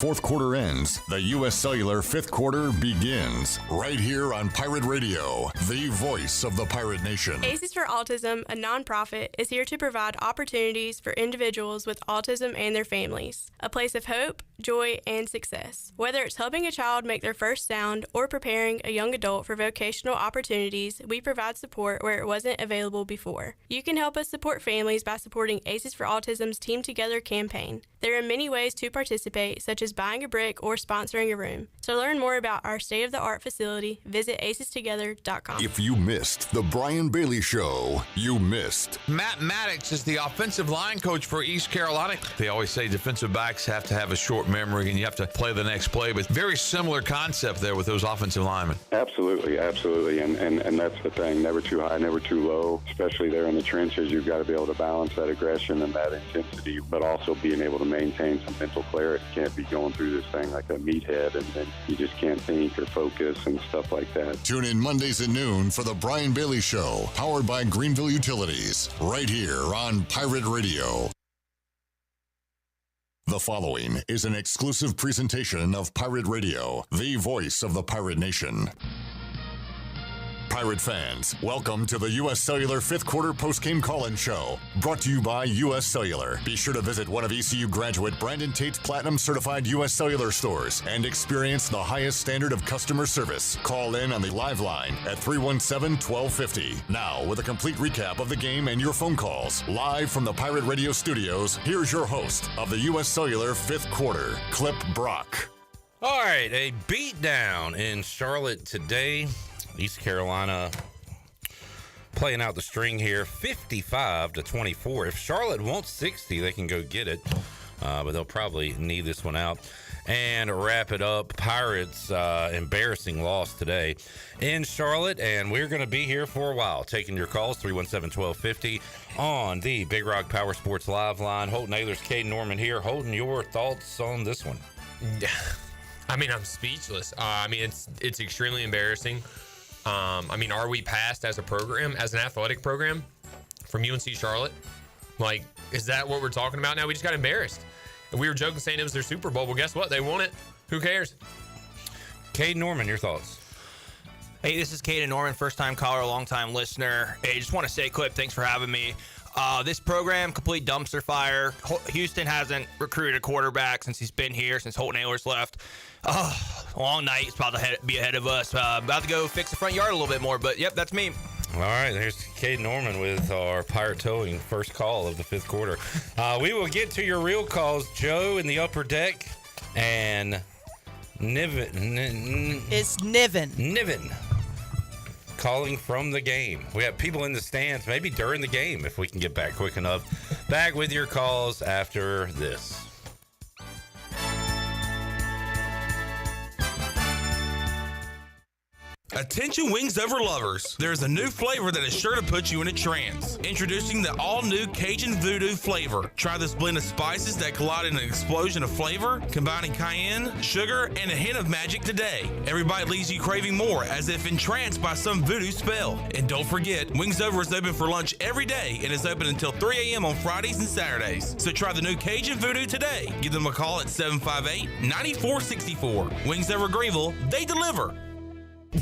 Fourth quarter ends. The U.S. Cellular fifth quarter begins. Right here on Pirate Radio, the voice of the Pirate Nation. Aces for Autism, a nonprofit, is here to provide opportunities for individuals with autism and their families. A place of hope, joy, and success. Whether it's helping a child make their first sound or preparing a young adult for vocational opportunities, we provide support where it wasn't available before. You can help us support families by supporting Aces for Autism's Team Together campaign. There are many ways to participate, such as buying a brick or sponsoring a room. To learn more about our state-of-the-art facility, visit acestogether.com. If you missed the Brian Bailey Show, you missed. Matt Maddox is the offensive line coach for East Carolina. They always say defensive backs have to have a short memory and you have to play the next play, but very similar concept there with those offensive linemen. Absolutely. And that's the thing. Never too high, never too low. Especially there in the trenches, you've got to be able to balance that aggression and that intensity, but also being able to maintain some mental clarity. You can't be going through this thing like a meathead and then you just can't think or focus and stuff like that. Tune in Mondays at noon for the Brian Bailey Show, powered by Greenville Utilities, right here on Pirate Radio. The following is an exclusive presentation of Pirate Radio, the voice of the Pirate Nation. Pirate fans, welcome to the U.S. Cellular fifth quarter postgame call-in show, brought to you by U.S. Cellular. Be sure to visit one of ECU graduate Brandon Tate's Platinum certified U.S. Cellular stores and experience the highest standard of customer service. Call in on the live line at 317-1250. Now, with a complete recap of the game and your phone calls, live from the Pirate Radio studios, here's your host of the U.S. Cellular fifth quarter, Clip Brock. All right, a beatdown in Charlotte today. East Carolina playing out the string here, 55-24. If Charlotte wants 60, they can go get it, but they'll probably need this one out. And wrap it up, Pirates embarrassing loss today in Charlotte, and we're going to be here for a while, taking your calls, 317-1250 on the Big Rock Power Sports Live line. Holton Ahlers, Caden Norman here. Holton, your thoughts on this one? I mean, I'm speechless. It's extremely embarrassing. Are we passed as a program, as an athletic program from UNC Charlotte? Like, is that what we're talking about now? We just got embarrassed. And we were joking saying it was their Super Bowl. Well, guess what? They won it. Who cares? Caden Norman, your thoughts? Hey, this is Caden Norman, first-time caller, long-time listener. Hey, just want to say, Clip, thanks for having me. This program, complete dumpster fire. Houston hasn't recruited a quarterback since he's been here, since Holton Ahlers left. Long night. It's about to be ahead of us. About to go fix the front yard a little bit more, but yep, that's me. All right, there's Caden Norman with our Pirate Towing first call of the fifth quarter. We will get to your real calls. Joe in the upper deck and Niven. It's Niven. Niven. Calling from the game. We have people in the stands, maybe during the game if we can get back quick enough. Back with your calls after this. Attention Wings Over lovers. There's a new flavor that is sure to put you in a trance. Introducing the all-new Cajun Voodoo flavor. Try this blend of spices that collide in an explosion of flavor, combining cayenne, sugar, and a hint of magic today. Every bite leaves you craving more, as if entranced by some voodoo spell. And don't forget, Wings Over is open for lunch every day and is open until 3 a.m. on Fridays and Saturdays. So try the new Cajun Voodoo today. Give them a call at 758-9464. Wings Over Greenville, they deliver.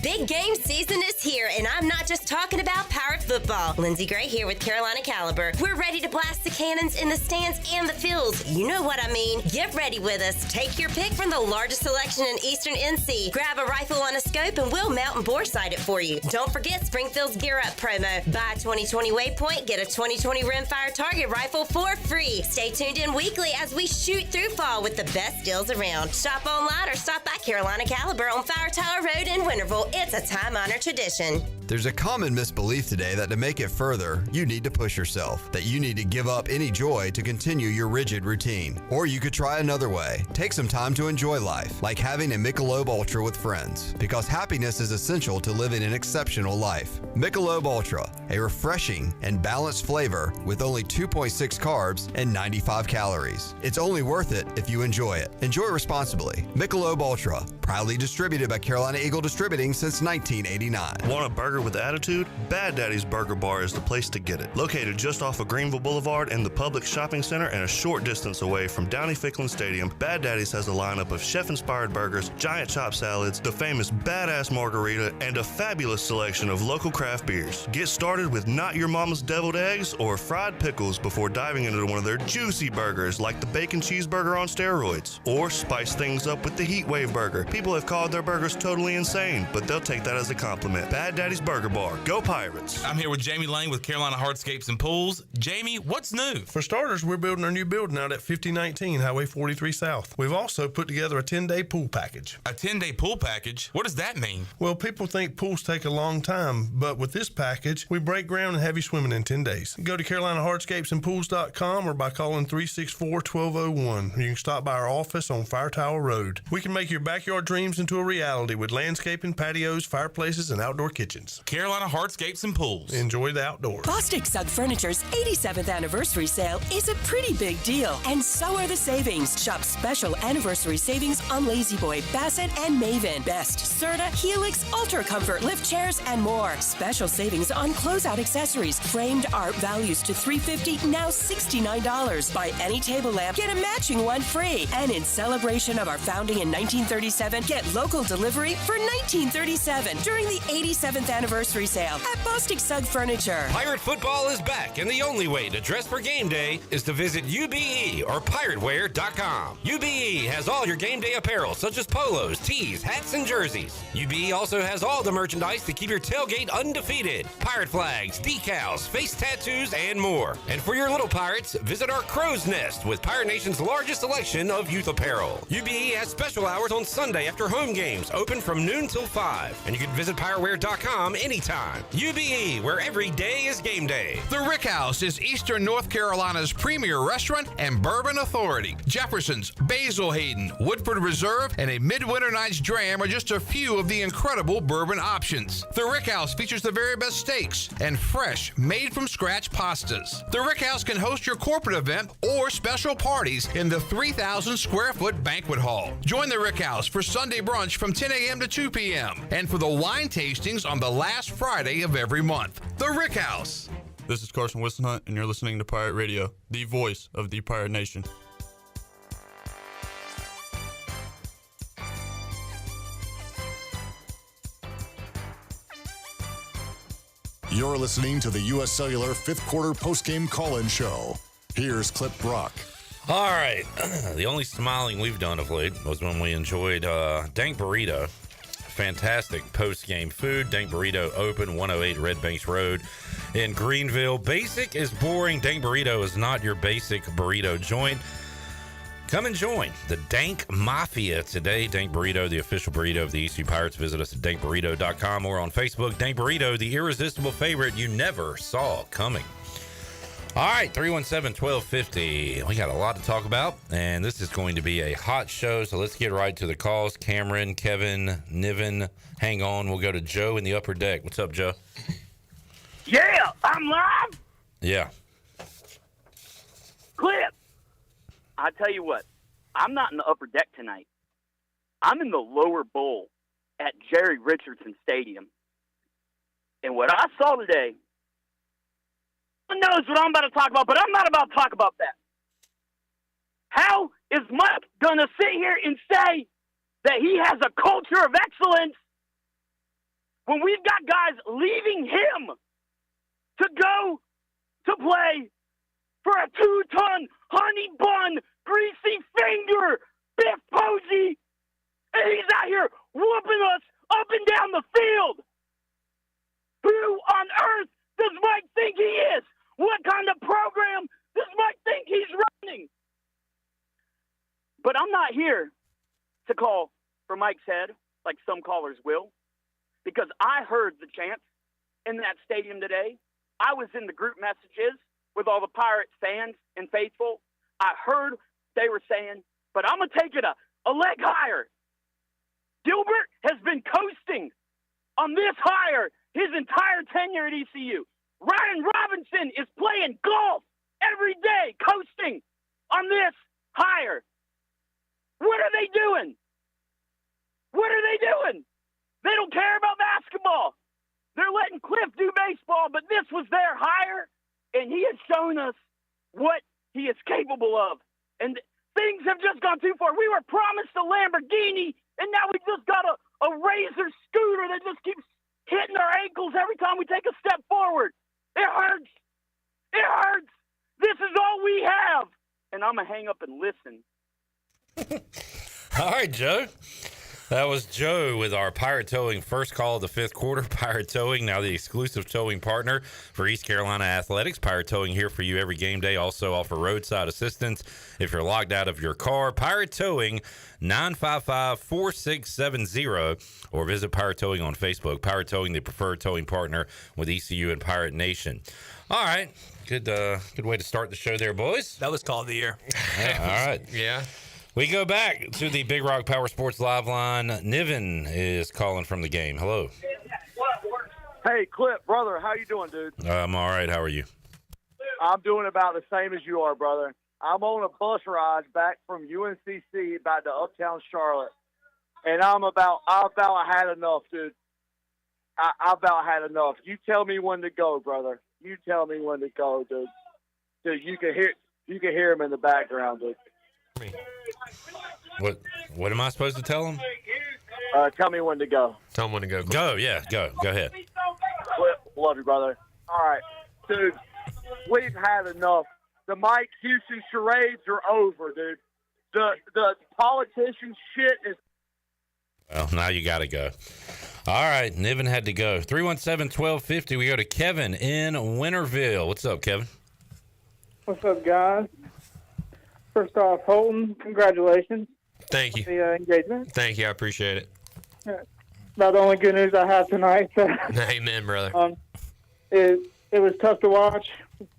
Big game season is here, and I'm not just talking about Pirate football. Lindsey Gray here with Carolina Caliber. We're ready to blast the cannons in the stands and the fields. You know what I mean. Get ready with us. Take your pick from the largest selection in Eastern NC. Grab a rifle on a scope, and we'll mount and bore sight it for you. Don't forget Springfield's Gear Up promo. Buy a 2020 Waypoint, get a 2020 Rimfire Target Rifle for free. Stay tuned in weekly as we shoot through fall with the best deals around. Shop online or stop by Carolina Caliber on Fire Tower Road in Winterville. It's a time-honored tradition. There's a common misbelief today that to make it further, you need to push yourself, that you need to give up any joy to continue your rigid routine. Or you could try another way. Take some time to enjoy life, like having a Michelob Ultra with friends, because happiness is essential to living an exceptional life. Michelob Ultra, a refreshing and balanced flavor with only 2.6 carbs and 95 calories. It's only worth it if you enjoy it. Enjoy responsibly. Michelob Ultra, proudly distributed by Carolina Eagle Distributing since 1989. Want a burger burger with attitude, Bad Daddy's Burger Bar is the place to get it. Located just off of Greenville Boulevard in the Public Shopping Center and a short distance away from Downey-Ficklin Stadium, Bad Daddy's has a lineup of chef-inspired burgers, giant chop salads, the famous badass margarita, and a fabulous selection of local craft beers. Get started with Not Your Mama's Deviled Eggs or fried pickles before diving into one of their juicy burgers like the bacon cheeseburger on steroids. Or spice things up with the Heat Wave Burger. People have called their burgers totally insane, but they'll take that as a compliment. Bad Daddy's Burger Bar. Go Pirates! I'm here with Jamie Lane with Carolina Hardscapes and Pools. Jamie, what's new? For starters, we're building our new building out at 5019 Highway 43 South. We've also put together a 10-day pool package. A 10-day pool package? What does that mean? Well, people think pools take a long time, but with this package, we break ground and have you swimming in 10 days. Go to CarolinaHardscapesandPools.com or by calling 364-1201. You can stop by our office on Fire Tower Road. We can make your backyard dreams into a reality with landscaping, patios, fireplaces, and outdoor kitchens. Carolina Hardscapes and Pools. Enjoy the outdoors. Bostic Sugg Furniture's 87th anniversary sale is a pretty big deal, and so are the savings. Shop special anniversary savings on Lazy Boy, Bassett, and Maven, Best, Serta, Helix, Ultra Comfort lift chairs, and more. Special savings on closeout accessories, framed art values to $350, now $69. Buy any table lamp, get a matching one free. And in celebration of our founding in 1937, get local delivery for $19.37 during the 87th anniversary sale at Bostic Sugg Furniture. Pirate football is back, and the only way to dress for game day is to visit UBE or pirateware.com. UBE has all your game day apparel, such as polos, tees, hats, and jerseys. UBE also has all the merchandise to keep your tailgate undefeated. Pirate flags, decals, face tattoos, and more. And for your little pirates, visit our Crow's Nest with Pirate Nation's largest selection of youth apparel. UBE has special hours on Sunday after home games, open from noon till 5. And you can visit pirateware.com anytime. UBE, where every day is game day. The Rick House is Eastern North Carolina's premier restaurant and bourbon authority. Jefferson's, Basil Hayden, Woodford Reserve, and a Midwinter Night's Dram are just a few of the incredible bourbon options. The Rick House features the very best steaks and fresh, made-from-scratch pastas. The Rick House can host your corporate event or special parties in the 3,000-square-foot banquet hall. Join the Rick House for Sunday brunch from 10 a.m. to 2 p.m. and for the wine tastings on the last Friday of every month. The Rick House. This is Carson Wistenhunt, and you're listening to Pirate Radio, the voice of the Pirate Nation. You're listening to the U.S. Cellular fifth quarter postgame call-in show. Here's Clip Brock. All right. The only smiling we've done of late was when we enjoyed Dank Burrito. Fantastic post-game food. Dank Burrito open, 108 Red Banks Road in Greenville. Basic is boring. Dank Burrito is not your basic burrito joint. Come and join the Dank Mafia today. Dank Burrito, the official burrito of the ECU Pirates. Visit us at dankburrito.com or on Facebook. Dank Burrito, the irresistible favorite you never saw coming. All right, 317-1250. We got a lot to talk about, and this is going to be a hot show, so let's get right to the calls. Cameron, Kevin, Niven, hang on. We'll go to Joe in the upper deck. What's up, Joe? Yeah, I'm live. Yeah. Clip. I tell you what, I'm not in the upper deck tonight. I'm in the lower bowl at Jerry Richardson Stadium. And what I saw today, no one knows what I'm about to talk about, but I'm not about to talk about that. How is Mike going to sit here and say that he has a culture of excellence when we've got guys leaving him to go to play for a 2-ton honey bun, greasy finger, Biff Posey, and he's out here whooping us up and down the field? Who on earth does Mike think he is? What kind of program does Mike think he's running? But I'm not here to call for Mike's head like some callers will, because I heard the chants in that stadium today. I was in the group messages with all the Pirates fans and faithful. I heard they were saying, but I'm going to take it a leg higher. Gilbert has been coasting on this hire his entire tenure at ECU. Ryan Robinson is playing golf every day, coasting on this hire. What are they doing? What are they doing? They don't care about basketball. They're letting Cliff do baseball, but this was their hire, and he has shown us what he is capable of. And things have just gone too far. We were promised a Lamborghini, and now we just got a Razor scooter that just keeps hitting our ankles every time we take a step forward. It hurts. It hurts. This is all we have. And I'm going to hang up and listen. All right, Joe. That was Joe with our Pirate Towing first call of the fifth quarter. Pirate Towing, now the exclusive towing partner for East Carolina Athletics. Pirate Towing here for you every game day. Also offer roadside assistance if you're locked out of your car. Pirate Towing, 955-4670, or visit Pirate Towing on Facebook. Pirate Towing, the preferred towing partner with ECU and Pirate Nation. All right. Good way to start the show there, boys. That was call of the year. Yeah, all right. Yeah. We go back to the Big Rock Power Sports Live line. Niven is calling from the game. Hello. Hey, Clip, brother, how you doing, dude? I'm all right. How are you? I'm doing about the same as you are, brother. I'm on a bus ride back from UNCC back to Uptown Charlotte, and I about had enough, dude. I about had enough. You tell me when to go, brother. You tell me when to go, dude. Dude, you can hear him in the background, dude. What am I supposed to tell him? Tell me when to go. Tell him when to go. Go, yeah, go ahead. Love you, brother. All right, dude, we've had enough. The Mike Houston charades are over, dude. The politician shit is. Well, now you got to go. All right, Niven had to go. 317-1250. We go to Kevin in Winterville. What's up, Kevin? What's up, guys? First off, Holton, congratulations. Thank you. For the engagement. Thank you. I appreciate it. About the only good news I have tonight. Amen, brother. It was tough to watch.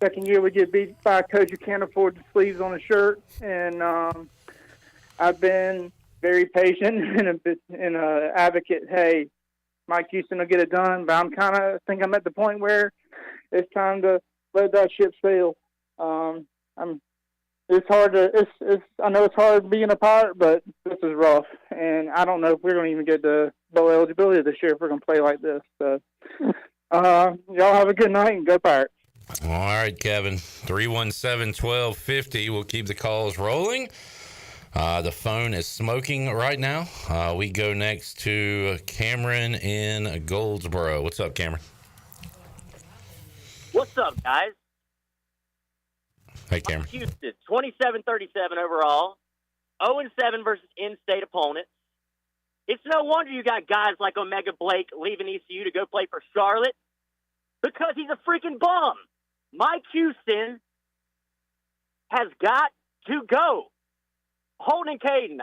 Second year we get beat by a coach who can't afford the sleeves on a shirt, and I've been very patient and a advocate. Hey, Mike Houston will get it done, but I'm think I'm at the point where it's time to let that ship sail. It's hard I know it's hard being a Pirate, but this is rough, and I don't know if we're going to even get the bowl eligibility this year if we're going to play like this. So, y'all have a good night and go Pirates. All right, Kevin. 317-1250. We'll keep the calls rolling. The phone is smoking right now. We go next to Cameron in Goldsboro. What's up, Cameron? What's up, guys? Hey, Cameron. Houston, 27-37 overall, 0-7 versus in-state opponents. It's no wonder you got guys like Omega Blake leaving ECU to go play for Charlotte because he's a freaking bum. Mike Houston has got to go. Holden and Caden,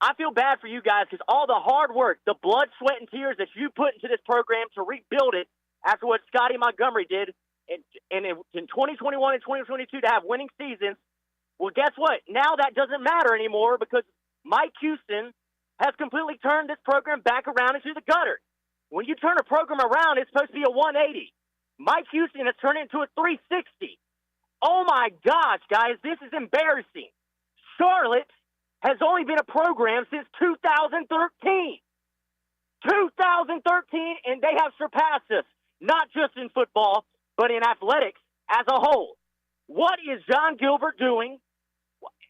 I feel bad for you guys because all the hard work, the blood, sweat, and tears that you put into this program to rebuild it after what Scotty Montgomery did in 2021 and 2022 to have winning seasons, well, guess what? Now that doesn't matter anymore because Mike Houston has completely turned this program back around into the gutter. When you turn a program around, it's supposed to be a 180. Mike Houston has turned it into a 360. Oh, my gosh, guys, this is embarrassing. Charlotte has only been a program since 2013. 2013, and they have surpassed us, not just in football, but in athletics as a whole. What is John Gilbert doing?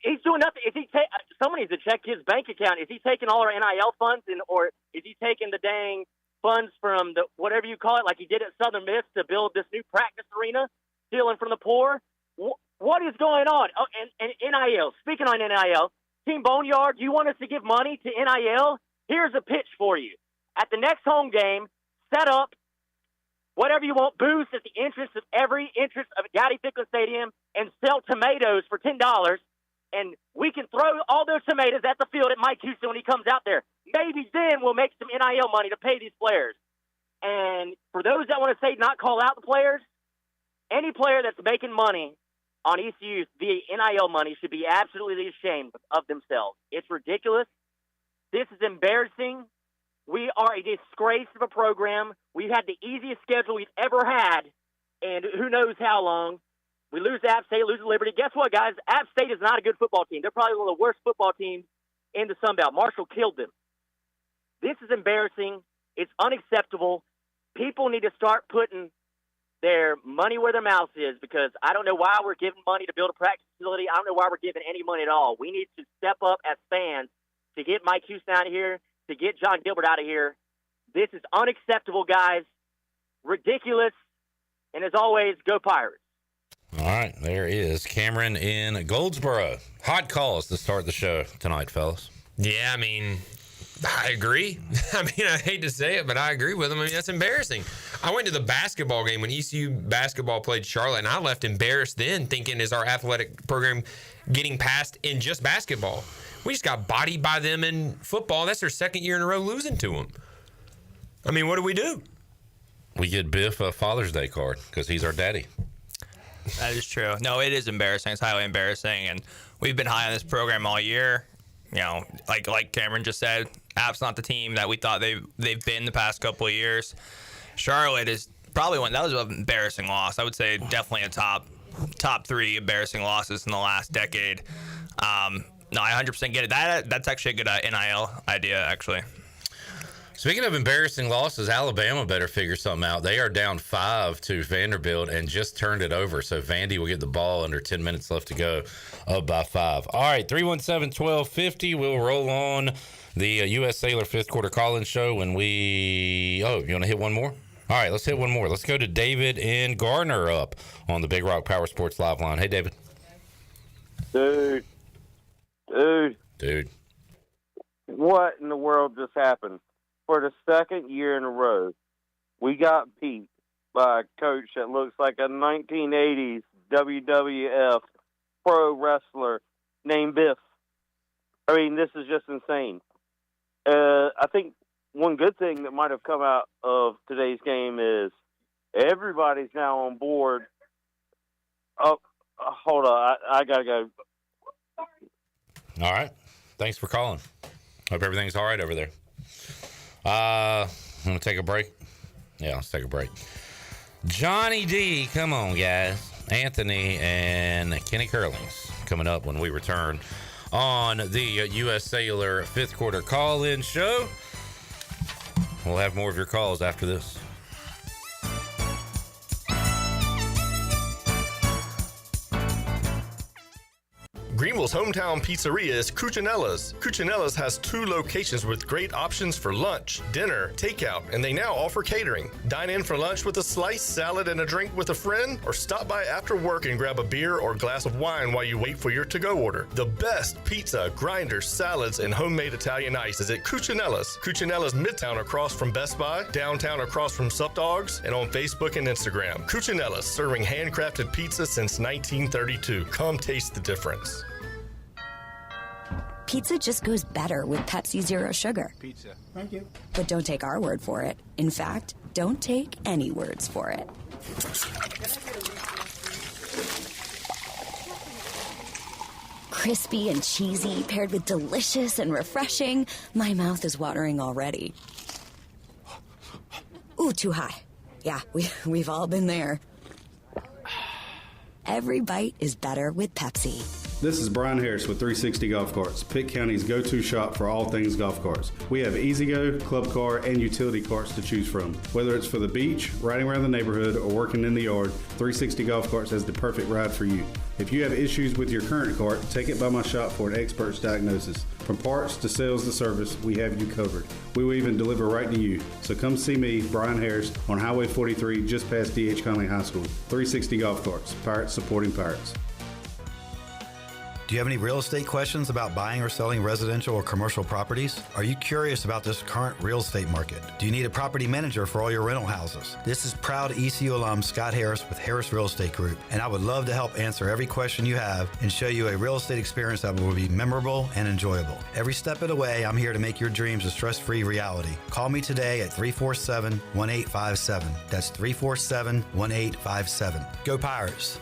He's doing nothing. Is he somebody needs to check his bank account. Is he taking all our NIL funds, or is he taking the dang funds from the whatever you call it, like he did at Southern Miss to build this new practice arena, stealing from the poor? What is going on? Oh, and NIL. Speaking on NIL, Team Boneyard, you want us to give money to NIL? Here's a pitch for you. At the next home game, set up whatever you want, booze at the entrance of every entrance of Gowdy-Ficklin Stadium and sell tomatoes for $10, and we can throw all those tomatoes at the field at Mike Houston when he comes out there. Maybe then we'll make some NIL money to pay these players. And for those that want to say not call out the players, any player that's making money on ECU via NIL money should be absolutely ashamed of themselves. It's ridiculous. This is embarrassing. We are a disgrace of a program. We've had the easiest schedule we've ever had, and who knows how long. We lose to App State, lose to Liberty. Guess what, guys? App State is not a good football team. They're probably one of the worst football teams in the Sun Belt. Marshall killed them. This is embarrassing. It's unacceptable. people need to start putting their money where their mouth is, because I don't know why we're giving money to build a practice facility. I don't know why we're giving any money at all. We need to step up as fans to get Mike Houston out of here, to get John Gilbert out of here. This is unacceptable, guys. Ridiculous. And as always, go Pirates. All right, there is Cameron in Goldsboro. Hot calls to start the show tonight, fellas. Yeah, I mean, I agree. I mean, I hate to say it, but I agree with him. I mean, that's embarrassing. I went to the basketball game when ECU basketball played Charlotte, and I left embarrassed then, thinking, is our athletic program getting past in just basketball? We just got bodied by them in football. That's their second year in a row losing to them. I mean, what do we do? We get Biff a Father's Day card because he's our daddy. That is true. No, it is embarrassing. It's highly embarrassing, and we've been high on this program all year. You know, like Cameron just said, App's not the team that we thought they've been the past couple of years. Charlotte is probably one. That was an embarrassing loss. I would say definitely a top 3 embarrassing losses in the last decade. No, I 100% get it. That's actually a good NIL idea, actually. Speaking of embarrassing losses, Alabama better figure something out. They are down 5 to Vanderbilt and just turned it over. So Vandy will get the ball under 10 minutes left to go, up by 5. All right, 317-1250. We'll roll on the U.S. Cellular 5th quarter call-in show when we... Oh, you want to hit one more? All right, let's hit one more. Let's go to David in Gardner up on the Big Rock Power Sports Live line. Hey, David. Dude. What in the world just happened? For the second year in a row, we got beat by a coach that looks like a 1980s WWF pro wrestler named Biff. I mean, this is just insane. I think one good thing that might have come out of today's game is everybody's now on board. Oh, hold on. I got to go. All right. Thanks for calling. Hope everything's all right over there. Want to take a break? Yeah, let's take a break. Johnny D, come on, guys. Anthony and Kenny Curlings coming up when we return on the U.S. Cellular 5th quarter call-in show. We'll have more of your calls after this. Greenville's hometown pizzeria is Cucinella's. Cucinella's has 2 locations with great options for lunch, dinner, takeout, and they now offer catering. Dine in for lunch with a slice, salad, and a drink with a friend, or stop by after work and grab a beer or glass of wine while you wait for your to-go order. The best pizza, grinders, salads, and homemade Italian ice is at Cucinella's. Cucinella's Midtown across from Best Buy, downtown across from Sup Dogs, and on Facebook and Instagram. Cucinella's, serving handcrafted pizza since 1932. Come taste the difference. Pizza just goes better with Pepsi Zero Sugar. Pizza. Thank you. But don't take our word for it. In fact, don't take any words for it. Crispy and cheesy, paired with delicious and refreshing. My mouth is watering already. Ooh, too high. Yeah, we've all been there. Every bite is better with Pepsi. This is Brian Harris with 360 Golf Carts, Pitt County's go-to shop for all things golf carts. We have E-Z-Go, club car, and utility carts to choose from. Whether it's for the beach, riding around the neighborhood, or working in the yard, 360 Golf Carts has the perfect ride for you. If you have issues with your current cart, take it by my shop for an expert's diagnosis. From parts to sales to service, we have you covered. We will even deliver right to you. So come see me, Brian Harris, on Highway 43, just past D.H. Conley High School. 360 Golf Carts, Pirates supporting Pirates. Do you have any real estate questions about buying or selling residential or commercial properties? Are you curious about this current real estate market? Do you need a property manager for all your rental houses? This is proud ECU alum Scott Harris with Harris Real Estate Group, and I would love to help answer every question you have and show you a real estate experience that will be memorable and enjoyable. Every step of the way, I'm here to make your dreams a stress-free reality. Call me today at 347-1857. That's 347-1857. Go Pirates!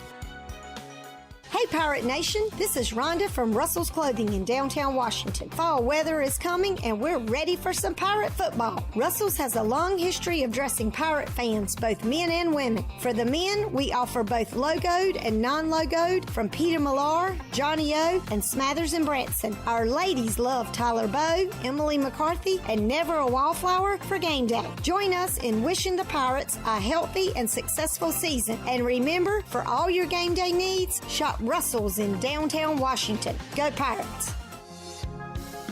Hey Pirate Nation, this is Rhonda from Russell's Clothing in downtown Washington. Fall weather is coming and we're ready for some Pirate football. Russell's has a long history of dressing Pirate fans, both men and women. For the men, we offer both logoed and non-logoed from Peter Millar, Johnny O, and Smathers and Branson. Our ladies love Tyler Bowe, Emily McCarthy, and Never a Wallflower for game day. Join us in wishing the Pirates a healthy and successful season. And remember, for all your game day needs, shop Russell's in downtown Washington. Go Pirates!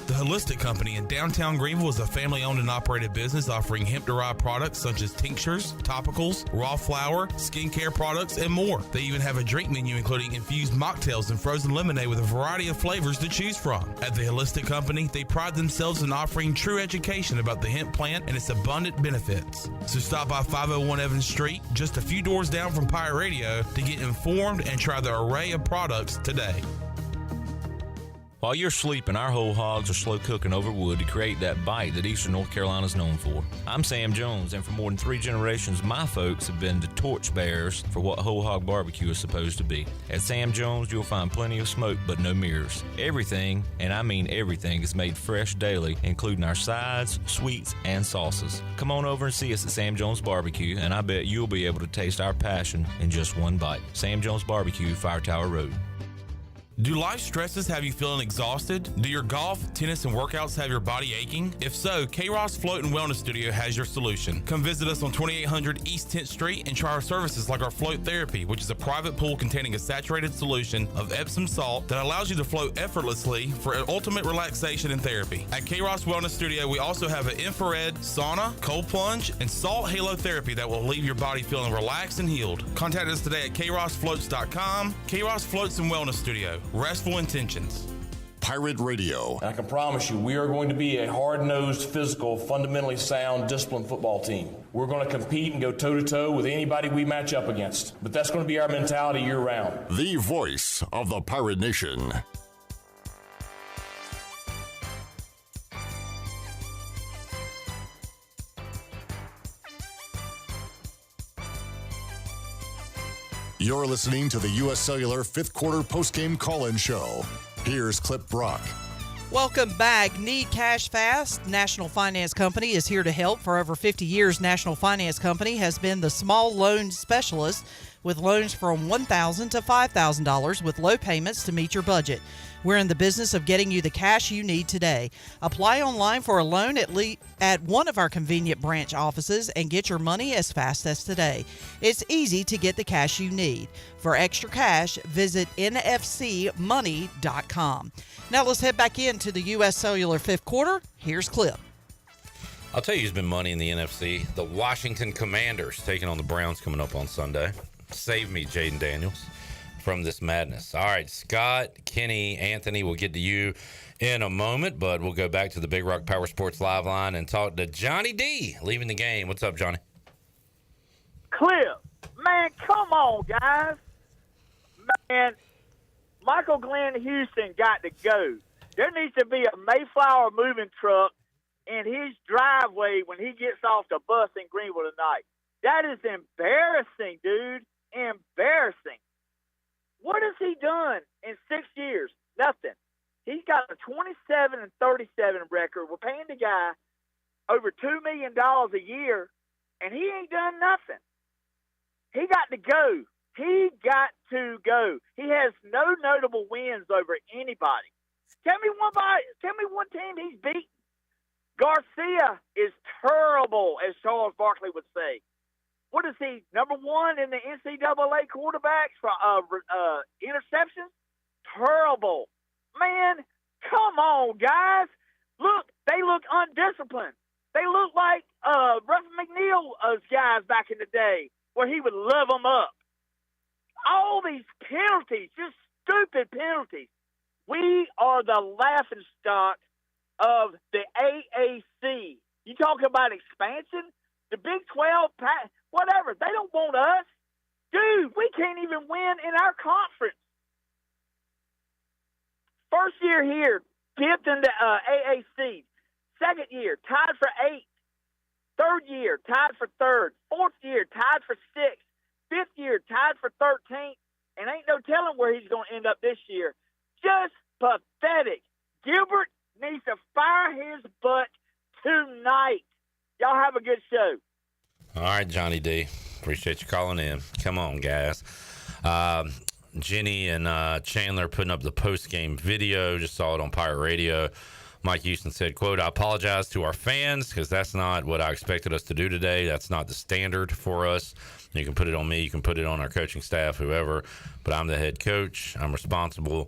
The Holistic Company in downtown Greenville is a family-owned and operated business offering hemp-derived products such as tinctures, topicals, raw flour, skincare products, and more. They even have a drink menu including infused mocktails and frozen lemonade with a variety of flavors to choose from. At the Holistic Company, they pride themselves in offering true education about the hemp plant and its abundant benefits. So stop by 501 Evans Street, just a few doors down from Pirate Radio, to get informed and try the array of products today. While you're sleeping, our whole hogs are slow cooking over wood to create that bite that Eastern North Carolina is known for. I'm Sam Jones, and for more than 3 generations, my folks have been the torchbearers for what whole hog barbecue is supposed to be. At Sam Jones, you'll find plenty of smoke, but no mirrors. Everything, and I mean everything, is made fresh daily, including our sides, sweets, and sauces. Come on over and see us at Sam Jones Barbecue, and I bet you'll be able to taste our passion in just one bite. Sam Jones Barbecue, Fire Tower Road. Do life stresses have you feeling exhausted? Do your golf, tennis, and workouts have your body aching? If so, K-Ross Float and Wellness Studio has your solution. Come visit us on 2800 East 10th Street and try our services like our Float Therapy, which is a private pool containing a saturated solution of Epsom salt that allows you to float effortlessly for ultimate relaxation and therapy. At K-Ross Wellness Studio, we also have an infrared, sauna, cold plunge, and salt halo therapy that will leave your body feeling relaxed and healed. Contact us today at krossfloats.com. K-Ross Floats and Wellness Studio. Restful intentions. Pirate Radio. And I can promise you, we are going to be a hard-nosed, physical, fundamentally sound, disciplined football team. We're going to compete and go toe-to-toe with anybody we match up against. But that's going to be our mentality year-round. The voice of the Pirate Nation. You're listening to the U.S. Cellular 5th Quarter Postgame Call-In Show. Here's Clip Brock. Welcome back. Need cash fast? National Finance Company is here to help. For over 50 years, National Finance Company has been the small loan specialist with loans from $1,000 to $5,000 with low payments to meet your budget. We're in the business of getting you the cash you need today. Apply online for a loan at one of our convenient branch offices and get your money as fast as today. It's easy to get the cash you need. For extra cash, visit nfcmoney.com. Now let's head back into the U.S. Cellular 5th Quarter. Here's Clip. I'll tell you who's been money in the NFC. The Washington Commanders taking on the Browns coming up on Sunday. Save me, Jaden Daniels, from this madness. All right, Scott, Kenny, Anthony, we'll get to you in a moment, but we'll go back to the Big Rock Power Sports Live line and talk to Johnny D leaving the game. What's up, Johnny? Clip, man, come on, guys. Man, Michael Glenn Houston got to go. There needs to be a Mayflower moving truck in his driveway when he gets off the bus in Greenville tonight. That is embarrassing, dude. Embarrassing. What has he done in 6 years? Nothing. He's got a 27-37 record. We're paying the guy over $2 million a year, and he ain't done nothing. He got to go. He got to go. He has no notable wins over anybody. Tell me one team he's beaten. Garcia is terrible, as Charles Barkley would say. What is he, number one in the NCAA quarterbacks for interceptions? Terrible. Man, come on, guys. Look, they look undisciplined. They look like Russ McNeil's guys back in the day where he would love them up. All these penalties, just stupid penalties. We are the laughingstock of the AAC. You talk about expansion? The Big 12, whatever, they don't want us. Dude, we can't even win in our conference. First year here, 5th in the AAC. Second year, tied for 8th. Third year, tied for 3rd. Fourth year, tied for 6th. Fifth year, tied for 13th. and ain't no telling where he's going to end up this year. Just pathetic. Gilbert needs to fire his butt tonight. Y'all have a good show. All right, Johnny D. Appreciate you calling in. Come on, guys. Jenny and Chandler putting up the post-game video. Just saw it on Pirate Radio. Mike Houston said, quote, "I apologize to our fans because that's not what I expected us to do today. That's not the standard for us. You can put it on me. You can put it on our coaching staff, whoever. But I'm the head coach. I'm responsible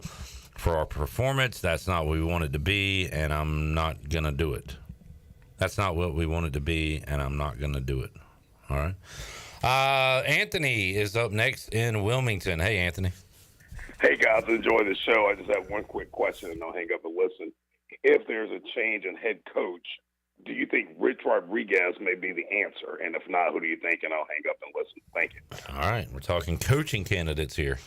for our performance. That's not what we wanted to be, and I'm not going to do it. That's not what we wanted to be, and I'm not going to do it." All right. Anthony is up next in Wilmington. Hey, Anthony. Hey, guys, enjoy the show. I just have one quick question, and I'll hang up and listen. If there's a change in head coach, do you think Rich Rodriguez may be the answer? And if not, who do you think? And I'll hang up and listen. Thank you. All right. We're talking coaching candidates here.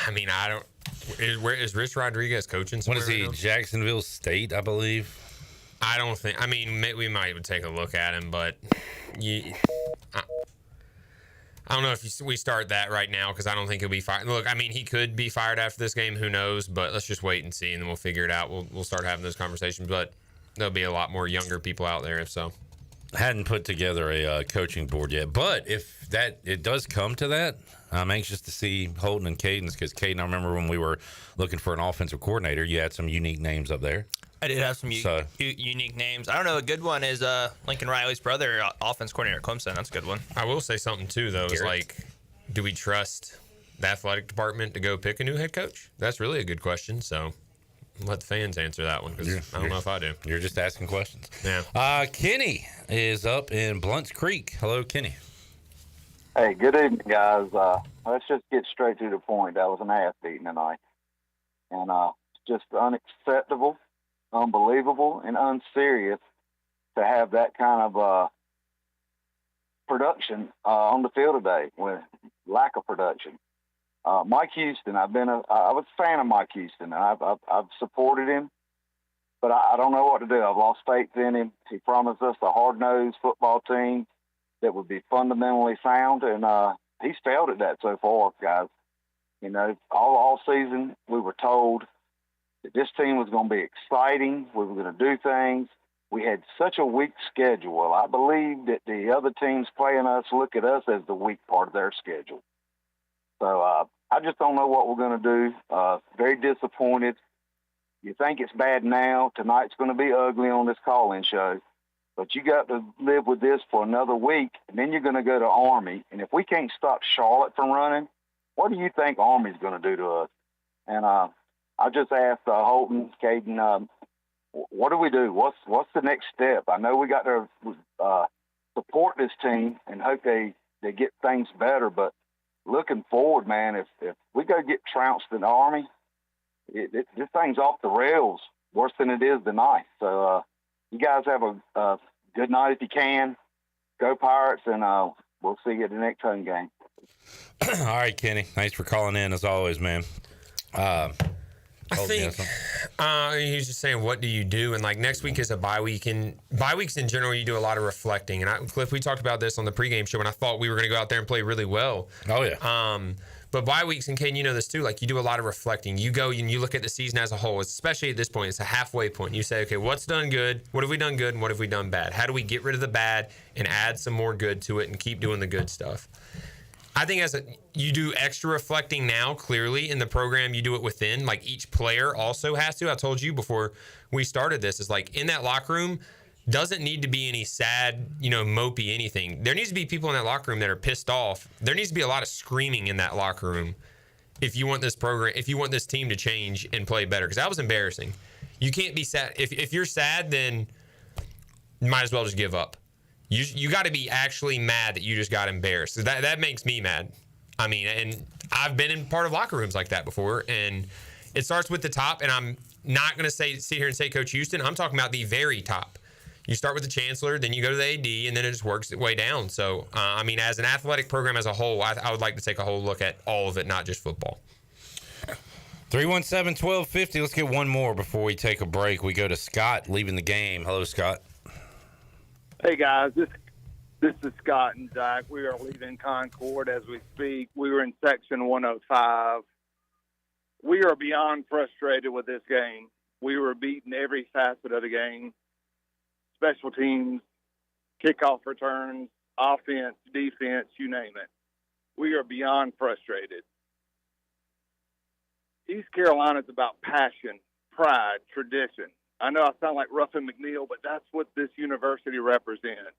I mean, I don't. Where is Rich Rodriguez coaching? What is he? Right Jacksonville State, I believe. I don't think. I mean, we might even take a look at him, but I don't know if we start that right now because I don't think he'll be fired. Look, I mean, he could be fired after this game. Who knows? But let's just wait and see, and then we'll figure it out. We'll start having those conversations. But there'll be a lot more younger people out there if so. Hadn't put together a coaching board yet, but if it does come to that, I'm anxious to see Holton and Caden's because Caden, I remember when we were looking for an offensive coordinator, you had some unique names up there. I did have some unique names. I don't know. A good one is Lincoln Riley's brother, offense coordinator at Clemson. That's a good one. I will say something, too, though. Is like, do we trust the athletic department to go pick a new head coach? That's really a good question. So let the fans answer that one because I don't know if I do. You're just asking questions. Yeah. Kenny is up in Blunt's Creek. Hello, Kenny. Hey, good evening, guys. Let's just get straight to the point. That was an ass beating tonight. And it's just unacceptable, unbelievable, and unserious to have that kind of production on the field today with lack of production. Mike Houston, I was a fan of Mike Houston. I've supported him, but I don't know what to do. I've lost faith in him. He promised us a hard-nosed football team that would be fundamentally sound, and he's failed at that so far, guys. You know, all season we were told that this team was going to be exciting. We were going to do things. We had such a weak schedule. I believe that the other teams playing us look at us as the weak part of their schedule. So I just don't know what we're going to do. Very disappointed. You think it's bad now. Tonight's going to be ugly on this call-in show. But you got to live with this for another week, and then you're going to go to Army. And if we can't stop Charlotte from running, what do you think Army's going to do to us? And I just asked Holton, Caden, what do we do? What's the next step? I know we got to support this team and hope they get things better. But looking forward, man, if we go get trounced in the Army, this thing's off the rails worse than it is tonight. So you guys have a good night if you can. Go Pirates, and we'll see you at the next home game. All right, Kenny. Thanks for calling in as always, man. I think he's just saying, what do you do? And like next week is a bye week, and bye weeks in general, you do a lot of reflecting. And Cliff, we talked about this on the pregame show, and I thought we were going to go out there and play really well. Oh yeah. But bye weeks, and Caden, you know this too. Like you do a lot of reflecting. You go and you look at the season as a whole, especially at this point. It's a halfway point. You say, okay, what's done good? What have we done good? And what have we done bad? How do we get rid of the bad and add some more good to it and keep doing the good stuff? I think you do extra reflecting now, clearly, in the program. You do it within. Like, each player also has to. I told you before we started this, is like, in that locker room, doesn't need to be any sad, mopey anything. There needs to be people in that locker room that are pissed off. There needs to be a lot of screaming in that locker room if you want this program, if you want this team to change and play better. Because that was embarrassing. You can't be sad. If you're sad, then you might as well just give up. You got to be actually mad that you just got embarrassed. That makes me mad. I mean, and I've been in part of locker rooms like that before, and it starts with the top, and I'm not going to sit here and say Coach Houston. I'm talking about the very top. You start with the chancellor, then you go to the AD, and then it just works its way down. So, I mean, as an athletic program as a whole, I would like to take a whole look at all of it, not just football. 317-1250. Let's get one more before we take a break. We go to Scott leaving the game. Hello, Scott. Hey, guys. This is Scott and Zach. We are leaving Concord as we speak. We were in section 105. We are beyond frustrated with this game. We were beating every facet of the game. Special teams, kickoff returns, offense, defense, you name it. We are beyond frustrated. East Carolina's about passion, pride, tradition. I know I sound like Ruffin McNeil, but that's what this university represents.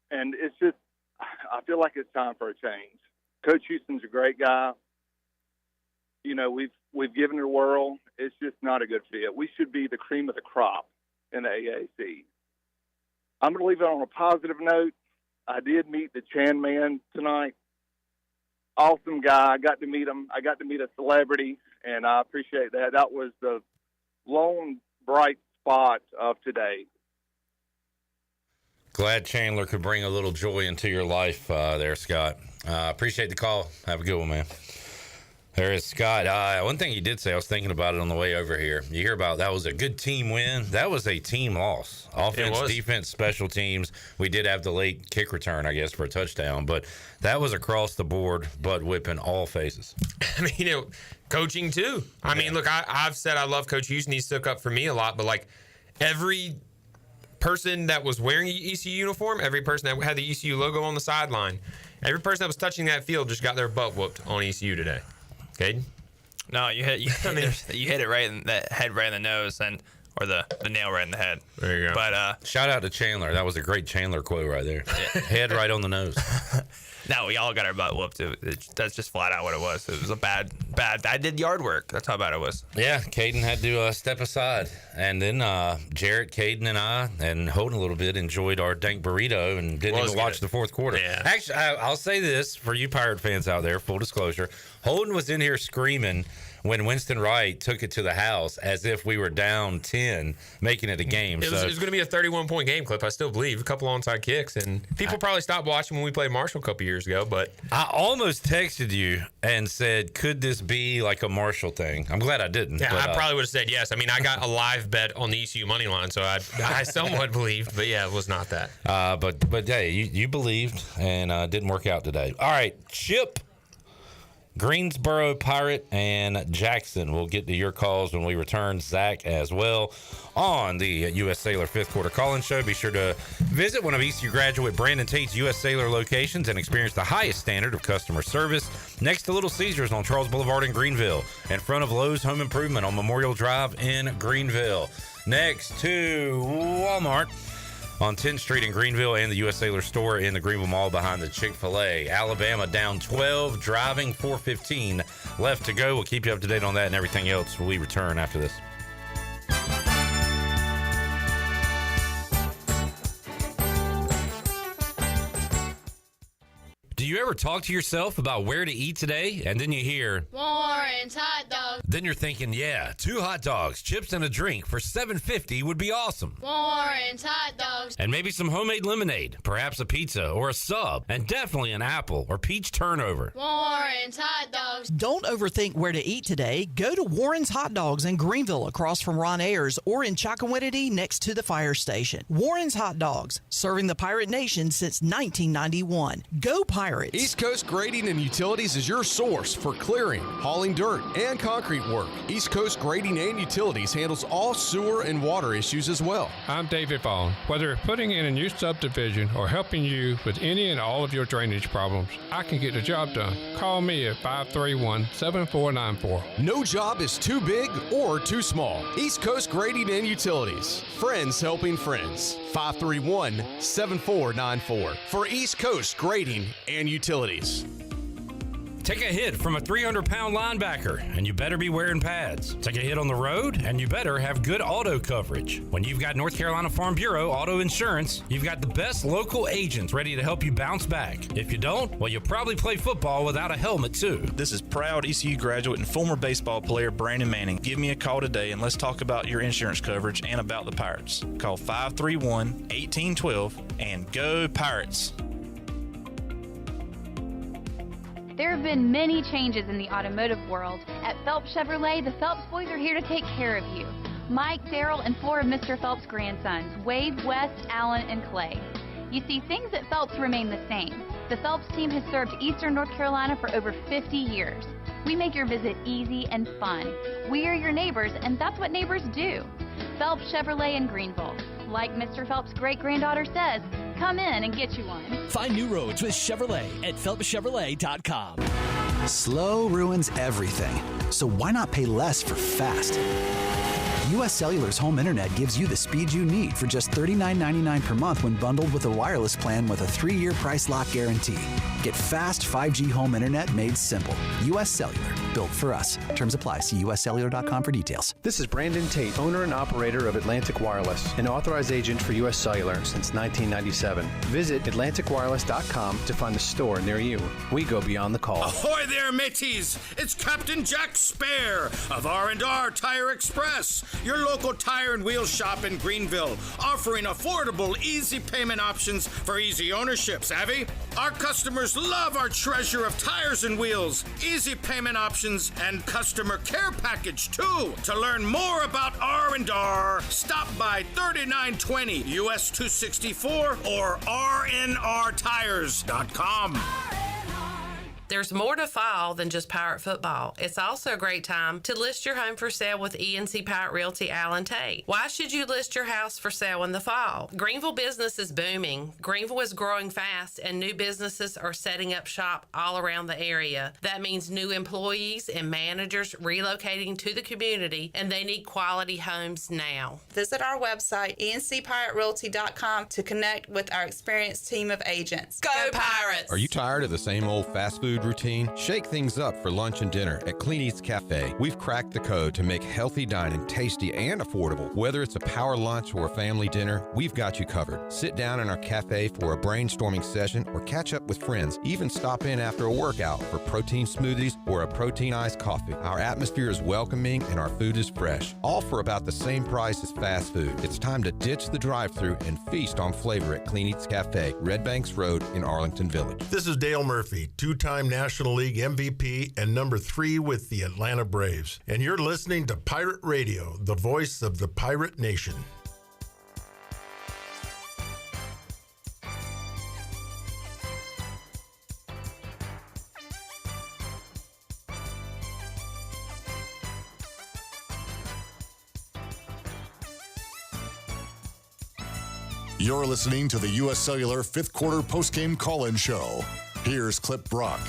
And it's just, I feel like it's time for a change. Coach Houston's a great guy. You know, we've given it a whirl. It's just not a good fit. We should be the cream of the crop in the AAC. I'm going to leave it on a positive note. I did meet the Chan man tonight. Awesome guy. I got to meet him. I got to meet a celebrity, and I appreciate that. That was the lone bright spot of today. Glad Chandler could bring a little joy into your life there, Scott. Appreciate the call. Have a good one, man. There is Scott. One thing he did say, I was thinking about it on the way over here. You hear about that was a good team win. That was a team loss. Offense, defense, special teams. We did have the late kick return, I guess, for a touchdown. But that was across the board, butt whipping all faces. I mean, you know, coaching too. I mean, look, I've said I love Coach Houston. He stuck up for me a lot. But, like, every person that was wearing an ECU uniform, every person that had the ECU logo on the sideline, every person that was touching that field just got their butt whooped on ECU today. Okay? No, you hit it right in the head, right in the nose, or the nail right in the head. There you go. But shout out to Chandler. That was a great Chandler quote right there. Head right on the nose. No, we all got our butt whooped. That's just flat out what it was. It was a bad. I did yard work. That's how bad it was. Yeah, Caden had to step aside. And then Jarrett, Caden, and I, and Holden a little bit, enjoyed our dank burrito and didn't even watch the fourth quarter. Yeah. Actually, I'll say this for you Pirate fans out there, full disclosure. Holden was in here screaming when Winston Wright took it to the house as if we were down 10, making it a game. It was going to be a 31-point game clip, I still believe. A couple onside kicks. And people probably stopped watching when we played Marshall a couple years ago. But I almost texted you and said, could this be like a Marshall thing? I'm glad I didn't. Yeah, but, I probably would have said yes. I mean, I got a live bet on the ECU money line, so I somewhat believed. But, yeah, it was not that. But yeah, you believed, and didn't work out today. All right, Chip, Greensboro Pirate, and Jackson. We'll get to your calls when we return. Zach as well on the U.S. Sailor fifth quarter call-in show. Be sure to visit one of ECU graduate Brandon Tate's U.S. Sailor locations and experience the highest standard of customer service next to Little Caesars on Charles Boulevard in Greenville, in front of Lowe's Home Improvement on Memorial Drive in Greenville, next to Walmart on 10th Street in Greenville, and the U.S. Sailor store in the Greenville Mall behind the Chick-fil-A. Alabama down 12, driving 4:15 left to go. We'll keep you up to date on that and everything else when we return after this. Do you ever talk to yourself about where to eat today, and then you hear Warren's hot dogs? Then you're thinking, yeah, 2 hot dogs, chips, and a drink for $7.50 would be awesome. Warren's hot dogs. And maybe some homemade lemonade, perhaps a pizza or a sub, and definitely an apple or peach turnover. Warren's hot dogs. Don't overthink where to eat today. Go to Warren's Hot Dogs in Greenville across from Ron Ayers, or in Chocowinity next to the fire station. Warren's Hot Dogs, serving the Pirate Nation since 1991. Go Pirates! East Coast Grading and Utilities is your source for clearing, hauling dirt, and concrete work. East Coast Grading and Utilities handles all sewer and water issues as well. I'm David Vaughn. Whether putting in a new subdivision or helping you with any and all of your drainage problems, I can get the job done. Call me at 531-7494. No job is too big or too small. East Coast Grading and Utilities. Friends helping friends. 531-7494 for East Coast Grading and Utilities. Take a hit from a 300-pound linebacker, and you better be wearing pads. Take a hit on the road, and you better have good auto coverage. When you've got North Carolina Farm Bureau Auto Insurance, you've got the best local agents ready to help you bounce back. If you don't, well, you'll probably play football without a helmet, too. This is proud ECU graduate and former baseball player Brandon Manning. Give me a call today, and let's talk about your insurance coverage and about the Pirates. Call 531-1812 and go Pirates. There have been many changes in the automotive world. At Phelps Chevrolet, the Phelps boys are here to take care of you. Mike, Daryl, and 4 of Mr. Phelps' grandsons, Wade, West, Allen, and Clay. You see, things at Phelps remain the same. The Phelps team has served Eastern North Carolina for over 50 years. We make your visit easy and fun. We are your neighbors, and that's what neighbors do. Phelps Chevrolet in Greenville. Like Mr. Phelps' great-granddaughter says, come in and get you one. Find new roads with Chevrolet at PhelpsChevrolet.com. Slow ruins everything, so why not pay less for fast? U.S. Cellular's home internet gives you the speed you need for just $39.99 per month when bundled with a wireless plan with a 3-year price lock guarantee. Get fast 5G home internet made simple. U.S. Cellular, built for us. Terms apply. See uscellular.com for details. This is Brandon Tate, owner and operator of Atlantic Wireless, an authorized agent for U.S. Cellular since 1997. Visit AtlanticWireless.com to find a store near you. We go beyond the call. Ahoy there, mateys! It's Captain Jack Spare of R&R Tire Express, your local tire and wheel shop in Greenville, offering affordable, easy payment options for easy ownership. Savvy? Our customers love our treasure of tires and wheels, easy payment options, and customer care package too. To learn more about R&R, stop by 3920 US 264 or rnrtires.com. There's more to fall than just Pirate football. It's also a great time to list your home for sale with ENC Pirate Realty Allen Tate. Why should you list your house for sale in the fall? Greenville business is booming. Greenville is growing fast, and new businesses are setting up shop all around the area. That means new employees and managers relocating to the community, and they need quality homes now. Visit our website, encpiraterealty.com, to connect with our experienced team of agents. Go Pirates! Are you tired of the same old fast food routine? Shake things up for lunch and dinner at Clean Eats Cafe. We've cracked the code to make healthy dining tasty and affordable. Whether it's a power lunch or a family dinner, we've got you covered. Sit down in our cafe for a brainstorming session or catch up with friends. Even stop in after a workout for protein smoothies or a protein iced coffee. Our atmosphere is welcoming and our food is fresh. All for about the same price as fast food. It's time to ditch the drive-thru and feast on flavor at Clean Eats Cafe, Red Banks Road in Arlington Village. This is Dale Murphy, two-time National League MVP and number 3 with the Atlanta Braves. And you're listening to Pirate Radio, the voice of the Pirate Nation. You're listening to the U.S. Cellular 5th Quarter Postgame Call-In Show. Here's Clip Brock.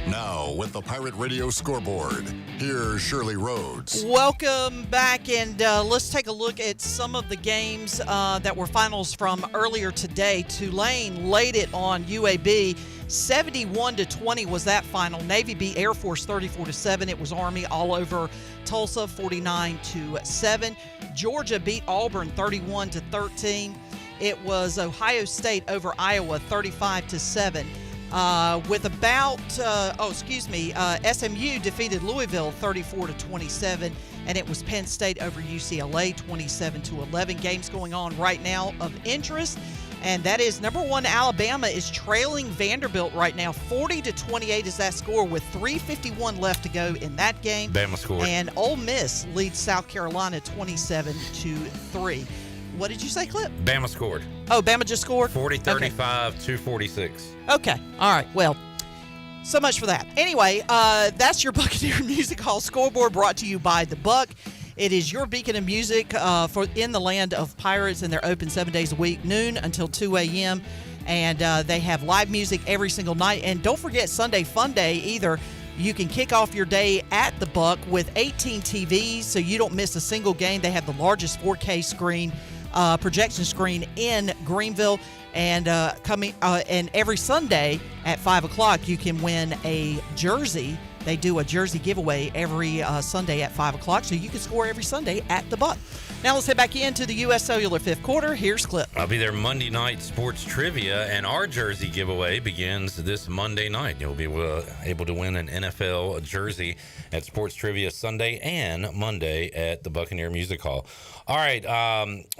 Now, with the Pirate Radio Scoreboard, here's Shirley Rhodes. Welcome back, and let's take a look at some of the games that were finals from earlier today. Tulane laid it on UAB. 71-20 was that final. Navy beat Air Force 34-7. It was Army all over Tulsa 49-7. Georgia beat Auburn 31-13. It was Ohio State over Iowa 35-7. With about, SMU defeated Louisville 34-27, and it was Penn State over UCLA 27-11. Games going on right now of interest, and that is number 1 Alabama is trailing Vanderbilt right now 40-28 is that score with 3:51 left to go in that game. Bama scored. And Ole Miss leads South Carolina 27-3. What did you say, Clip? Bama scored. Oh, Bama just scored? 40-35, 246. Okay. All right. Well, so much for that. Anyway, that's your Buccaneer Music Hall Scoreboard brought to you by The Buck. It is your beacon of music for in the land of pirates, and they're open 7 days a week, noon until 2 a.m., and they have live music every single night. And don't forget Sunday Fun Day either. You can kick off your day at The Buck with 18 TVs, so you don't miss a single game. They have the largest 4K screen, projection screen in Greenville, and and every Sunday at 5 o'clock you can win a jersey. They do a jersey giveaway every Sunday at 5 o'clock, so you can score every Sunday at The Buck. Now let's head back into the U.S. Cellular 5th quarter. Here's Clip. I'll be there Monday night sports trivia, and our jersey giveaway begins this Monday night. You'll be able to win an NFL jersey at sports trivia Sunday and Monday at the Buccaneer Music Hall. All right,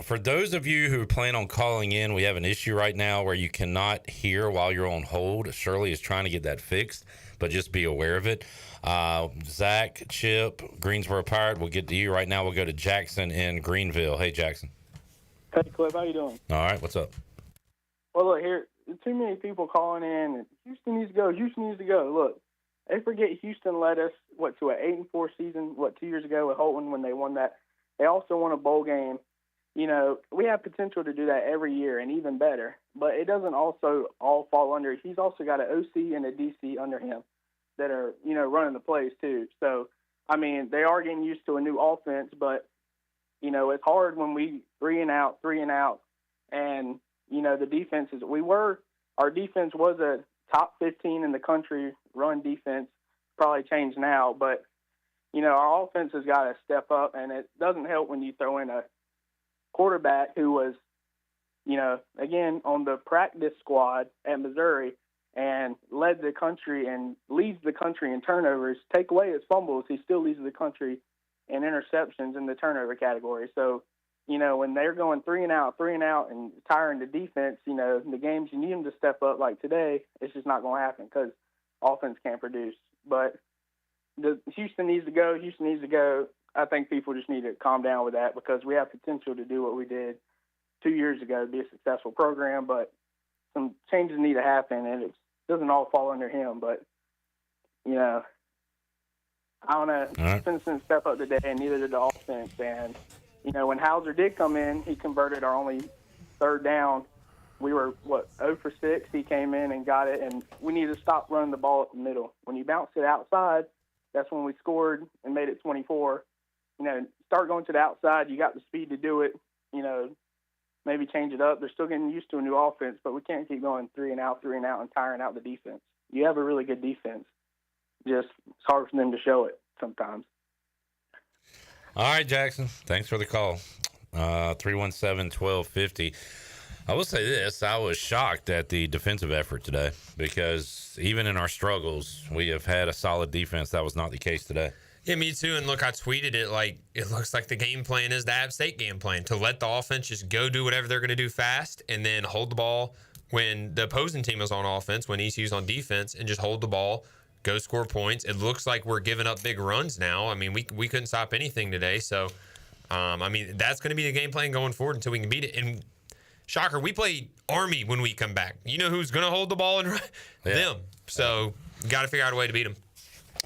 for those of you who plan on calling in, we have an issue right now where you cannot hear while you're on hold. Shirley is trying to get that fixed, but just be aware of it. Zach, Chip, Greensboro Pirate, we'll get to you right now. We'll go to Jackson in Greenville. Hey, Jackson. Hey, Cliff, how you doing? All right, what's up? Well, look, here, too many people calling in. And Houston needs to go. Houston needs to go. Look, they forget Houston led us, to an 8-4 season, 2 years ago with Holton when they won that. They also won a bowl game. You know, we have potential to do that every year and even better. But it doesn't also all fall under. He's also got an OC and a DC under him that are, running the plays too. So, I mean, they are getting used to a new offense, but it's hard when we three and out, and the defense is. Our defense was a top 15 in the country run defense. Probably changed now, but our offense has got to step up, and it doesn't help when you throw in a quarterback who was, again on the practice squad at Missouri and led the country and leads the country in turnovers. Take away his fumbles, he still leads the country in interceptions in the turnover category. So, when they're going three and out, and tiring the defense, the games you need them to step up like today, it's just not going to happen because offense can't produce. But Houston needs to go. I think people just need to calm down with that because we have potential to do what we did 2 years ago to be a successful program, but some changes need to happen, and it doesn't all fall under him. But, I don't know. Defense didn't step up today, and neither did the offense. And, when Hauser did come in, he converted our only third down. We were, 0 for 6. He came in and got it, and we need to stop running the ball up the middle. When you bounce it outside, that's when we scored and made it 24. Start going to the outside. You got the speed to do it. Maybe change it up. They're still getting used to a new offense, but we can't keep going three and out, and tiring out the defense. You have a really good defense. Just it's hard for them to show it sometimes. All right, Jackson. Thanks for the call. 317-1250. I will say this. I was shocked at the defensive effort today because even in our struggles, we have had a solid defense. That was not the case today. Yeah, me too. And look, I tweeted it like it looks like the game plan is the App State game plan to let the offense just go do whatever they're going to do fast and then hold the ball when the opposing team is on offense, when ECU's on defense, and just hold the ball, go score points. It looks like we're giving up big runs now. I mean, we couldn't stop anything today. So, that's going to be the game plan going forward until we can beat it. And shocker, we play Army when we come back. You know who's going to hold the ball and them. So, got to figure out a way to beat them.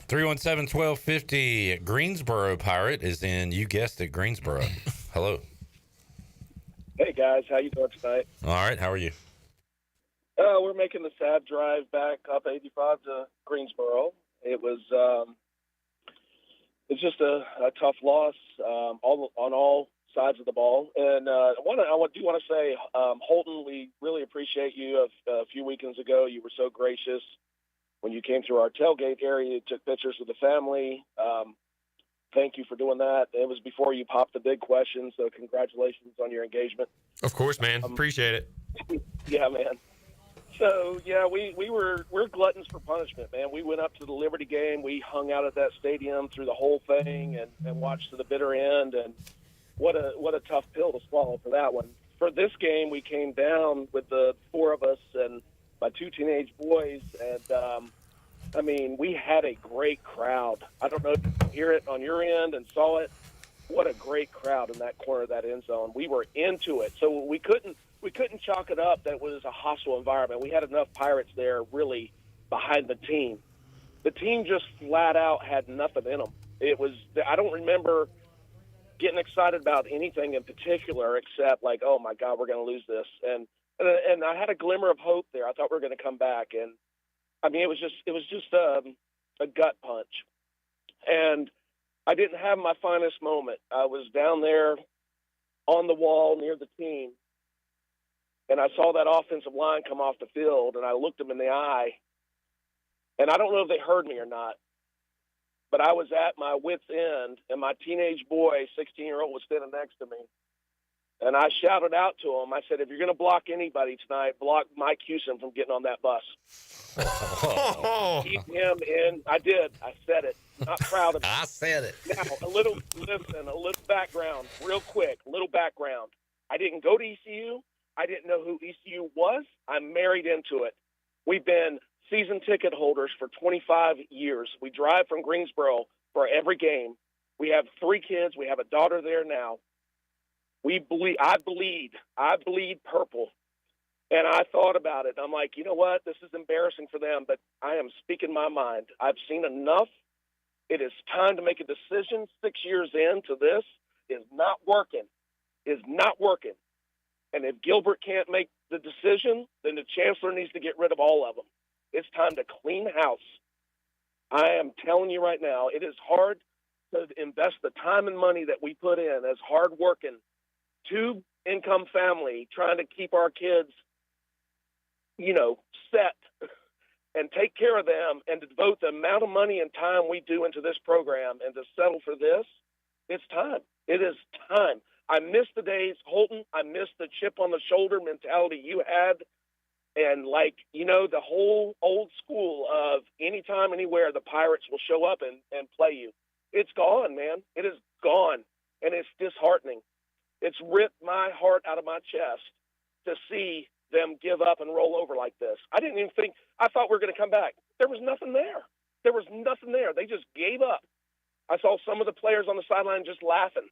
317-1250. Greensboro Pirate is in, you guessed it, Greensboro. Hello. Hey, guys. How you doing tonight? All right. How are you? We're making the sad drive back up 85 to Greensboro. It was it's just a tough loss on all sides of the ball. And I do want to say, Holton, we really appreciate you. A few weekends ago, you were so gracious. When you came through our tailgate area, you took pictures with the family. Thank you for doing that. It was before you popped the big question, so congratulations on your engagement. Of course, man. Appreciate it. Yeah, man. So, yeah, we're gluttons for punishment, man. We went up to the Liberty game. We hung out at that stadium through the whole thing and watched to the bitter end. And what a tough pill to swallow for that one. For this game, we came down with the four of us and my two teenage boys, and we had a great crowd. I don't know if you hear it on your end and saw it. What a great crowd in that corner of that end zone. We were into it, so we couldn't chalk it up that it was a hostile environment. We had enough Pirates there really behind the team. The team just flat out had nothing in them. I don't remember getting excited about anything in particular except like, oh my God, we're going to lose this. And I had a glimmer of hope there. I thought we were going to come back, and it was just a gut punch. And I didn't have my finest moment. I was down there on the wall near the team, and I saw that offensive line come off the field, and I looked them in the eye, and I don't know if they heard me or not, but I was at my wit's end, and my teenage boy, 16-year-old, was standing next to me. And I shouted out to him. I said, if you're going to block anybody tonight, block Mike Houston from getting on that bus. Keep him in. I did. I said it. Not proud of it. I said it. Now, a little background, real quick, a little background. I didn't go to ECU. I didn't know who ECU was. I'm married into it. We've been season ticket holders for 25 years. We drive from Greensboro for every game. We have 3 kids. We have a daughter there now. I bleed purple. And I thought about it. I'm like, you know what? This is embarrassing for them, but I am speaking my mind. I've seen enough. It is time to make a decision. 6 years into this is not working. And if Gilbert can't make the decision, then the chancellor needs to get rid of all of them. It's time to clean house. I am telling you right now, it is hard to invest the time and money that we put in as hard-working, two-income family trying to keep our kids, set and take care of them and to devote the amount of money and time we do into this program and to settle for this. It's time. It is time. I miss the days, Holton. I miss the chip on the shoulder mentality you had. And the whole old school of anytime, anywhere, the Pirates will show up and play you. It's gone, man. It is gone. And it's disheartening. It's ripped my heart out of my chest to see them give up and roll over like this. I thought we were going to come back. There was nothing there. They just gave up. I saw some of the players on the sideline just laughing.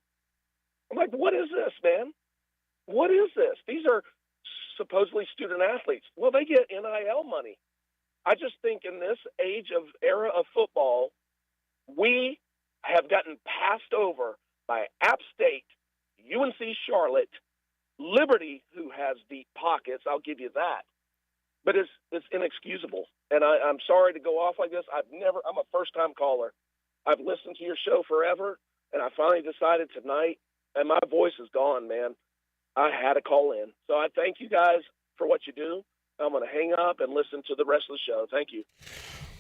I'm like, what is this, man? What is this? These are supposedly student athletes. Well, they get NIL money. I just think in this era of football, we have gotten passed over by App State, UNC Charlotte, Liberty, who has deep pockets, I'll give you that. But it's inexcusable. And I'm sorry to go off like this. I'm a first-time caller. I've listened to your show forever, and I finally decided tonight, and my voice is gone, man. I had to call in. So I thank you guys for what you do. I'm going to hang up and listen to the rest of the show. Thank you.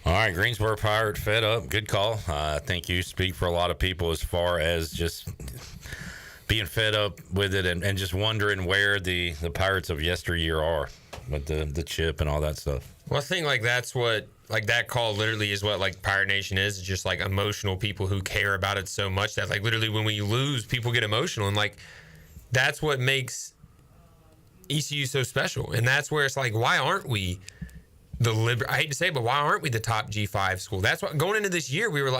All right, Greensboro Pirate fed up. Good call. I think you speak for a lot of people as far as just being fed up with it and just wondering where the Pirates of yesteryear are with the chip and all that stuff. Well, I think that's what that call literally is what Pirate Nation is. It's just emotional people who care about it so much that literally when we lose, people get emotional, and that's what makes ECU so special. And that's where it's why aren't we I hate to say it, but why aren't we the top G5 school? That's what going into this year we were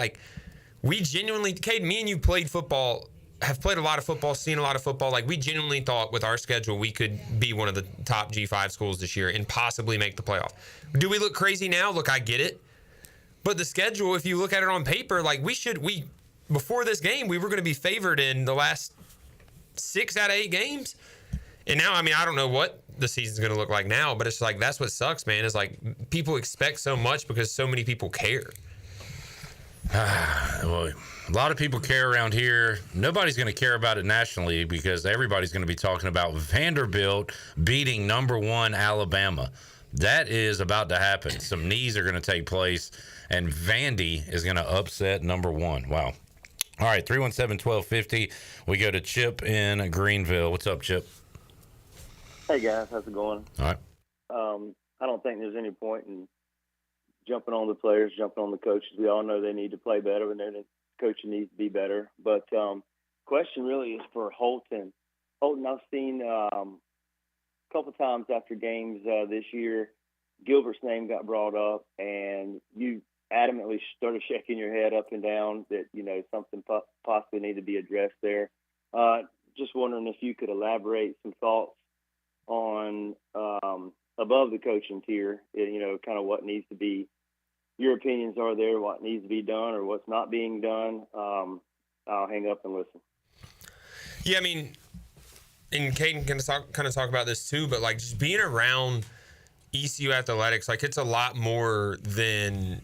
we genuinely, Cade, me and you played football. Have played a lot of football, seen a lot of football. We genuinely thought with our schedule we could be one of the top G5 schools this year and possibly make the playoff. Do we look crazy now? Look, I get it. But the schedule, if you look at it on paper, before this game, we were going to be favored in the last 6 out of 8 games. And now, I don't know what the season's going to look like now, but it's that's what sucks, man, is people expect so much because so many people care. Well, a lot of people care around here. Nobody's going to care about it nationally because everybody's going to be talking about Vanderbilt beating #1 Alabama. That is about to happen. Some knees are going to take place, and Vandy is going to upset #1. Wow. All right, 317-1250. We go to Chip in Greenville. What's up, Chip? Hey, guys. How's it going? All right. I don't think there's any point in jumping on the players, jumping on the coaches. We all know they need to play better, and the coaching needs to be better. But question really is for Holton. Holton, I've seen a couple times after games this year, Gilbert's name got brought up, and you adamantly started shaking your head up and down that, something possibly needed to be addressed there. Just wondering if you could elaborate some thoughts on above the coaching tier, kind of what needs to be, your opinions are there, what needs to be done or what's not being done. I'll hang up and listen. Yeah, and Caden can kind of talk about this too, but just being around ECU athletics, it's a lot more than,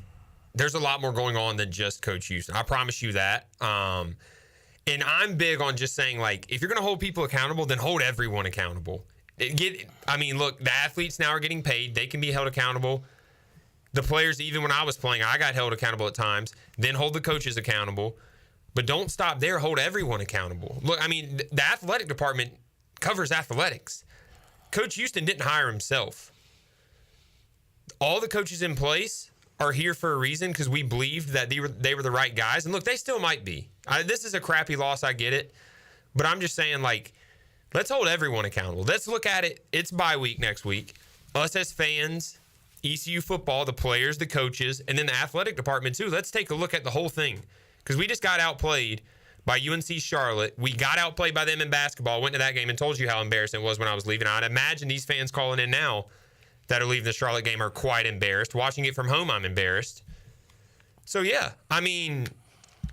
there's a lot more going on than just Coach Houston. I promise you that. And I'm big on just saying, if you're going to hold people accountable, then hold everyone accountable. Look, the athletes now are getting paid. They can be held accountable. The players, even when I was playing, I got held accountable at times. Then hold the coaches accountable. But don't stop there. Hold everyone accountable. Look, the athletic department covers athletics. Coach Houston didn't hire himself. All the coaches in place are here for a reason because we believed that they were the right guys. And look, they still might be. This is a crappy loss. I get it. But I'm just saying, let's hold everyone accountable. Let's look at it. It's bye week next week. Us as fans, ECU football, the players, the coaches, and then the athletic department too. Let's take a look at the whole thing because we just got outplayed by UNC Charlotte. We got outplayed by them in basketball, went to that game and told you how embarrassing it was when I was leaving. I'd imagine these fans calling in now that are leaving the Charlotte game are quite embarrassed. Watching it from home, I'm embarrassed. So, yeah, I mean,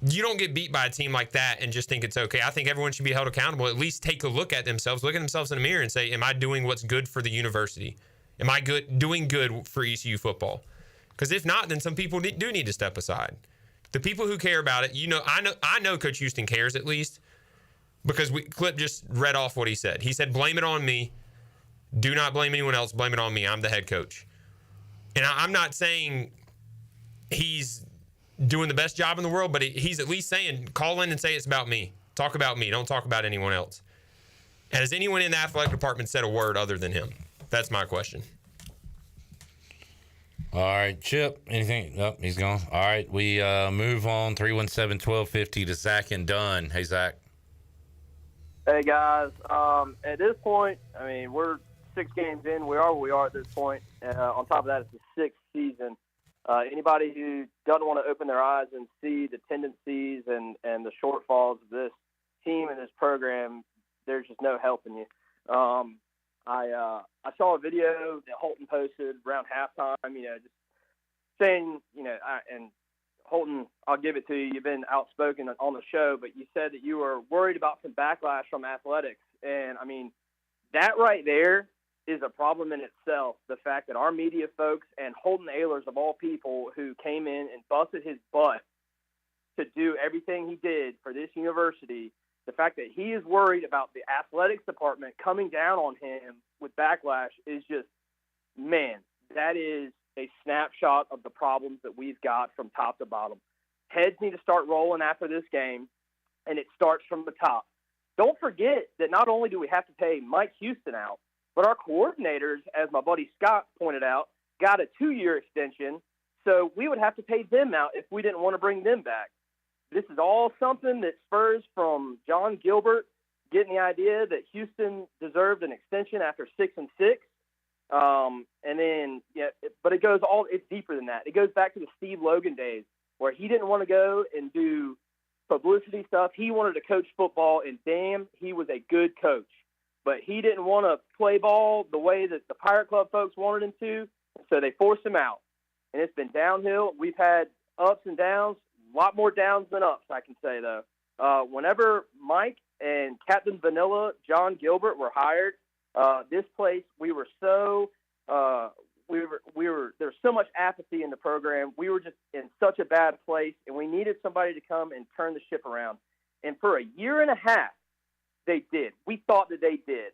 you don't get beat by a team like that and just think it's okay. I think everyone should be held accountable. At least take a look at themselves in the mirror and say, am I doing what's good for the university? Am I doing good for ECU football? Because if not, then some people do need to step aside. The people who care about it, I know Coach Houston cares at least, because Clip just read off what he said. He said, blame it on me. Do not blame anyone else. Blame it on me. I'm the head coach. And I'm not saying he's doing the best job in the world, but he's at least saying, call in and say it's about me. Talk about me. Don't talk about anyone else. And has anyone in the athletic department said a word other than him? That's my question. All right, Chip, anything? Nope, he's gone. All right, we move on. 317-1250 to Zach and Dunn. Hey, Zach. Hey, guys. At this point, I mean, we're 6 games in. We are where we are at this point. On top of that, it's the 6th season. Anybody who doesn't want to open their eyes and see the tendencies and the shortfalls of this team and this program, there's just no helping you. I saw a video that Holton posted around halftime, just saying, and Holton, I'll give it to you. You've been outspoken on the show, but you said that you were worried about some backlash from athletics. And, I mean, that right there is a problem in itself. The fact that our media folks and Holton Ahlers, of all people, who came in and busted his butt to do everything he did for this university, the fact that he is worried about the athletics department coming down on him with backlash is just, man, that is a snapshot of the problems that we've got from top to bottom. Heads need to start rolling after this game, and it starts from the top. Don't forget that not only do we have to pay Mike Houston out, but our coordinators, as my buddy Scott pointed out, got a 2-year extension, so we would have to pay them out if we didn't want to bring them back. This is all something that spurs from John Gilbert getting the idea that Houston deserved an extension after 6-6. But it's deeper than that. It goes back to the Steve Logan days where he didn't want to go and do publicity stuff. He wanted to coach football, and damn, he was a good coach. But he didn't want to play ball the way that the Pirate Club folks wanted him to, so they forced him out. And it's been downhill. We've had ups and downs, a lot more downs than ups, I can say, though. Whenever Mike and Captain Vanilla, John Gilbert, were hired, this place, we were so there was so much apathy in the program. We were just in such a bad place, and we needed somebody to come and turn the ship around. And for a year and a half, they did. We thought that they did.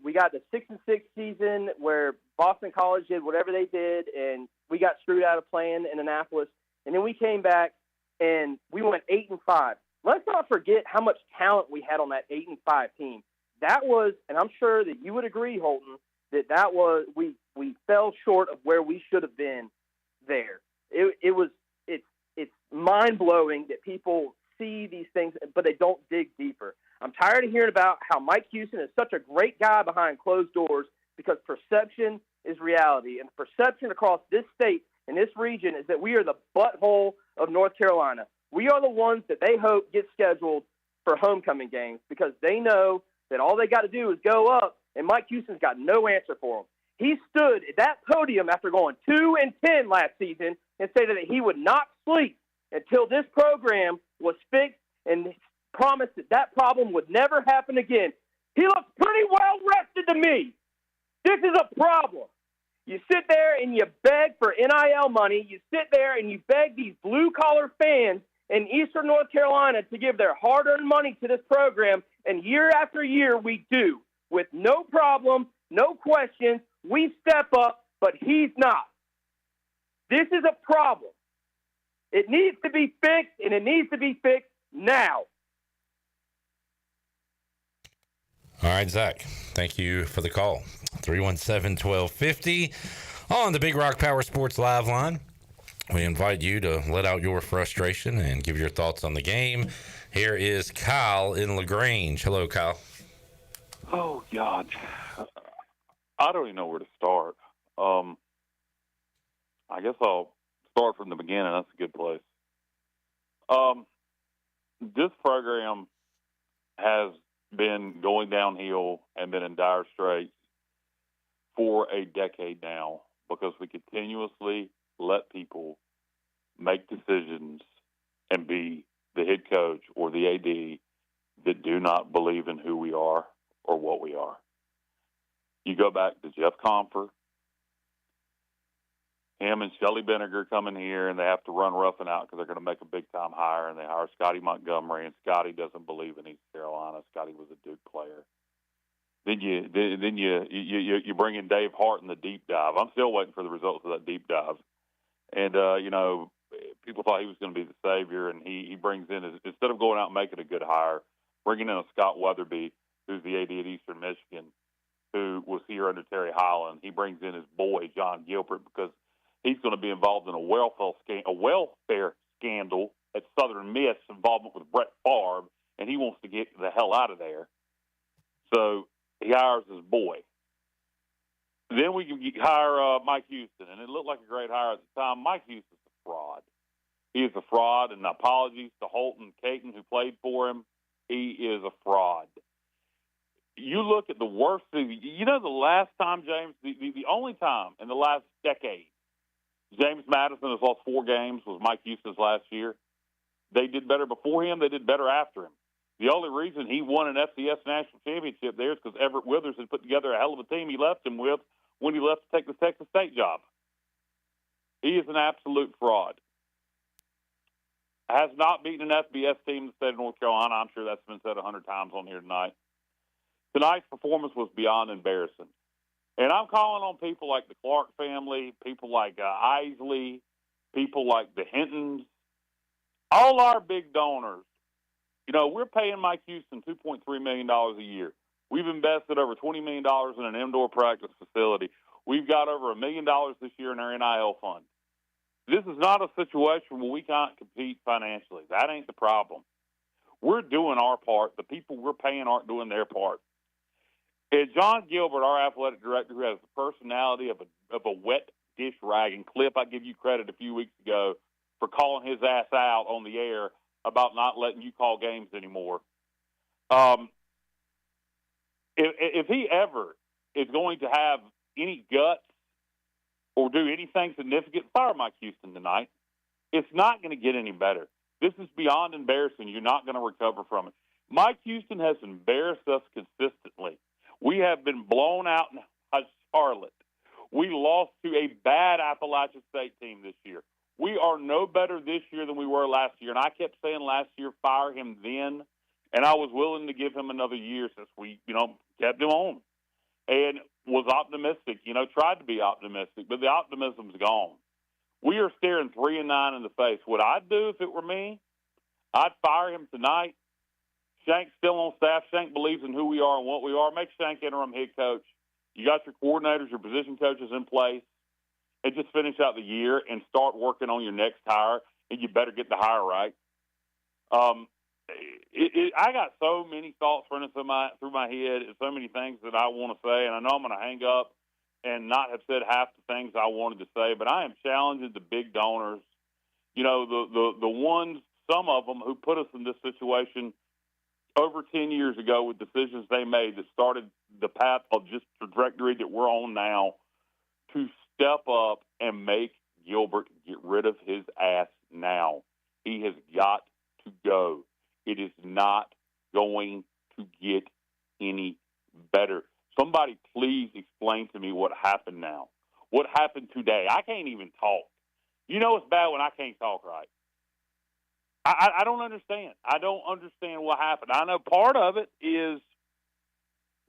We got the 6-6 season where Boston College did whatever they did, and we got screwed out of playing in Annapolis. And then we came back, and we went 8-5. Let's not forget how much talent we had on that 8-5 team. That was, and I'm sure that you would agree, Holton, that was we fell short of where we should have been there. It's mind-blowing that people see these things, but they don't dig deeper. I'm tired of hearing about how Mike Houston is such a great guy behind closed doors, because perception is reality. And the perception across this state and this region is that we are the butthole of North Carolina. We are the ones that they hope get scheduled for homecoming games, because they know that all they got to do is go up, and Mike Houston's got no answer for them. He stood at that podium after going 2-10 last season and said that he would not sleep until this program was fixed, and promised that problem would never happen again. He looks pretty well rested to me. This is a problem. You sit there and you beg for NIL money. You sit there and you beg these blue-collar fans in Eastern North Carolina to give their hard-earned money to this program, and year after year we do. With no problem, no questions, we step up, but he's not. This is a problem. It needs to be fixed, and it needs to be fixed now. All right, Zach, thank you for the call. 317-1250 on the Big Rock Power Sports Live line. We invite you to let out your frustration and give your thoughts on the game. Here is Kyle in LaGrange. Hello, Kyle. Oh, God. I don't even know where to start. I guess I'll start from the beginning. That's a good place. this program has been going downhill and been in dire straits for a decade now because we continuously let people make decisions and be the head coach or the AD that do not believe in who we are or what we are. You go back to Jeff Comfort, him and Shelley Vinegar come in here and they have to run roughing out because they're going to make a big-time hire, and they hire Scotty Montgomery, and Scotty doesn't believe in East Carolina. Scotty was a Duke player. Then you bring in Dave Hart in the deep dive. I'm still waiting for the results of that deep dive. And, people thought he was going to be the savior, and he brings in, instead of going out and making a good hire, bringing in a Scott Weatherby, who's the AD at Eastern Michigan, who was here under Terry Highland. He brings in his boy, John Gilbert, because he's going to be involved in a welfare scandal at Southern Miss, involvement with Brett Favre, and he wants to get the hell out of there. So he hires his boy. Then we can hire Mike Houston, and it looked like a great hire at the time. Mike Houston's a fraud. He is a fraud, and apologies to Holton Caton, who played for him. He is a fraud. You look at the worst thing. You know, the last time, James, the only time in the last decade James Madison has lost 4 games was Mike Houston's last year. They did better before him. They did better after him. The only reason he won an FCS national championship there is because Everett Withers had put together a hell of a team he left him with when he left to take the Texas State job. He is an absolute fraud. Has not beaten an FBS team in the state of North Carolina. I'm sure that's been said 100 times on here tonight. Tonight's performance was beyond embarrassing. And I'm calling on people like the Clark family, people like Isley, people like the Hintons, all our big donors. You know, we're paying Mike Houston $2.3 million a year. We've invested over $20 million in an indoor practice facility. We've got over $1 million this year in our NIL fund. This is not a situation where we can't compete financially. That ain't the problem. We're doing our part. The people we're paying aren't doing their part. And John Gilbert, our athletic director, who has the personality of a wet dish rag, and Clip, I give you credit a few weeks ago for calling his ass out on the air about not letting you call games anymore. If he ever is going to have any guts or do anything significant, fire Mike Houston tonight. It's not going to get any better. This is beyond embarrassing. You're not going to recover from it. Mike Houston has embarrassed us consistently. We have been blown out in Charlotte. We lost to a bad Appalachian State team this year. We are no better this year than we were last year. And I kept saying last year, fire him then. And I was willing to give him another year since we, kept him on. And was optimistic, tried to be optimistic. But the optimism's gone. We are staring 3-9 in the face. What I'd do if it were me, I'd fire him tonight. Shank's still on staff. Shank believes in who we are and what we are. Make Shank interim head coach. You got your coordinators, your position coaches in place, and just finish out the year and start working on your next hire, and you better get the hire right. I got so many thoughts running through my head and so many things that I want to say, and I know I'm going to hang up and not have said half the things I wanted to say, but I am challenging the big donors, the ones, some of them who put us in this situation over 10 years ago with decisions they made that started the path of just trajectory that we're on now, to step up and make Gilbert get rid of his ass now. He has got to go. It is not going to get any better. Somebody please explain to me what happened now. What happened today? I can't even talk. It's bad when I can't talk right. I don't understand. I don't understand what happened. I know part of it is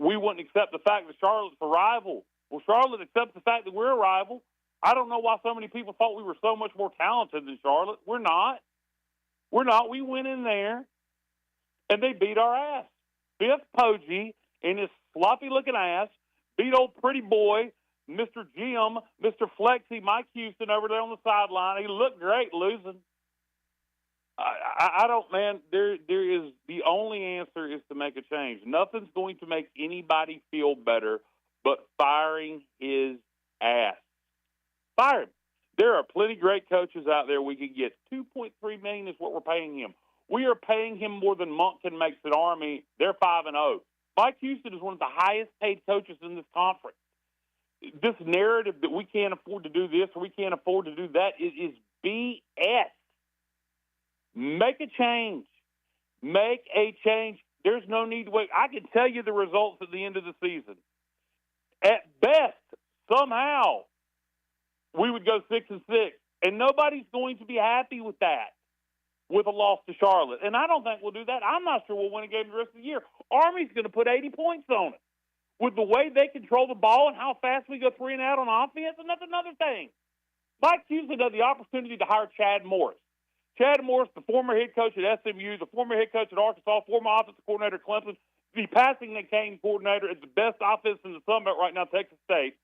we wouldn't accept the fact that Charlotte's a rival. Well, Charlotte accepts the fact that we're a rival. I don't know why so many people thought we were so much more talented than Charlotte. We're not. We're not. We went in there, and they beat our ass. Biff Poggi and his sloppy-looking ass beat old pretty boy, Mr. Jim, Mr. Flexi, Mike Houston over there on the sideline. He looked great losing. I don't, man, there is, the only answer is to make a change. Nothing's going to make anybody feel better but firing his ass. Fire him. There are plenty great coaches out there we could get. $2.3 million is what we're paying him. We are paying him more than Moncton makes at Army. They're 5-0. Mike Houston is one of the highest-paid coaches in this conference. This narrative that we can't afford to do this or we can't afford to do that is BS. Make a change. Make a change. There's no need to wait. I can tell you the results at the end of the season. At best, somehow, we would go 6-6, and nobody's going to be happy with that, with a loss to Charlotte. And I don't think we'll do that. I'm not sure we'll win a game the rest of the year. Army's going to put 80 points on it. With the way they control the ball and how fast we go 3 and out on offense, and that's another thing. Mike Houston had the opportunity to hire Chad Morris. Chad Morris, the former head coach at SMU, the former head coach at Arkansas, former offensive coordinator at Clemson, the passing game coordinator at the best offense in the Sun Belt right now, Texas State,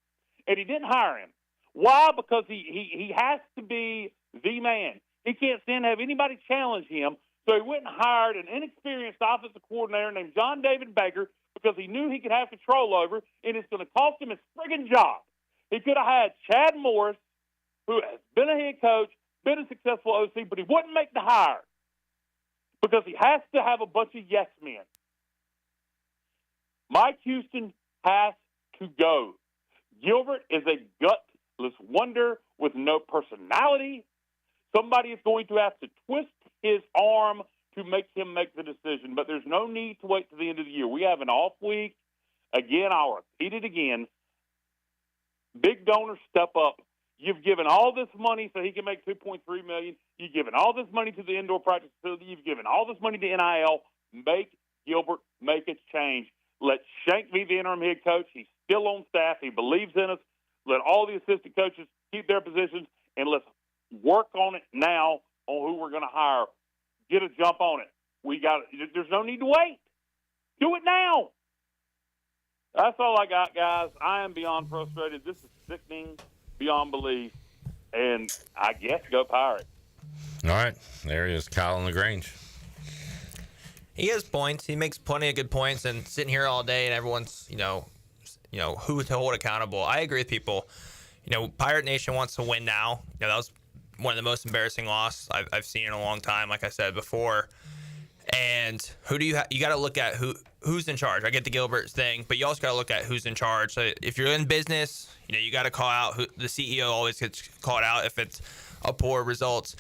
and he didn't hire him. Why? Because he has to be the man. He can't stand to have anybody challenge him, so he went and hired an inexperienced offensive coordinator named John David Baker because he knew he could have control over, and it's going to cost him his friggin' job. He could have had Chad Morris, who has been a head coach, been a successful OC, but he wouldn't make the hire because he has to have a bunch of yes men. Mike Houston has to go. Gilbert is a gutless wonder with no personality. Somebody is going to have to twist his arm to make him make the decision, but there's no need to wait to the end of the year. We have an off week. Again, I'll repeat it again. Big donors step up. You've given all this money so he can make $2.3 million. You've given all this money to the indoor practice facility. You've given all this money to NIL. Make Gilbert make a change. Let Shank be the interim head coach. He's still on staff. He believes in us. Let all the assistant coaches keep their positions, and let's work on it now on who we're going to hire. Get a jump on it. There's no need to wait. Do it now. That's all I got, guys. I am beyond frustrated. This is sickening beyond belief. And I guess go Pirates. All right. There he is, Kyle LaGrange. He has points. He makes plenty of good points. And sitting here all day and everyone's, who to hold accountable. I agree with people. Pirate Nation wants to win now. That was one of the most embarrassing losses I've seen in a long time, like I said before. And who do you got to look at who's in charge. I get the Gilbert thing, but you also got to look at who's in charge. So if you're in business, you got to call out the CEO always gets called out if it's a poor results.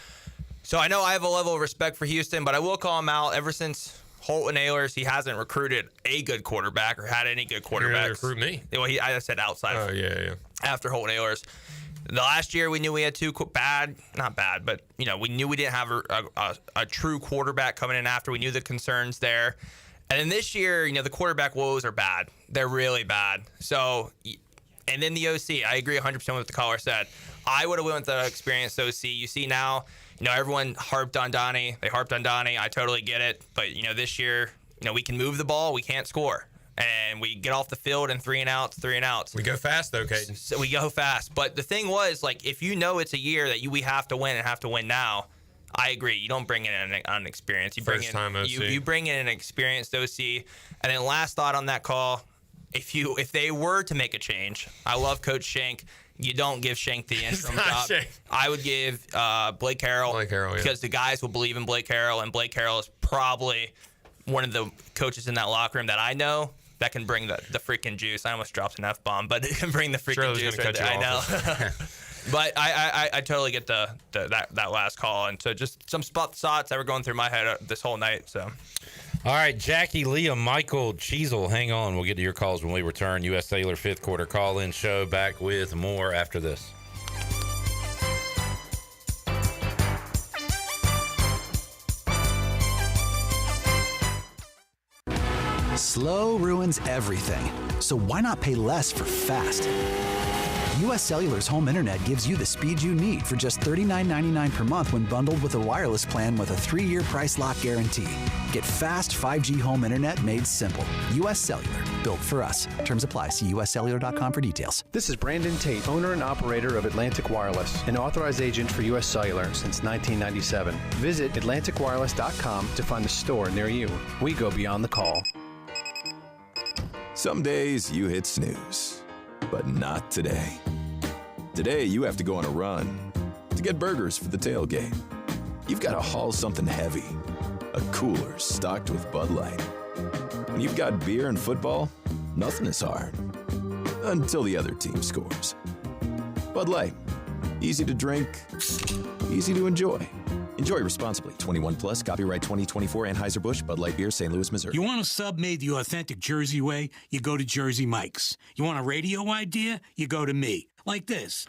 So I know I have a level of respect for Houston, but I will call him out. Ever since Holton Ahlers, he hasn't recruited a good quarterback or had any good quarterbacks. Recruit me. Well, I said outside. Oh, yeah. After Holton Ahlers. The last year, we knew we had not bad, but we knew we didn't have a true quarterback coming in after. We knew the concerns there. And then this year, the quarterback woes are bad. They're really bad. So, and then the OC, I agree 100% with what the caller said. I would have went with the experienced OC. You see now, everyone harped on Donnie. They harped on Donnie. I totally get it. But, this year, we can move the ball. We can't score. And we get off the field and 3 and outs. We go fast, though, Caden. So we go fast. But the thing was, if you know it's a year that we have to win and have to win now, I agree. You don't bring in an experience. You bring you bring in an experienced OC. And then last thought on that call, if they were to make a change, I love Coach Shank. You don't give Shank the interim job. Shank. I would give Blake Harrell. Because the guys will believe in Blake Harrell, and Blake Harrell is probably one of the coaches in that locker room that I know that can bring the freaking juice. I almost dropped an F-bomb, but it can bring the freaking juice right there. I know. But I totally get that last call. And so just some thoughts that were going through my head this whole night. So. All right, Jackie, Leah, Michael, Cheezel, hang on. We'll get to your calls when we return. U.S. Cellular 5th quarter call-in show. Back with more after this. Slow ruins everything, so why not pay less for fast? U.S. Cellular's home internet gives you the speed you need for just $39.99 per month when bundled with a wireless plan with a 3-year price lock guarantee. Get fast 5G home internet made simple. U.S. Cellular, built for us. Terms apply. See uscellular.com for details. This is Brandon Tate, owner and operator of Atlantic Wireless, an authorized agent for U.S. Cellular since 1997. Visit atlanticwireless.com to find a store near you. We go beyond the call. Some days you hit snooze, but not today. Today you have to go on a run to get burgers for the tailgate. You've got to haul something heavy, a cooler stocked with Bud Light. When you've got beer and football, nothing is hard. Until the other team scores. Bud Light. Easy to drink, easy to enjoy. Enjoy responsibly. 21 plus. Copyright 2024 Anheuser-Busch, Bud Light Beer, St. Louis, Missouri. You want a sub made the authentic Jersey way? You go to Jersey Mike's. You want a radio idea? You go to me. Like this.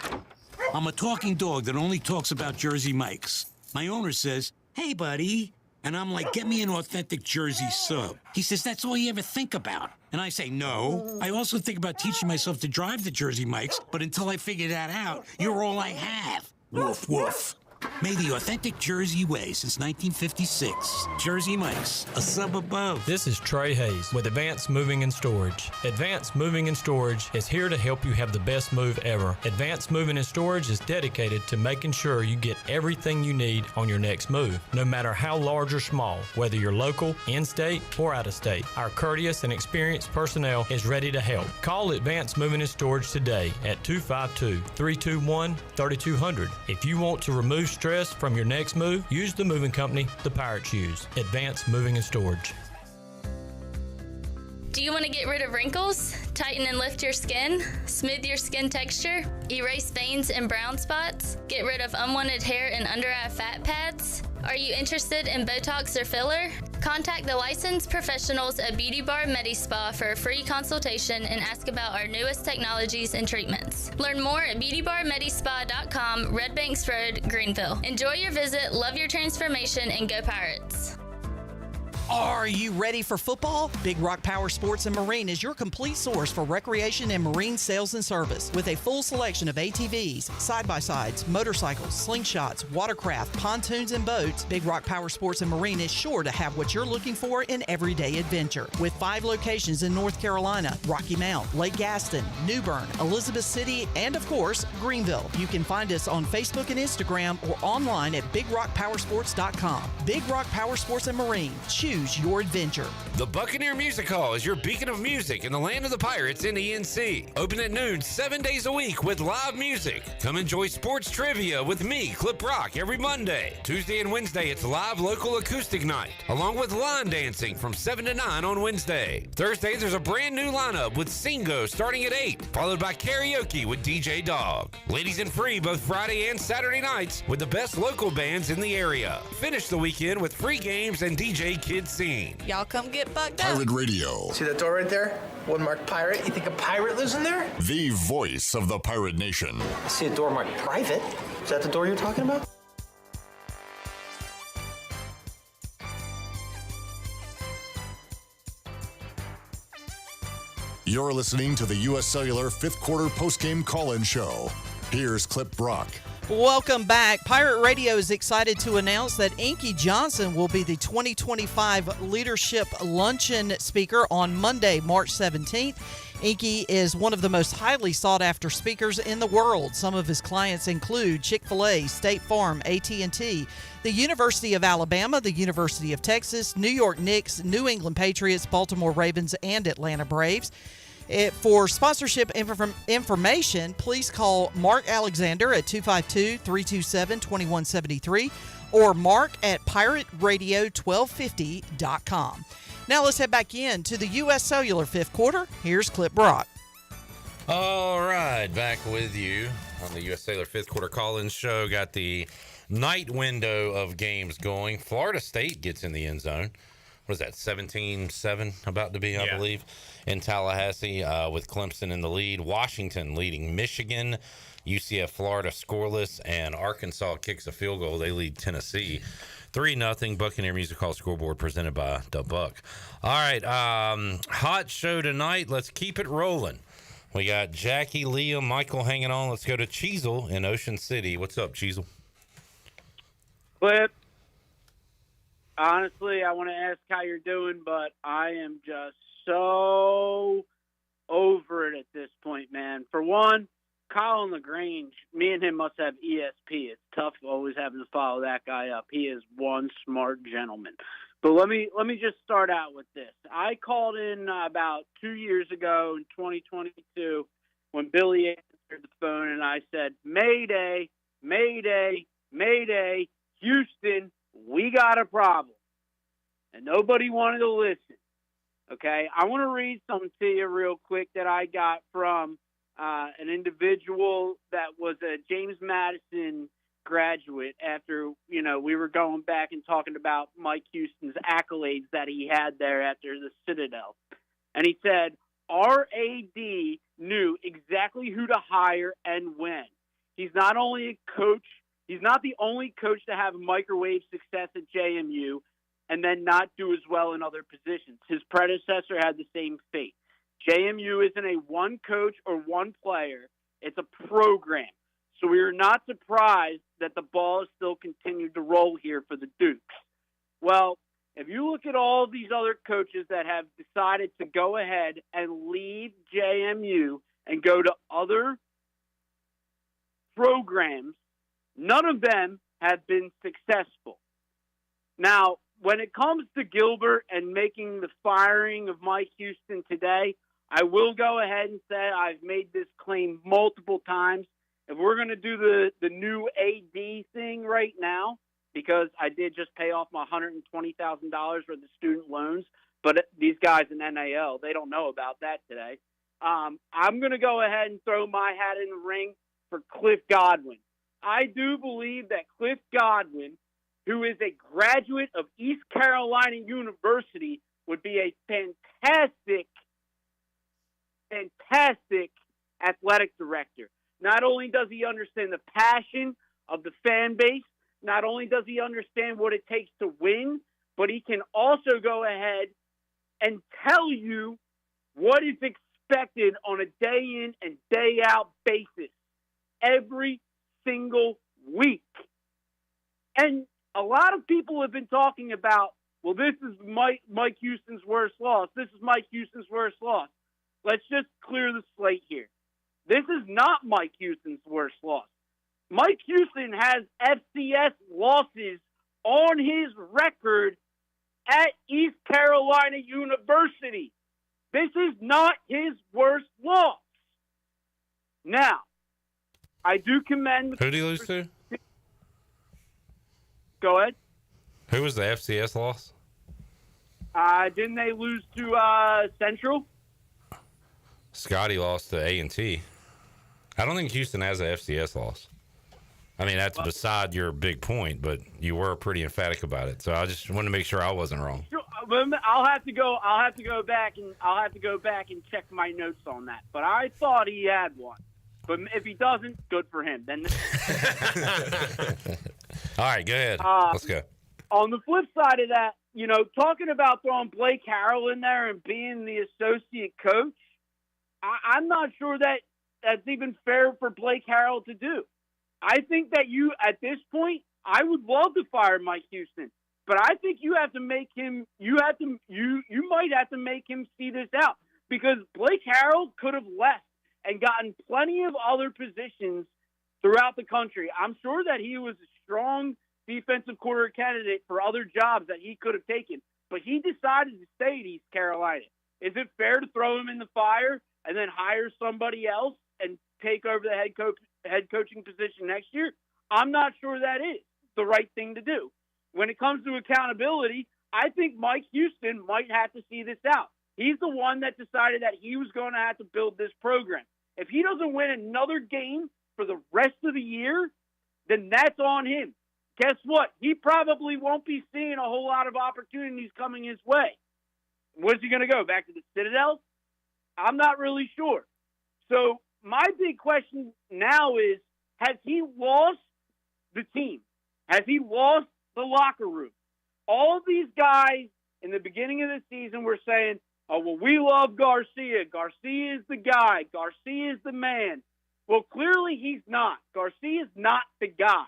I'm a talking dog that only talks about Jersey Mike's. My owner says, "Hey, buddy." And I'm like, "Get me an authentic Jersey sub." He says, "That's all you ever think about." And I say, "No. I also think about teaching myself to drive the Jersey Mike's, but until I figure that out, you're all I have." Woof, woof. Made the authentic Jersey way since 1956. Jersey Mike's, a sub above. This is Trey Hayes with Advanced Moving and Storage. Advanced Moving and Storage is here to help you have the best move ever. Advanced Moving and Storage is dedicated to making sure you get everything you need on your next move, no matter how large or small, whether you're local, in-state, or out-of-state. Our courteous and experienced personnel is ready to help. Call Advanced Moving and Storage today at 252-321-3200. If you want to remove stress from your next move, use the moving company the Pirates use. Advanced Moving and Storage. Do you want to get rid of wrinkles, tighten and lift your skin, smooth your skin texture, erase veins and brown spots, get rid of unwanted hair and under-eye fat pads? Are you interested in Botox or filler? Contact the licensed professionals at Beauty Bar MediSpa for a free consultation and ask about our newest technologies and treatments. Learn more at beautybarmedispa.com, Red Banks Road, Greenville. Enjoy your visit, love your transformation, and go Pirates. Are you ready for football? Big Rock Power Sports and Marine is your complete source for recreation and marine sales and service. With a full selection of ATVs, side-by-sides, motorcycles, slingshots, watercraft, pontoons, and boats, Big Rock Power Sports and Marine is sure to have what you're looking for in everyday adventure. With 5 locations in North Carolina, Rocky Mount, Lake Gaston, New Bern, Elizabeth City, and of course, Greenville. You can find us on Facebook and Instagram or online at BigRockPowersports.com. Big Rock Power Sports and Marine. Choose your adventure. The Buccaneer Music Hall is your beacon of music in the land of the Pirates in the NC. Open at noon 7 days a week with live music. Come enjoy sports trivia with me, Clip Rock, every Monday. Tuesday and Wednesday, it's live local acoustic night, along with line dancing from 7 to 9 on Wednesday. Thursday, there's a brand new lineup with Singo starting at 8, followed by karaoke with DJ Dog. Ladies and free both Friday and Saturday nights with the best local bands in the area. Finish the weekend with free games and DJ Kids Scene. Y'all come get bugged up. Pirate Radio. See that door right there? One marked pirate. You think a pirate lives in there? The voice of the Pirate Nation. I see a door marked private. Is that the door you're talking about? You're listening to the U.S. Cellular 5th Quarter Postgame Call-In Show. Here's Clip Brock. Welcome back. Pirate Radio is excited to announce that Inky Johnson will be the 2025 Leadership Luncheon speaker on Monday, March 17th. Inky is one of the most highly sought-after speakers in the world. Some of his clients include Chick-fil-A, State Farm, AT&T, the University of Alabama, the University of Texas, New York Knicks, New England Patriots, Baltimore Ravens, and Atlanta Braves. For sponsorship information, please call Mark Alexander at 252-327-2173 or Mark at pirateradio1250.com. Now let's head back in to the U.S. Cellular 5th quarter. Here's Clip Brock. All right, back with you on the U.S. Cellular 5th quarter call-in show. Got the night window of games going. Florida State gets in the end zone. What is that, 17-7 about to be, I believe, in Tallahassee with Clemson in the lead. Washington leading Michigan. UCF, Florida scoreless, and Arkansas kicks a field goal. They lead Tennessee 3-0. Buccaneer Music Hall Scoreboard presented by the Buck. All right, hot show tonight. Let's keep it rolling. We got Jackie, Liam, Michael hanging on. Let's go to Cheezel in Ocean City. What's up, Cheezel? Clip. Honestly, I want to ask how you're doing, but I am just so over it at this point, man. For one, Colin LaGrange, me and him must have ESP. It's tough always having to follow that guy up. He is one smart gentleman. But let me just start out with this. I called in about 2 years ago in 2022 when Billy answered the phone, and I said, Mayday, Mayday, Mayday, Houston, we got a problem. and nobody wanted to listen. Okay, I want to read something to you real quick that I got from an individual that was a James Madison graduate after, we were going back and talking about Mike Houston's accolades that he had there after the Citadel. And he said, our AD knew exactly who to hire and when. He's not only a coach, he's not the only coach to have microwave success at JMU and then not do as well in other positions. His predecessor had the same fate. JMU isn't a one coach or one player. It's a program. So we are not surprised that the ball has still continued to roll here for the Dukes. Well, if you look at all these other coaches that have decided to go ahead and leave JMU and go to other programs, none of them have been successful. Now, when it comes to Gilbert and making the firing of Mike Houston today, I will go ahead and say I've made this claim multiple times. If we're going to do the new AD thing right now, because I did just pay off my $120,000 for the student loans, but these guys in NAL, they don't know about that today. I'm going to go ahead and throw my hat in the ring for Cliff Godwin. I do believe that Cliff Godwin, who is a graduate of East Carolina University, would be a fantastic athletic director. Not only does he understand the passion of the fan base, not only does he understand what it takes to win, but he can also go ahead and tell you what is expected on a day in and day out basis every single week. And a lot of people have been talking about, well, this is Mike Houston's worst loss. This is Mike Houston's worst loss. Let's just clear the slate here. This is not Mike Houston's worst loss. Mike Houston has FCS losses on his record at East Carolina University. This is not his worst loss. Now, I do commend... Who did he lose to? Go ahead. Who was the FCS loss? Didn't they lose to Central? Scotty lost to A&T. I don't think Houston has an FCS loss. I mean, that's beside your big point, but you were pretty emphatic about it. So I just wanted to make sure I wasn't wrong. Sure. I'll have to go back and check my notes on that. But I thought he had one. But if he doesn't, good for him. Then. All right, go ahead. Let's go. On the flip side of that, talking about throwing Blake Harrell in there and being the associate coach, I'm not sure that that's even fair for Blake Harrell to do. I think that at this point, I would love to fire Mike Houston, but I think you have to make him. You might have to make him see this out, because Blake Harrell could have left and gotten plenty of other positions throughout the country. I'm sure that he was a strong defensive coordinator candidate for other jobs that he could have taken, but he decided to stay at East Carolina. Is it fair to throw him in the fire and then hire somebody else and take over the head coaching position next year? I'm not sure that is the right thing to do. When it comes to accountability, I think Mike Houston might have to see this out. He's the one that decided that he was going to have to build this program. If he doesn't win another game for the rest of the year, then that's on him. Guess what? He probably won't be seeing a whole lot of opportunities coming his way. Where's he going to go? Back to the Citadel? I'm not really sure. So my big question now is, has he lost the team? Has he lost the locker room? All of these guys in the beginning of the season were saying, oh, well, we love Garcia. Garcia is the guy. Garcia is the man. Well, clearly he's not. Garcia is not the guy.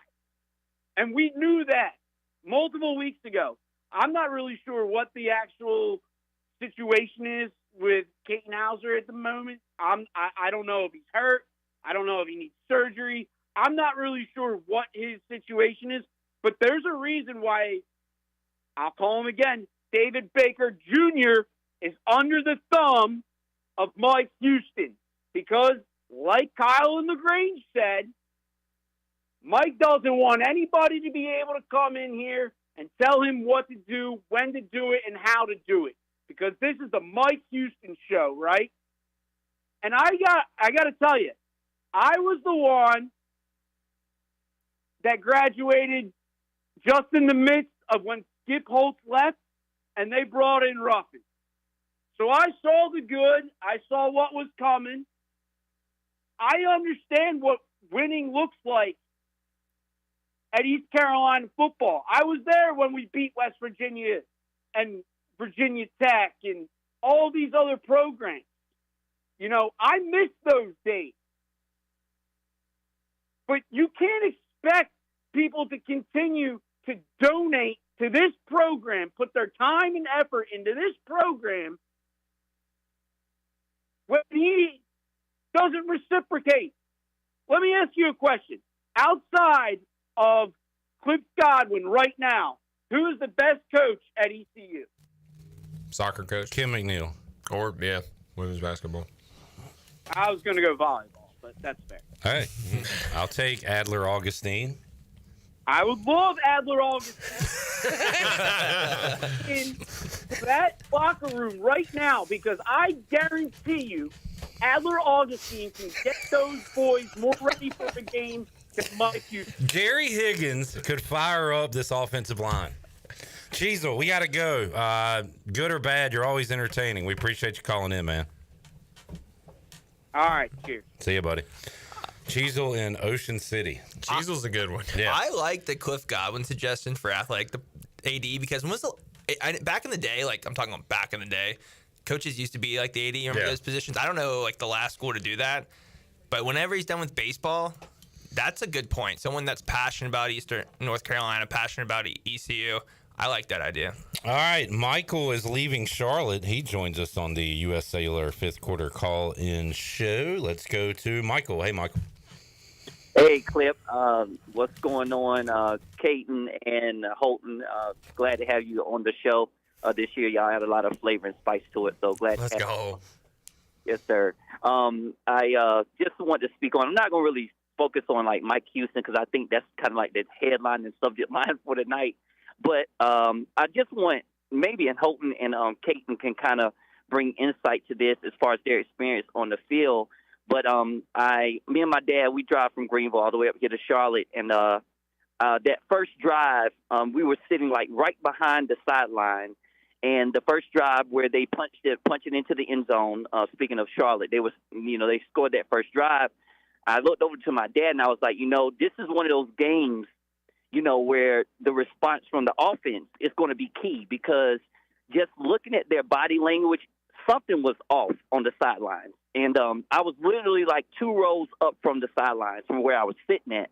And we knew that multiple weeks ago. I'm not really sure what the actual situation is with Caton Hauser at the moment. I don't know if he's hurt. I don't know if he needs surgery. I'm not really sure what his situation is, but there's a reason why, I'll call him again, David Baker Jr. is under the thumb of Mike Houston, because like Kyle and LaGrange said, Mike doesn't want anybody to be able to come in here and tell him what to do, when to do it, and how to do it. Because this is the Mike Houston show, right? And I got to tell you, I was the one that graduated just in the midst of when Skip Holtz left and they brought in Ruffin. So I saw the good. I saw what was coming. I understand what winning looks like at East Carolina football. I was there when we beat West Virginia and Virginia Tech and all these other programs. You know, I miss those days. But you can't expect people to continue to donate to this program, put their time and effort into this program when he doesn't reciprocate. Let me ask you a question. Outside of Cliff Godwin right now, who is the best coach at ECU? Soccer coach. Kim McNeil. Or, yeah, women's basketball. I was going to go volleyball, but that's fair. Hey, I'll take Adler Augustine. I would love Adler Augustine in that locker room right now, because I guarantee you Adler Augustine can get those boys more ready for the game than Mike Houston. Jerry Higgins could fire up this offensive line. Cheezel, we got to go. Good or bad, you're always entertaining. We appreciate you calling in, man. All right, cheers. See you, buddy. Cheezel in Ocean City. Cheezel's a good one. Yeah. I like the Cliff Godwin suggestion for athletic AD because back in the day, like I'm talking about back in the day, coaches used to be like the AD. Remember those positions? I don't know like the last school to do that, but whenever he's done with baseball, that's a good point. Someone that's passionate about Eastern North Carolina, passionate about ECU. I like that idea. All right, Michael is leaving Charlotte. He joins us on the U.S. Cellular fifth quarter call-in show. Let's go to Michael. Hey, Michael. Hey, Clip. What's going on? Caton and Holton, glad to have you on the show this year. Y'all had a lot of flavor and spice to it, so glad Let's to have go. you. Yes, sir. I just want to speak on, I'm not going to really focus on, like, Mike Houston because I think that's kind of like the headline and subject line for tonight. But I just want maybe and Holton and Caton can kind of bring insight to this as far as their experience on the field. But me and my dad, we drive from Greenville all the way up here to Charlotte. And that first drive, we were sitting like right behind the sideline. And the first drive where they punched it into the end zone, speaking of Charlotte, they scored that first drive. I looked over to my dad and I was like, this is one of those games, where the response from the offense is going to be key, because just looking at their body language, something was off on the sidelines. And I was literally like 2 rows up from the sidelines from where I was sitting at.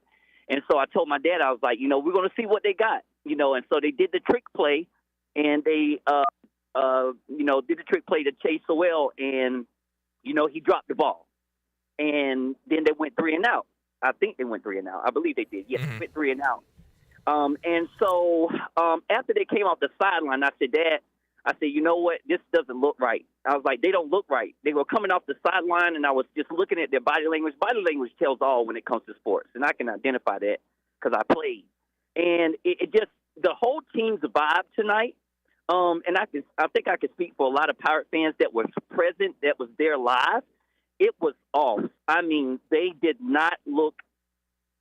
And so I told my dad, I was like, we're going to see what they got, and so they did the trick play, and they, did the trick play to Chase Sowell, and, he dropped the ball. And then they went 3 and out. I think they went 3 and out. I believe they did. Yes, they went 3 and out. And so after they came off the sideline, I said, Dad, you know what? This doesn't look right. I was like, they don't look right. They were coming off the sideline, and I was just looking at their body language. Body language tells all when it comes to sports, and I can identify that because I played. And it just the whole team's vibe tonight. And I think I can speak for a lot of Pirate fans that were present, that was there live. It was off. I mean, they did not look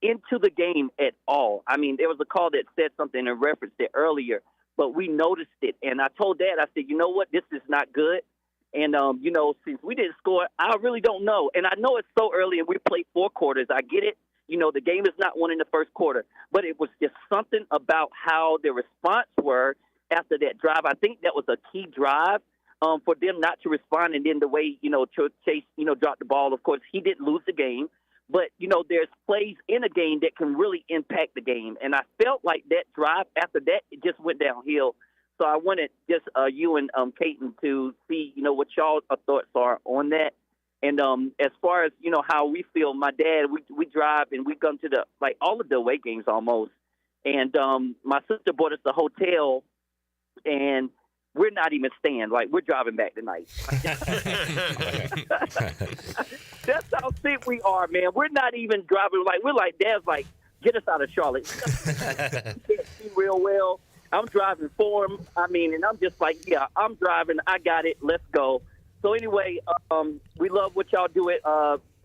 into the game at all. I mean, there was a call that said something and referenced it earlier, but we noticed it. And I told Dad, I said, you know what, this is not good. And, since we didn't score, I really don't know. And I know it's so early and we played 4 quarters. I get it. The game is not won in the first quarter. But it was just something about how the response were after that drive. I think that was a key drive for them not to respond. And then the way, Chase, dropped the ball. Of course, he didn't lose the game. But, there's plays in a game that can really impact the game. And I felt like that drive after that, it just went downhill. So I wanted just you and Caton to see, what y'all thoughts are on that. And as far as, how we feel, my dad, we drive and we come to all of the away games almost. And my sister bought us the hotel, and we're not even staying. We're driving back tonight. That's how sick we are, man. We're not even driving. We're like, Dad's like, get us out of Charlotte. We can't see real well. I'm driving for him. I mean, and I'm just like, yeah, I'm driving. I got it. Let's go. So anyway, we love what y'all do at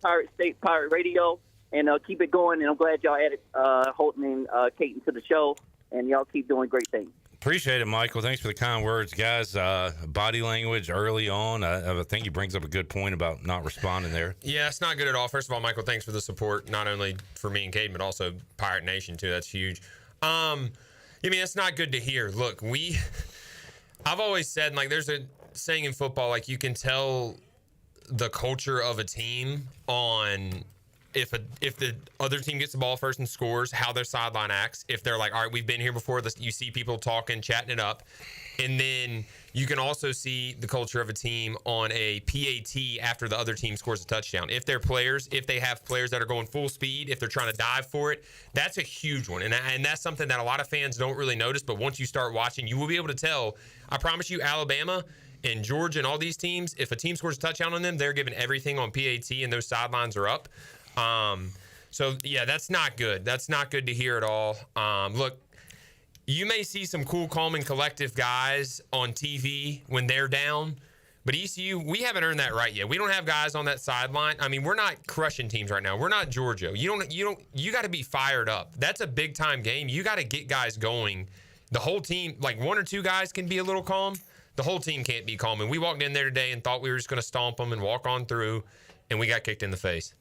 Pirate State Pirate Radio, and keep it going. And I'm glad y'all added Holton and Caton to the show, and y'all keep doing great things. Appreciate it, Michael. Thanks for the kind words, guys. Body language early on. I think he brings up a good point about not responding there. Yeah, it's not good at all. First of all, Michael, thanks for the support, not only for me and Caden, but also Pirate Nation, too. That's huge. I mean, it's not good to hear. Look, I've always said, like, there's a saying in football, like, you can tell the culture of a team on if the other team gets the ball first and scores, how their sideline acts. If they're like, all right, we've been here before, you see people talking, chatting it up. And then you can also see the culture of a team on a PAT after the other team scores a touchdown. If they have players that are going full speed, if they're trying to dive for it, that's a huge one. And that's something that a lot of fans don't really notice. But once you start watching, you will be able to tell. I promise you, Alabama and Georgia and all these teams, if a team scores a touchdown on them, they're giving everything on PAT and those sidelines are up. So, yeah, that's not good. That's not good to hear at all. Look, you may see some cool, calm, and collective guys on TV when they're down, but ECU, we haven't earned that right yet. We don't have guys on that sideline. I mean, we're not crushing teams right now. We're not Georgia. You got to be fired up. That's a big-time game. You got to get guys going. The whole team, like one or two guys can be a little calm. The whole team can't be calm. And we walked in there today and thought we were just going to stomp them and walk on through, and we got kicked in the face.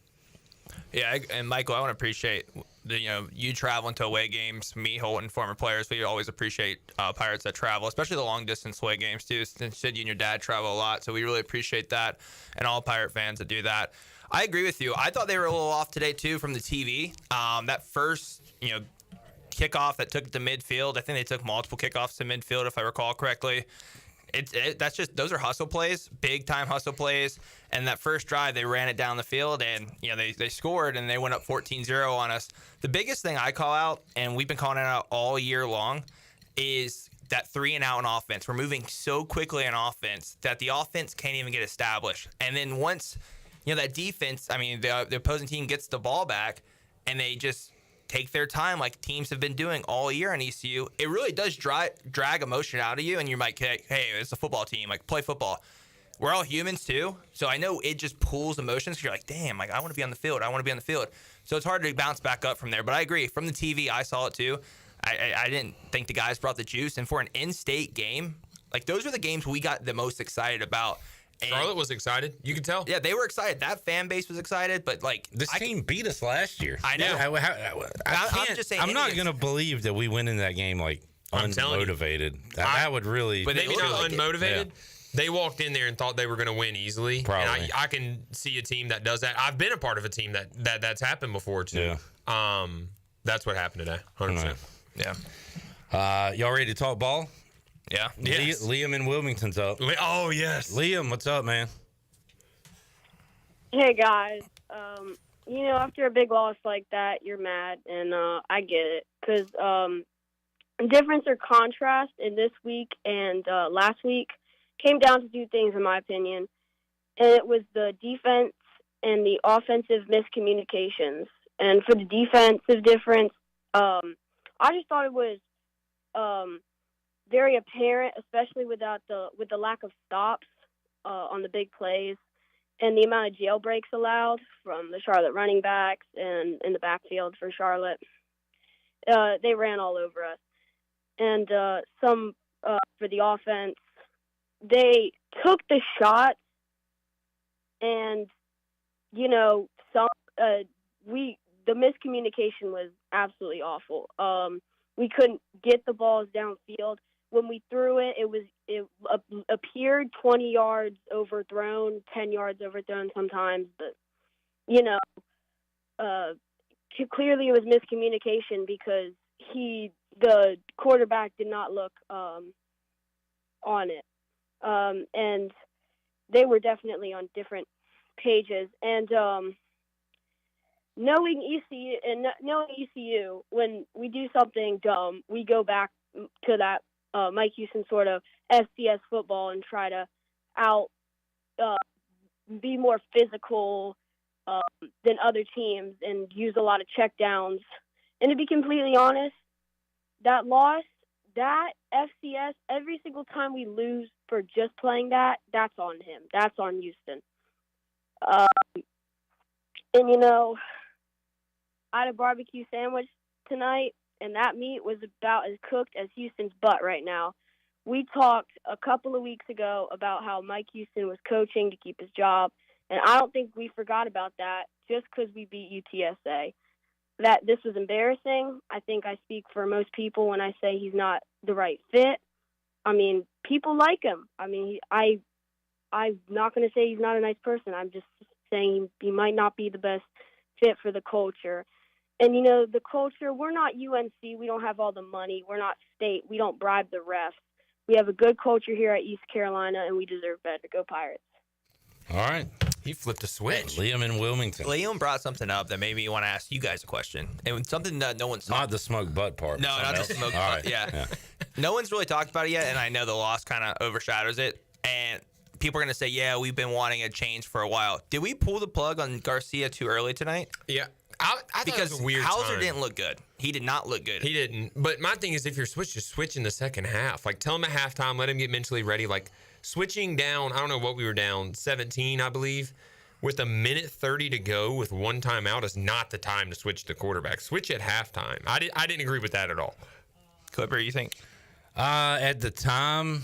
Yeah, and Michael, I want to appreciate you traveling to away games. Me, Holton, former players, we always appreciate Pirates that travel, especially the long distance away games too. Since you and your dad travel a lot, so we really appreciate that, and all Pirate fans that do that. I agree with you. I thought they were a little off today too from the TV. That first kickoff that took it to midfield. I think they took multiple kickoffs to midfield, if I recall correctly. That's just, those are hustle plays, big time hustle plays. And that first drive, they ran it down the field, and they scored, and they went up 14-0 on us. The biggest thing I call out, and we've been calling it out all year long, is that 3 and out on offense. We're moving so quickly on offense that the offense can't even get established. And then once that defense, I mean the opposing team gets the ball back, and they just take their time like teams have been doing all year in ECU, it really does drag emotion out of you, and you're like, hey, it's a football team, like, play football. We're all humans too, so I know it just pulls emotions, because you're like, damn, like, I want to be on the field. So it's hard to bounce back up from there. But I agree. From the TV, I saw it too. I didn't think the guys brought the juice. And for an in-state game, like, those are the games we got the most excited about. And Charlotte was excited. You could tell. Yeah, they were excited. That fan base was excited. But, like, this team beat us last year. I know. I'm just saying. I'm not going to believe that we went in that game, like, unmotivated. That would really. But maybe not unmotivated. Yeah. They walked in there and thought they were going to win easily. Probably. And I can see a team that does that. I've been a part of a team that's happened before too. Yeah. That's what happened today. 100%. Right. Yeah. Y'all ready to talk ball? Yeah. Yes. Liam in Wilmington's up. Oh, yes. Liam, what's up, man? Hey, guys. After a big loss like that, you're mad, and I get it. Because difference or contrast in this week and last week came down to two things, in my opinion. And it was the defense and the offensive miscommunications. And for the defensive difference, I just thought it was very apparent, especially with the lack of stops on the big plays and the amount of jailbreaks allowed from the Charlotte running backs and in the backfield for Charlotte. They ran all over us. And some for the offense, they took the shot, and the miscommunication was absolutely awful. We couldn't get the balls downfield. When we threw it, it appeared 20 yards overthrown, 10 yards overthrown sometimes. But clearly it was miscommunication because the quarterback did not look on it, and they were definitely on different pages. And knowing ECU, when we do something dumb, we go back to that Mike Houston sort of FCS football and try to be more physical than other teams and use a lot of checkdowns. And to be completely honest, that loss that FCS, every single time we lose for just playing that, that's on him. That's on Houston. And, you know, I had a barbecue sandwich tonight, and that meat was about as cooked as Houston's butt right now. We talked a couple of weeks ago about how Mike Houston was coaching to keep his job, and I don't think we forgot about that just because we beat UTSA. That this was embarrassing. I think I speak for most people when I say he's not the right fit. I mean, people like him. I mean, I'm not going to say he's not a nice person. I'm just saying he might not be the best fit for the culture. And, you know, the culture, we're not UNC. We don't have all the money. We're not state. We don't bribe the refs. We have a good culture here at East Carolina, and we deserve better. Go Pirates. All right. He flipped a switch. Liam in Wilmington. Liam brought something up that made me want to ask you guys a question. And something that no one's Not the smoked butt part. No, not the smoked butt. Right. Yeah. No one's really talked about it yet, and I know the loss kind of overshadows it. And people are going to say, yeah, we've been wanting a change for a while. Did we pull the plug on Garcia too early tonight? Yeah. I thought because it was a weird Hauser time. didn't look good. He did not look good. He didn't. But my thing is, if you're switched, just switch in the second half. Like, tell him at halftime, let him get mentally ready. Like, switching down, I don't know what we were down, 17, I believe, with a minute 30 to go with one timeout is not the time to switch the quarterback. Switch at halftime. I didn't agree with that at all. Clipper, you think? At the time,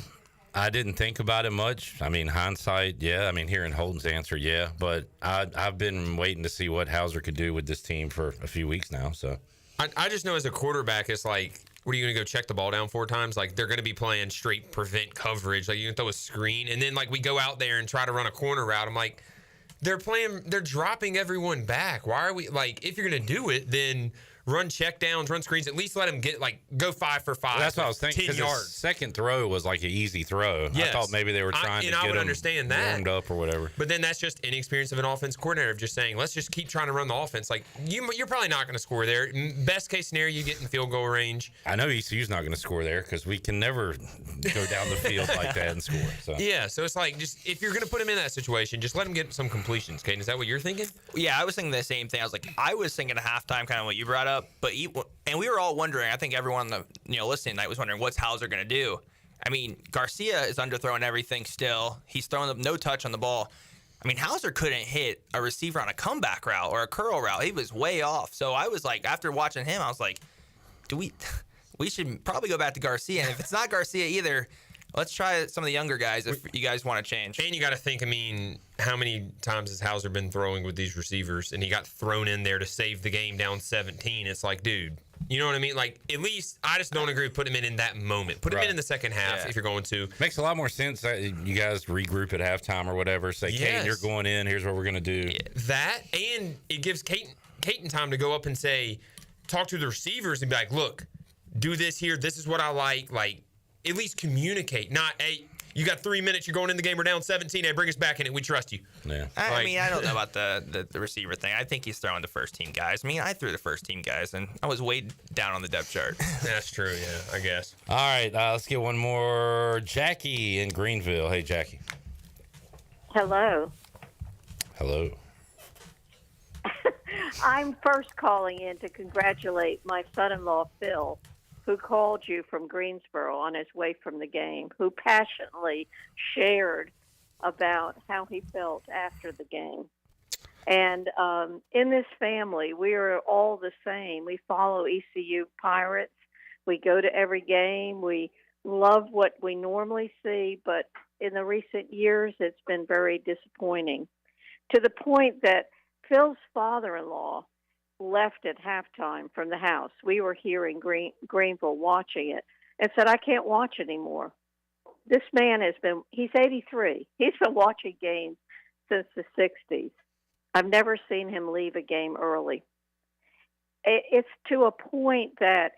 I didn't think about it much. I mean, hindsight, yeah. I mean, hearing Holton's answer, yeah. But I've been waiting to see what Hauser could do with this team for a few weeks now. So I just know as a quarterback, it's like, what are you going to go check the ball down 4 times? Like, they're going to be playing straight prevent coverage. Like, you can throw a screen. And then, like, we go out there and try to run a corner route. I'm like, they're dropping everyone back. Why are we, like, if you're going to do it, then run check downs, run screens. At least let them get, like, go 5 for 5. Well, that's what I was thinking. 10 yards. The second throw was like an easy throw. Yes. I thought maybe they were trying to get I would them understand that. warmed up or whatever. But then that's just inexperience of an offense coordinator of just saying, let's just keep trying to run the offense. Like, you're probably not going to score there. Best case scenario, you get in field goal range. I know ECU's not going to score there because we can never go down the field like that and score. So. Yeah, so it's like, just if you're going to put him in that situation, just let him get some completions. Caden, is that what you're thinking? Yeah, I was thinking the same thing. I was thinking at halftime, kind of what you brought up, and we were all wondering. I think everyone listening tonight was wondering what's Hauser going to do. I mean, Garcia is underthrowing everything still. He's throwing up no touch on the ball. I mean, Hauser couldn't hit a receiver on a comeback route or a curl route. He was way off. So I was like, after watching him, I was like, we should probably go back to Garcia. And if it's not Garcia either, let's try some of the younger guys if you guys want to change. And you got to think, I mean, how many times has Hauser been throwing with these receivers and he got thrown in there to save the game down 17? It's like, dude, you know what I mean? Like, at least I just don't agree with putting him in that moment. Put him in the second half if you're going to. Makes a lot more sense that you guys regroup at halftime or whatever. Say, Caden, you're going in. Here's what we're going to do. Yeah, that, and it gives Caden time to go up and say, talk to the receivers and be like, look, do this here. This is what I like. Like, at least communicate. Not, hey, you got 3 minutes. You're going in the game. We're down 17. Hey, bring us back in it. We trust you. Yeah. I mean, I don't know about the receiver thing. I think he's throwing the first team guys. I mean, I threw the first team guys, and I was way down on the depth chart. That's true, yeah, I guess. All right, let's get one more. Jackie in Greenville. Hey, Jackie. Hello. Hello. I'm first calling in to congratulate my son-in-law, Phil, who called you from Greensboro on his way from the game, who passionately shared about how he felt after the game. And in this family, we are all the same. We follow ECU Pirates. We go to every game. We love what we normally see, but in the recent years, it's been very disappointing, to the point that Phil's father-in-law left at halftime from the house. We were here in Greenville watching it and said, I can't watch anymore. This man he's 83. He's been watching games since the 60s. I've never seen him leave a game early. It's to a point that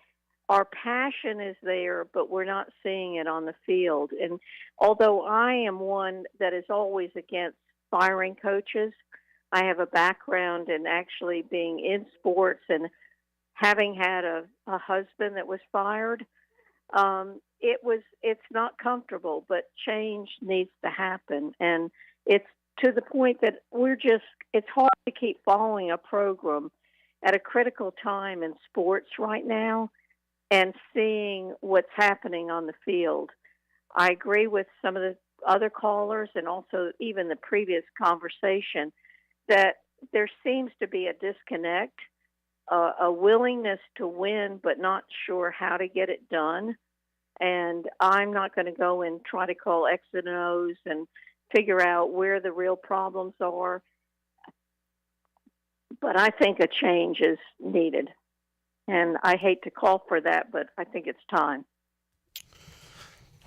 our passion is there, but we're not seeing it on the field. And although I am one that is always against firing coaches, I have a background in actually being in sports and having had a husband that was fired. It's not comfortable, but change needs to happen. And it's to the point that it's hard to keep following a program at a critical time in sports right now. and seeing what's happening on the field. I agree with some of the other callers and also even the previous conversation that there seems to be a disconnect, a willingness to win, but not sure how to get it done. And I'm not going to go and try to call X and O's and figure out where the real problems are. But I think a change is needed. And I hate to call for that, but I think it's time.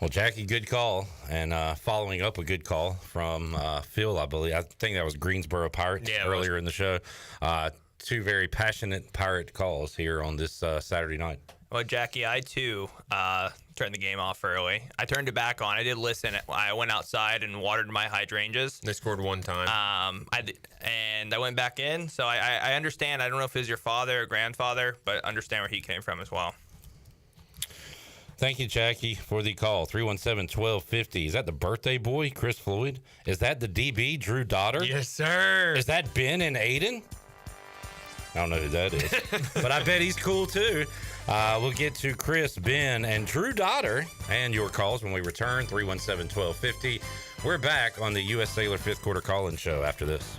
Well, Jackie, good call. And following up a good call from Phil, I believe. I think that was Greensboro Pirates earlier in the show. Two very passionate Pirate calls here on this Saturday night. Well, Jackie, I too turned the game off early. I turned it back on. I did listen. I went outside and watered my hydrangeas. They scored one time. And I went back in. So I understand. I don't know if it was your father or grandfather, but understand where he came from as well. Thank you, Jackie, for the call. 317-1250. Is that the birthday boy, Chris Floyd? Is that the DB, Drew Dotter? Yes, sir. Is that Ben and Aiden? I don't know who that is, but I bet he's cool too. We'll get to Chris, Ben, and Drew Dotter and your calls when we return. 317-1250. We're back on the U.S. Cellular Fifth Quarter Call-In Show after this.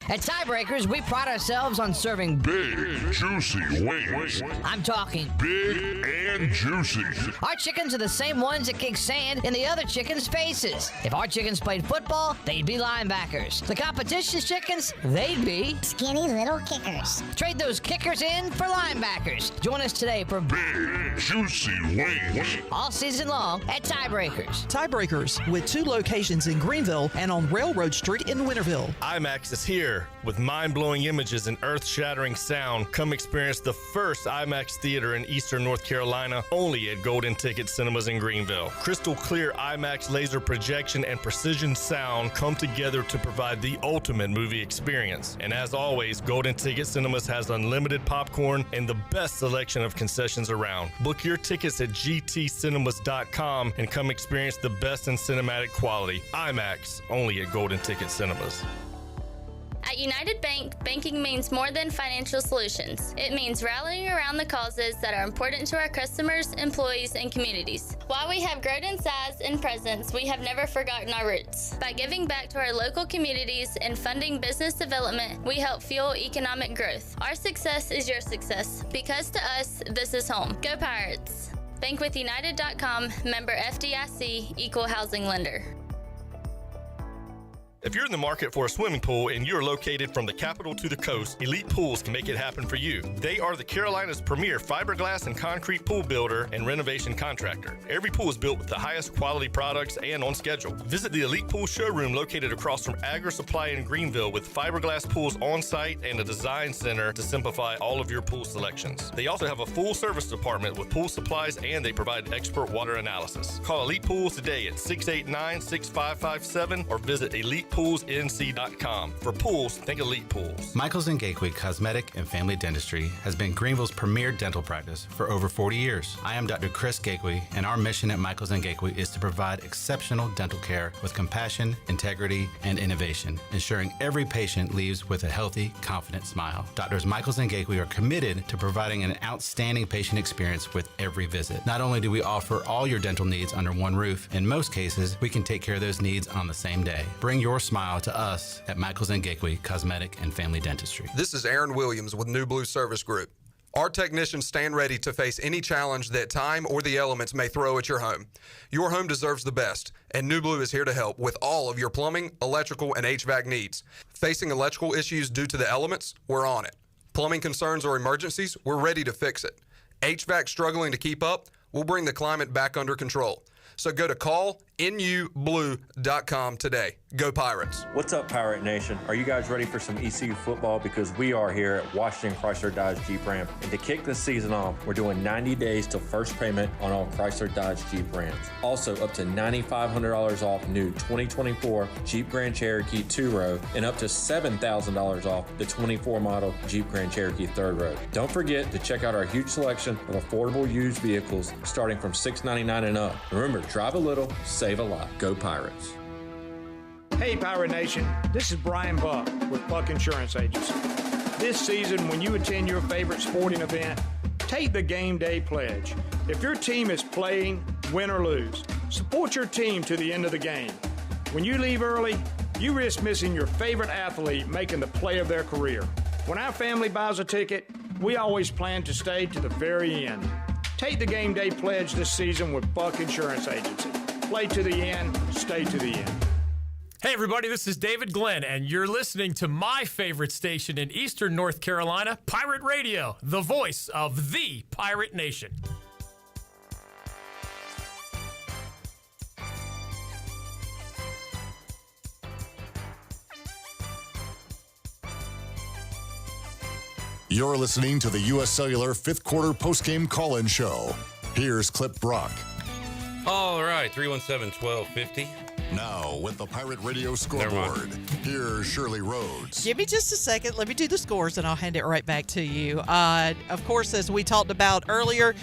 At Tiebreakers, we pride ourselves on serving big, juicy wings. I'm talking big and juicy. Our chickens are the same ones that kick sand in the other chickens' faces. If our chickens played football, they'd be linebackers. The competition's chickens, they'd be skinny little kickers. Trade those kickers in for linebackers. Join us today for big, juicy wings. All season long at Tiebreakers. Tiebreakers, with 2 locations in Greenville and on Railroad Street in Winterville. IMAX is here. With mind-blowing images and earth-shattering sound, come experience the first IMAX theater in Eastern North Carolina, only at Golden Ticket Cinemas in Greenville. Crystal clear IMAX laser projection and precision sound come together to provide the ultimate movie experience. And as always, Golden Ticket Cinemas has unlimited popcorn and the best selection of concessions around. Book your tickets at gtcinemas.com and come experience the best in cinematic quality. IMAX, only at Golden Ticket Cinemas. At United Bank, banking means more than financial solutions. It means rallying around the causes that are important to our customers, employees, and communities. While we have grown in size and presence, we have never forgotten our roots. By giving back to our local communities and funding business development, we help fuel economic growth. Our success is your success, because to us, this is home. Go Pirates! Bankwithunited.com, member FDIC, equal housing lender. If you're in the market for a swimming pool and you're located from the capital to the coast, Elite Pools can make it happen for you. They are the Carolina's premier fiberglass and concrete pool builder and renovation contractor. Every pool is built with the highest quality products and on schedule. Visit the Elite Pool showroom located across from Agri Supply in Greenville with fiberglass pools on site and a design center to simplify all of your pool selections. They also have a full service department with pool supplies and they provide expert water analysis. Call Elite Pools today at 689-6557 or visit ElitePoolsNC.com. For pools, think Elite Pools. Michaels & Gateway Cosmetic and Family Dentistry has been Greenville's premier dental practice for over 40 years. I am Dr. Chris Gateway, and our mission at Michaels & Gateway is to provide exceptional dental care with compassion, integrity, and innovation, ensuring every patient leaves with a healthy, confident smile. Doctors Michaels & Gateway are committed to providing an outstanding patient experience with every visit. Not only do we offer all your dental needs under one roof, in most cases, we can take care of those needs on the same day. Bring your smile to us at Michaels & Gateway Cosmetic and Family Dentistry. This is Aaron Williams with New Blue Service Group. Our technicians stand ready to face any challenge that time or the elements may throw at your home. Your home deserves the best, and New Blue is here to help with all of your plumbing, electrical, and HVAC needs. Facing electrical issues due to the elements? We're on it. Plumbing concerns or emergencies? We're ready to fix it. HVAC struggling to keep up? We'll bring the climate back under control. So go to callnublue.com today. Go Pirates. What's up, Pirate Nation? Are you guys ready for some ECU football? Because we are here at Washington Chrysler Dodge Jeep Ram. And to kick this season off, we're doing 90 days till first payment on all Chrysler Dodge Jeep Rams. Also, up to $9,500 off new 2024 Jeep Grand Cherokee 2-row and up to $7,000 off the 24 model Jeep Grand Cherokee 3rd row. Don't forget to check out our huge selection of affordable used vehicles starting from $699 and up. Remember, drive a little, save a lot. Go Pirates. Hey, Pirate Nation, this is Brian Buck with Buck Insurance Agency. This season, when you attend your favorite sporting event, take the game day pledge. If your team is playing, win or lose, support your team to the end of the game. When you leave early, you risk missing your favorite athlete making the play of their career. When our family buys a ticket, we always plan to stay to the very end. Take the game day pledge this season with Buck Insurance Agency. Play to the end, stay to the end. Hey everybody, this is David Glenn, and you're listening to my favorite station in Eastern North Carolina, Pirate Radio, the voice of the Pirate Nation. You're listening to the U.S. Cellular fifth quarter postgame call-in show. Here's Clip Brock. All right, 317-1250. Now, with the Pirate Radio scoreboard, here's Shirley Rhodes. Give me just a second. Let me do the scores, and I'll hand it right back to you. Of course, as we talked about earlier,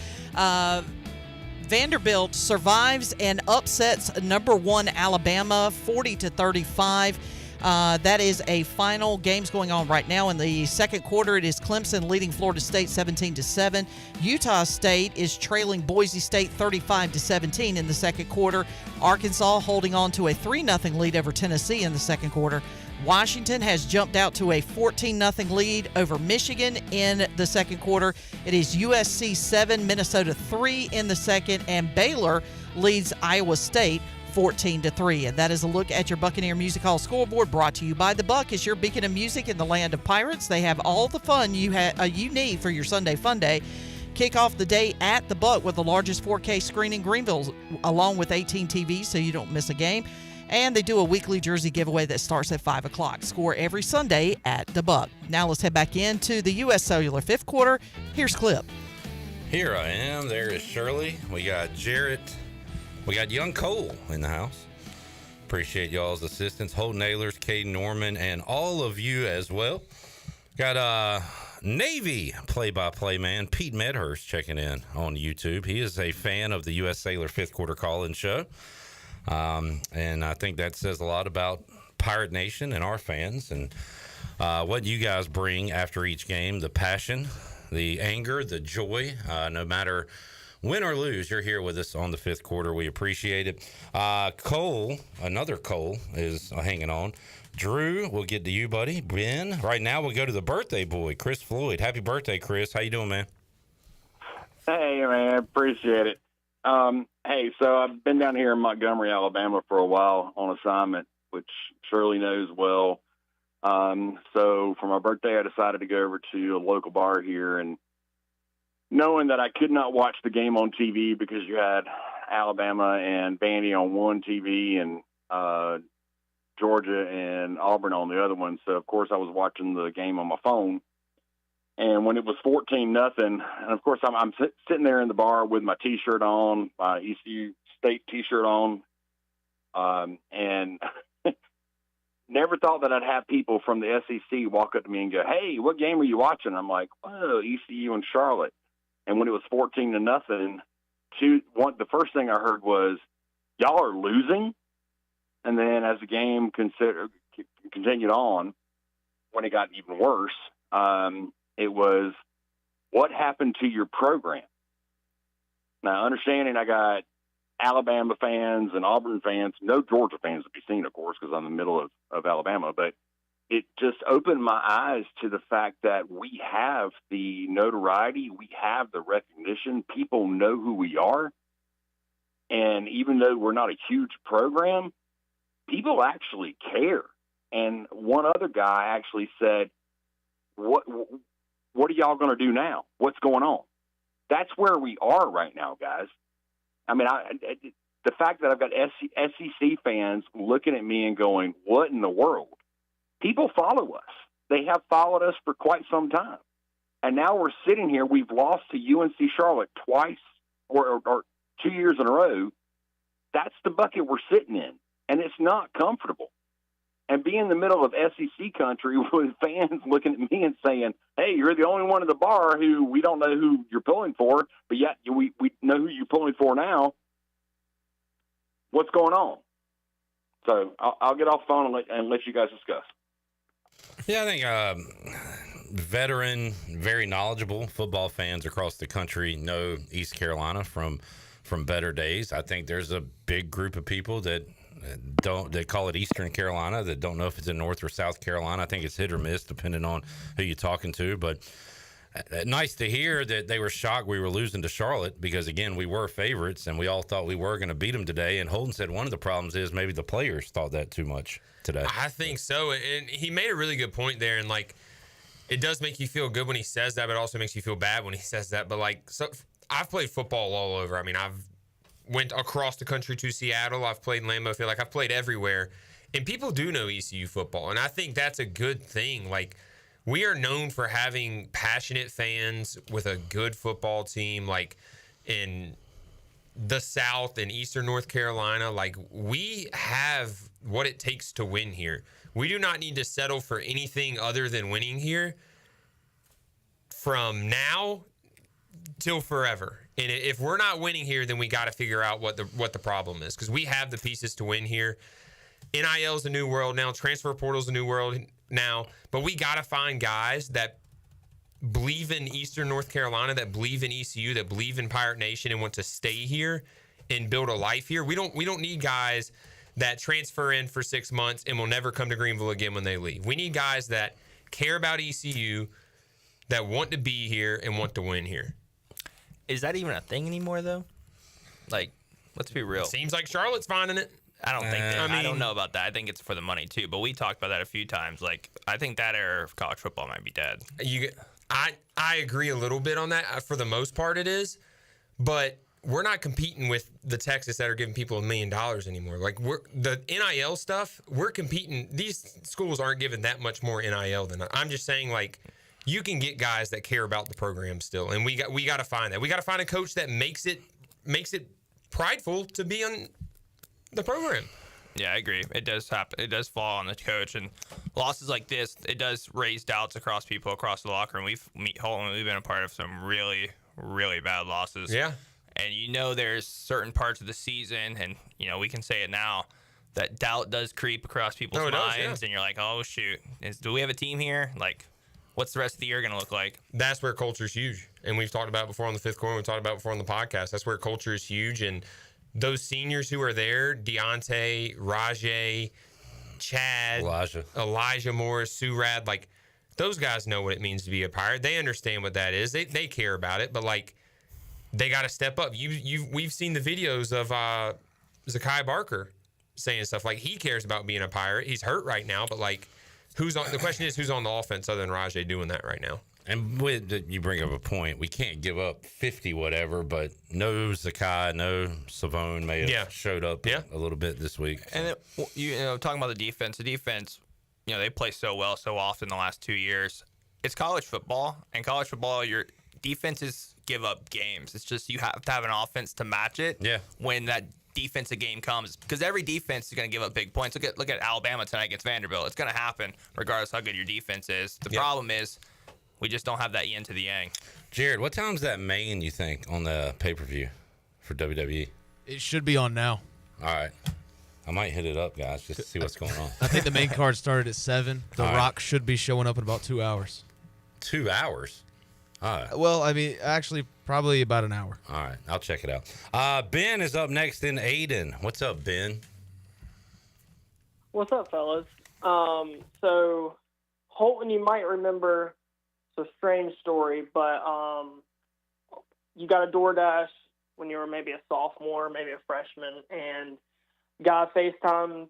Vanderbilt survives and upsets number 1 Alabama 40-35. That is a final. Games going on right now. In the second quarter, it is Clemson leading Florida State 17-7. Utah State is trailing Boise State 35-17 in the second quarter. Arkansas holding on to a 3-0 lead over Tennessee in the second quarter. Washington has jumped out to a 14-0 lead over Michigan in the second quarter. It is USC 7, Minnesota 3 in the second, and Baylor leads Iowa State 14-3. And that is a look at your Buccaneer Music Hall scoreboard, brought to you by The Buck. Is your beacon of music in the land of pirates. They have all the fun you need for your Sunday fun day. Kick off the day at The Buck with the largest 4K screen in Greenville, along with 18 TVs, so you don't miss a game. And they do a weekly jersey giveaway that starts at 5 o'clock. Score every Sunday at The Buck. Now let's head back into the U.S. Cellular fifth quarter. Here's Clip. Here I am. There is Shirley. We got Jarrett. We got young Cole in the house. Appreciate y'all's assistance. Holt Nailers, Caden Norman, and all of you as well. Got Navy play-by-play man Pete Medhurst checking in on YouTube. He is a fan of the U.S. Sailor fifth quarter call-in show. And I think that says a lot about Pirate Nation and our fans and what you guys bring after each game, the passion, the anger, the joy, no matter win or lose, you're here with us on the fifth quarter. We appreciate it. Cole, another Cole, is hanging on. Drew, we'll get to you, buddy. Ben, right now we'll go to the birthday boy, Chris Floyd. Happy birthday, Chris. How you doing, man? Hey, man. Appreciate it. Hey, so I've been down here in Montgomery, Alabama for a while on assignment, which Shirley knows well. So for my birthday, I decided to go over to a local bar here, and knowing that I could not watch the game on TV because you had Alabama and Vandy on one TV and Georgia and Auburn on the other one. So, of course, I was watching the game on my phone. And when it was 14-0, and, of course, I'm sitting there in the bar with my T-shirt on, my ECU State T-shirt on, and never thought that I'd have people from the SEC walk up to me and go, hey, what game are you watching? I'm like, oh, ECU and Charlotte. And when it was 14-0, the first thing I heard was, y'all are losing? And then as the game continued on, when it got even worse, it was, what happened to your program? Now, understanding I got Alabama fans and Auburn fans, no Georgia fans to be seen, of course, because I'm in the middle of Alabama, but it just opened my eyes to the fact that we have the notoriety, we have the recognition, people know who we are, and even though we're not a huge program, people actually care. And one other guy actually said, what are y'all going to do now? What's going on? That's where we are right now, guys. I mean, the fact that I've got SEC fans looking at me and going, what in the world? People follow us. They have followed us for quite some time. And now we're sitting here. We've lost to UNC Charlotte twice or 2 years in a row. That's the bucket we're sitting in. And it's not comfortable. And being in the middle of SEC country with fans looking at me and saying, hey, you're the only one in the bar who we don't know who you're pulling for, but yet we know who you're pulling for now. What's going on? So I'll get off the phone and let you guys discuss. Yeah, I think veteran, very knowledgeable football fans across the country know East Carolina from better days. I think there's a big group of people that call it Eastern Carolina that don't know if it's in North or South Carolina. I think it's hit or miss depending on who you're talking to. But nice to hear that they were shocked we were losing to Charlotte because, again, we were favorites and we all thought we were going to beat them today. And Holden said one of the problems is maybe the players thought that too much today. I think so. And he made a really good point there. And, like, it does make you feel good when he says that, but it also makes you feel bad when he says that. But, like, so I've played football all over. I mean, I've went across the country to Seattle. I've played in Lambeau Field. Like, I've played everywhere. And people do know ECU football. And I think that's a good thing. Like, we are known for having passionate fans with a good football team, like in the South and Eastern North Carolina. Like, we have what it takes to win here. We do not need to settle for anything other than winning here from now till forever. And if we're not winning here, then we got to figure out what the problem is, because we have the pieces to win here. NIL is a new world now. Transfer portal is a new world now. But we got to find guys that believe in Eastern North Carolina, that believe in ECU, that believe in Pirate Nation and want to stay here and build a life here. We don't need guys that transfer in for 6 months and will never come to Greenville again when they leave. We need guys that care about ECU, that want to be here and want to win here. Is that even a thing anymore, though? Like, let's be real. Seems like Charlotte's finding it. I don't think I don't know about that. I think it's for the money, too. But we talked about that a few times. Like, I think that era of college football might be dead. I agree a little bit on that. For the most part, it is. But we're not competing with the Texas that are giving people $1 million anymore. Like, the NIL stuff, we're competing. These schools aren't giving that much more NIL than I'm just saying, like, you can get guys that care about the program still, and we got to find that. We got to find a coach that makes it prideful to be on the program. Yeah, I agree. It does happen. It does fall on the coach, and losses like this, it does raise doubts across people across the locker room. We've been a part of some really, really bad losses. Yeah, and there's certain parts of the season, and we can say it now, that doubt does creep across people's minds, and you're like, oh shoot, do we have a team here? Like, what's the rest of the year going to look like? That's where culture is huge. And we've talked about it before on the fifth quarter. We've talked about it before on the podcast. That's where culture is huge. And those seniors who are there, Deontay, Rajay, Chad, Elijah Morris, Surad, like, those guys know what it means to be a Pirate. They understand what that is. They care about it. But, like, they got to step up. We've seen the videos of Zakai Barker saying stuff like he cares about being a Pirate. He's hurt right now, but, like, the question is who's on the offense other than Rajay doing that right now? And you bring up a point. We can't give up 50 whatever, but no Zakai, no Savone may have showed up a little bit this week. And talking about the defense, they play so well so often the last 2 years. It's college football, and college football, your defenses give up games. It's just you have to have an offense to match it. Yeah. When that defensive game comes, because every defense is going to give up big points. Look at Alabama tonight against Vanderbilt. It's going to happen regardless how good your defense is. The problem is we just don't have that yin to the yang. Jared, what time's that main, you think, on the pay-per-view for WWE? It should be on now. All right. I might hit it up, guys, just to see what's going on. I think the main card started at 7. The Rock should be showing up in about 2 hours. 2 hours? All right. Well, I mean, actually, probably about an hour. All right. I'll check it out. Ben is up next in Aiden. What's up, Ben? What's up, fellas? So, Holton, you might remember, it's a strange story, but you got a DoorDash when you were maybe a sophomore, maybe a freshman, and guy FaceTimed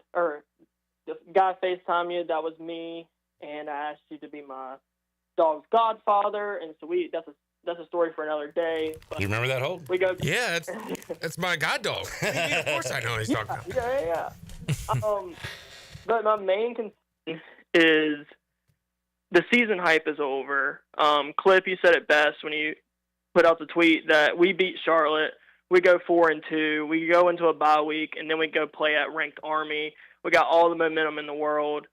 you. That was me, and I asked you to be my dog's godfather, and so that's a story for another day. But you remember that, Holt? We go. Yeah, that's my god dog. Of course, I know what he's talking about. Yeah. But my main concern is the season hype is over. Clip, you said it best when you put out the tweet that we beat Charlotte. We go 4-2. We go into a bye week, and then we go play at ranked Army. We got all the momentum in the world,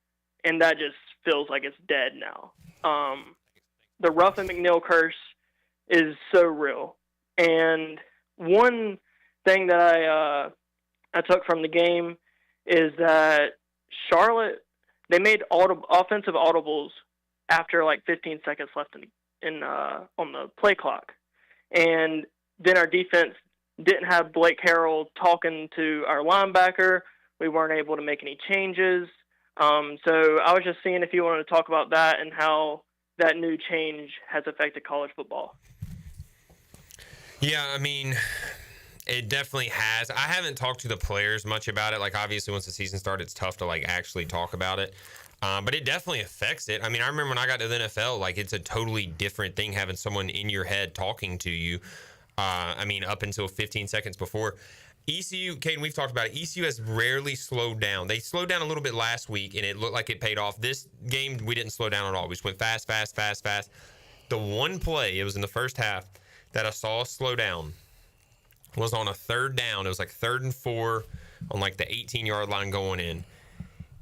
and that just feels like it's dead now. The Ruffin McNeil curse is so real. And one thing that I took from the game is that Charlotte, they made offensive audibles after like 15 seconds left on the play clock. And then our defense didn't have Blake Harrell talking to our linebacker. We weren't able to make any changes. So I was just seeing if you wanted to talk about that and how that new change has affected college football. Yeah, I mean, it definitely has. I haven't talked to the players much about it. Like, obviously, once the season started, it's tough to, like, actually talk about it. But it definitely affects it. I mean, I remember when I got to the NFL, like, it's a totally different thing having someone in your head talking to you. I mean, up until 15 seconds before. ECU, Caden, we've talked about it. ECU has rarely slowed down. They slowed down a little bit last week, and it looked like it paid off. This game, we didn't slow down at all. We just went fast. The one play, it was in the first half, that I saw us slow down was on a third down. It was like 3rd and 4 on like the 18-yard line going in.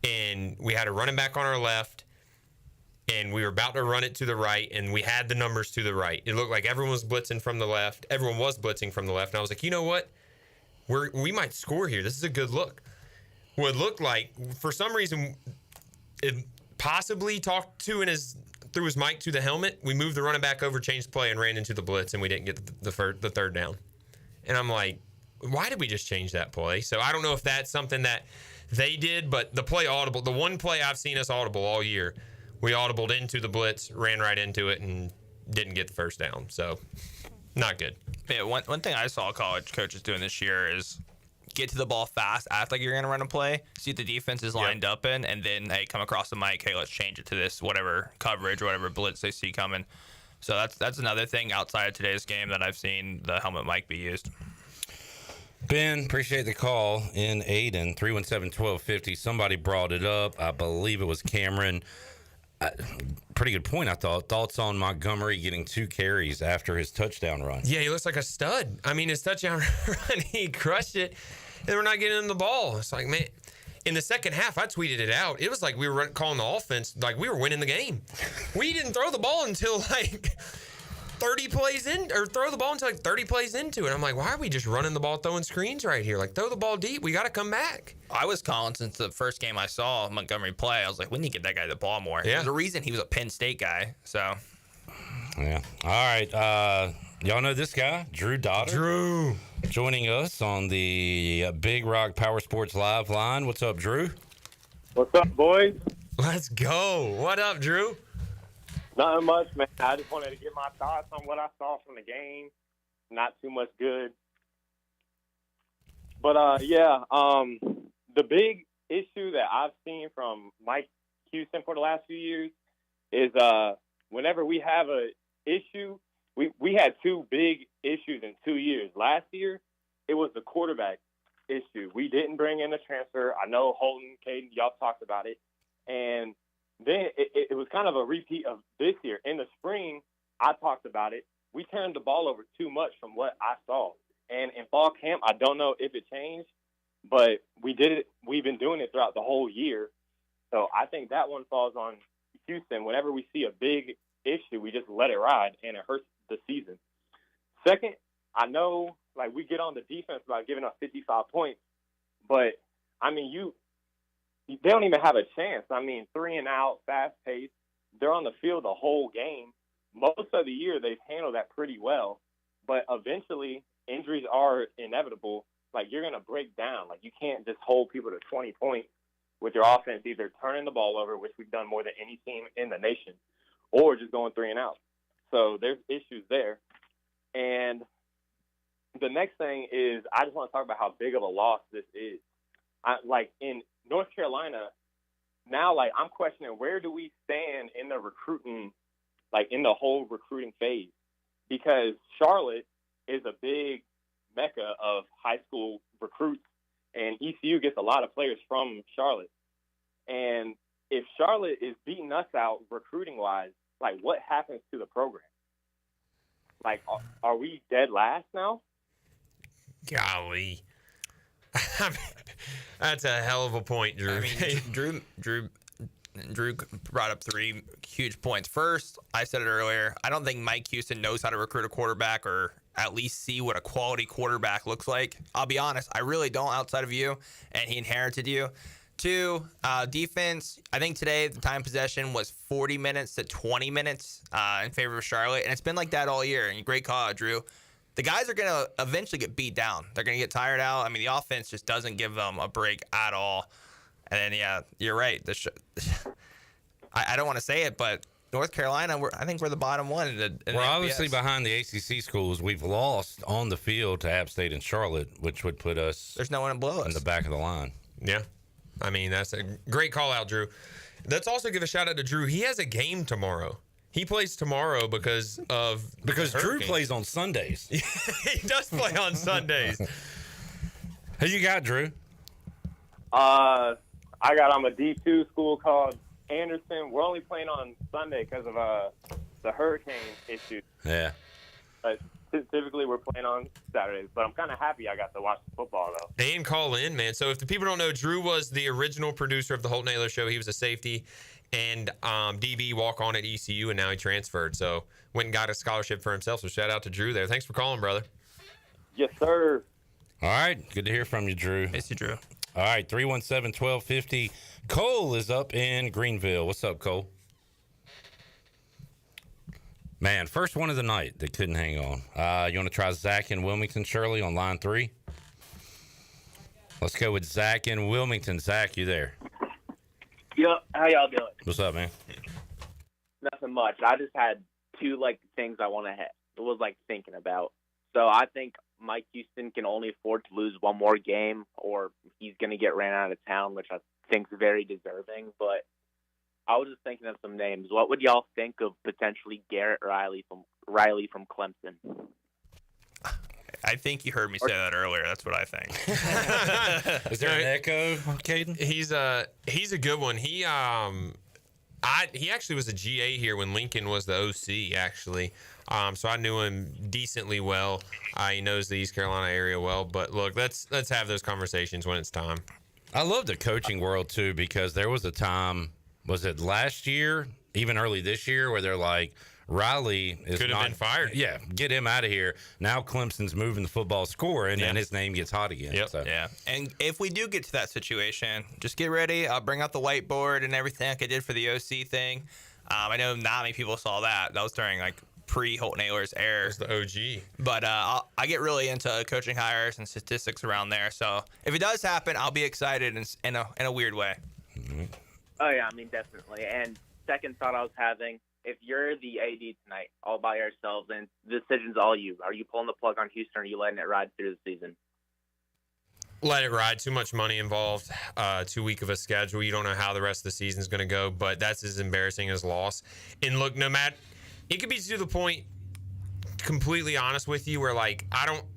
And we had a running back on our left, and we were about to run it to the right, and we had the numbers to the right. It looked like everyone was blitzing from the left. Everyone was blitzing from the left. And I was like, you know what? We might score here. This is a good look. What it looked like, for some reason, it possibly talked to through his mic to the helmet. We moved the running back over, changed play, and ran into the blitz, and we didn't get the third down. And I'm like, why did we just change that play? So I don't know if that's something that they did, but the play audible, the one play I've seen us audible all year, we audibled into the blitz, ran right into it, and didn't get the first down. So not good. Yeah, one thing I saw college coaches doing this year is get to the ball fast, act like you're going to run a play, see what the defense is lined up in, and then, hey, come across the mic, hey, let's change it to this, whatever coverage, whatever blitz they see coming. So that's another thing outside of today's game that I've seen the helmet mic be used. Ben, appreciate the call in Aiden, 317-1250. Somebody brought it up. I believe it was Cameron. Pretty good point, I thought. Thoughts on Montgomery getting 2 carries after his touchdown run? Yeah, he looks like a stud. I mean, his touchdown run, he crushed it, and we're not getting him the ball. It's like, man, in the second half, I tweeted it out. It was like we were calling the offense like we were winning the game. We didn't throw the ball until like 30 plays in, or throw the ball until like 30 plays into it. I'm like, why are we just running the ball, throwing screens right here? Like, throw the ball deep. We got to come back. I was calling since the first game I saw Montgomery play. I was like, we need to get that guy the ball more. Yeah. There's a reason he was a Penn State guy. So, yeah. All right. Y'all know this guy, Drew Dotter. Drew. Joining us on the Big Rock Power Sports Live line. What's up, Drew? What's up, boys? Let's go. What up, Drew? Nothing much, man. I just wanted to get my thoughts on what I saw from the game. Not too much good. But, the big issue that I've seen from Mike Houston for the last few years is whenever we have a issue, we had 2 big issues in 2 years. Last year, it was the quarterback issue. We didn't bring in a transfer. I know Holton, Caden, y'all talked about it. And then it was kind of a repeat of this year. In the spring, I talked about it. We turned the ball over too much from what I saw. And in fall camp, I don't know if it changed, but we did it. We've been doing it throughout the whole year. So I think that one falls on Houston. Whenever we see a big issue, we just let it ride, and it hurts the season. Second, I know, like, we get on the defense about giving up 55 points, but, I mean, they don't even have a chance. I mean, 3 and out, fast pace. They're on the field the whole game. Most of the year, they've handled that pretty well. But eventually, injuries are inevitable. Like, you're going to break down. Like, you can't just hold people to 20 points with your offense, either turning the ball over, which we've done more than any team in the nation, or just going 3 and out. So there's issues there. And the next thing is I just want to talk about how big of a loss this is. Like, in North Carolina, now, like, I'm questioning where do we stand in the recruiting, like, in the whole recruiting phase? Because Charlotte is a big mecca of high school recruits, and ECU gets a lot of players from Charlotte. And if Charlotte is beating us out recruiting-wise, like, what happens to the program? Like, are we dead last now? Golly. That's a hell of a point, Drew. I mean, Drew brought up 3 huge points. First, I said it earlier, I don't think Mike Houston knows how to recruit a quarterback or at least see what a quality quarterback looks like. I'll be honest, I really don't outside of you, and he inherited you. 2, defense, I think today the time possession was 40 minutes to 20 minutes in favor of Charlotte, and it's been like that all year. And great call out, Drew. The guys are going to eventually get beat down. They're going to get tired out. I mean, the offense just doesn't give them a break at all. And then, yeah, you're right. I don't want to say it, but North Carolina, I think we're the bottom one. We're obviously behind the ACC schools. We've lost on the field to App State and Charlotte, which would put us There's no one to blow us in the back of the line. Yeah. I mean, that's a great call out, Drew. Let's also give a shout out to Drew. He has a game tomorrow. He plays tomorrow because Drew plays on Sundays. He does play on Sundays. Who you got, Drew? I'm a D2 school called Anderson. We're only playing on Sunday because of the hurricane issue. Yeah. But typically we're playing on Saturdays. But I'm kind of happy I got to watch the football, though. And call in, man. So if the people don't know, Drew was the original producer of the Holt Naylor Show. He was a safety and DB walk-on at ECU, and now he transferred. So went and got a scholarship for himself. So shout out to Drew there. Thanks for calling, brother. Yes, sir. All right. Good to hear from you, Drew. Miss you, Drew. All right. 317-1250. Cole is up in Greenville. What's up, Cole? Man, first one of the night that couldn't hang on. You want to try Zach in Wilmington, Shirley, on line 3? Let's go with Zach in Wilmington. Zach, you there? Yep. How y'all doing? What's up, man? Nothing much. I just had 2 things I want to was thinking about. So I think Mike Houston can only afford to lose one more game, or he's going to get ran out of town, which I think is very deserving. But I was just thinking of some names. What would y'all think of potentially Garrett Riley from Clemson? I think you heard me say that earlier. That's what I think. Is there an echo, Caden? He's a good one. He actually was a GA here when Lincoln was the OC, actually. So I knew him decently well. He knows the East Carolina area well. But look, let's have those conversations when it's time. I love the coaching world too, because there was a time, was it last year, even early this year, where they're like, Riley could have been fired. Yeah, get him out of here. Now Clemson's moving the football score, and his name gets hot again. Yep. So. Yeah. And if we do get to that situation, just get ready. I'll bring out the whiteboard and everything like I did for the OC thing. I know not many people saw that. That was during pre-Holt Naylor's era. It was the OG. But I get really into coaching hires and statistics around there. So if it does happen, I'll be excited in a weird way. Mm-hmm. Oh, yeah, definitely. And second thought I was having, if you're the AD tonight all by yourselves and the decision's all you, are you pulling the plug on Houston or are you letting it ride through the season? Let it ride. Too much money involved. Too weak of a schedule. You don't know how the rest of the season's going to go, but that's as embarrassing as loss. And look, no matter, it could be to the point, completely honest with you, where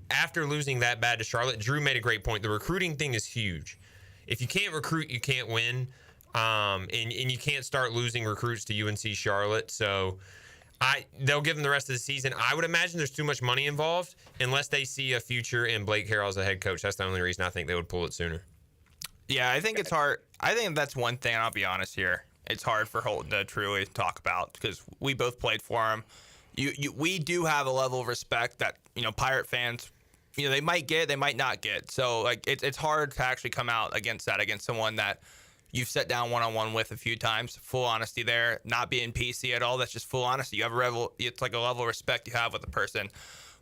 after losing that bad to Charlotte, Drew made a great point. The recruiting thing is huge. If you can't recruit, you can't win. And you can't start losing recruits to UNC Charlotte. So they'll give them the rest of the season. I would imagine there's too much money involved unless they see a future in Blake Harrell as a head coach. That's the only reason I think they would pull it sooner. Yeah, I think it's hard. I think that's one thing, and I'll be honest here. It's hard for Holton to truly talk about because we both played for him. We do have a level of respect that, Pirate fans, they might get, they might not get. So, it's hard to actually come out against someone that you've sat down one-on-one with a few times. Full honesty there, not being PC at all. That's just full honesty. You have it's like a level of respect you have with a person.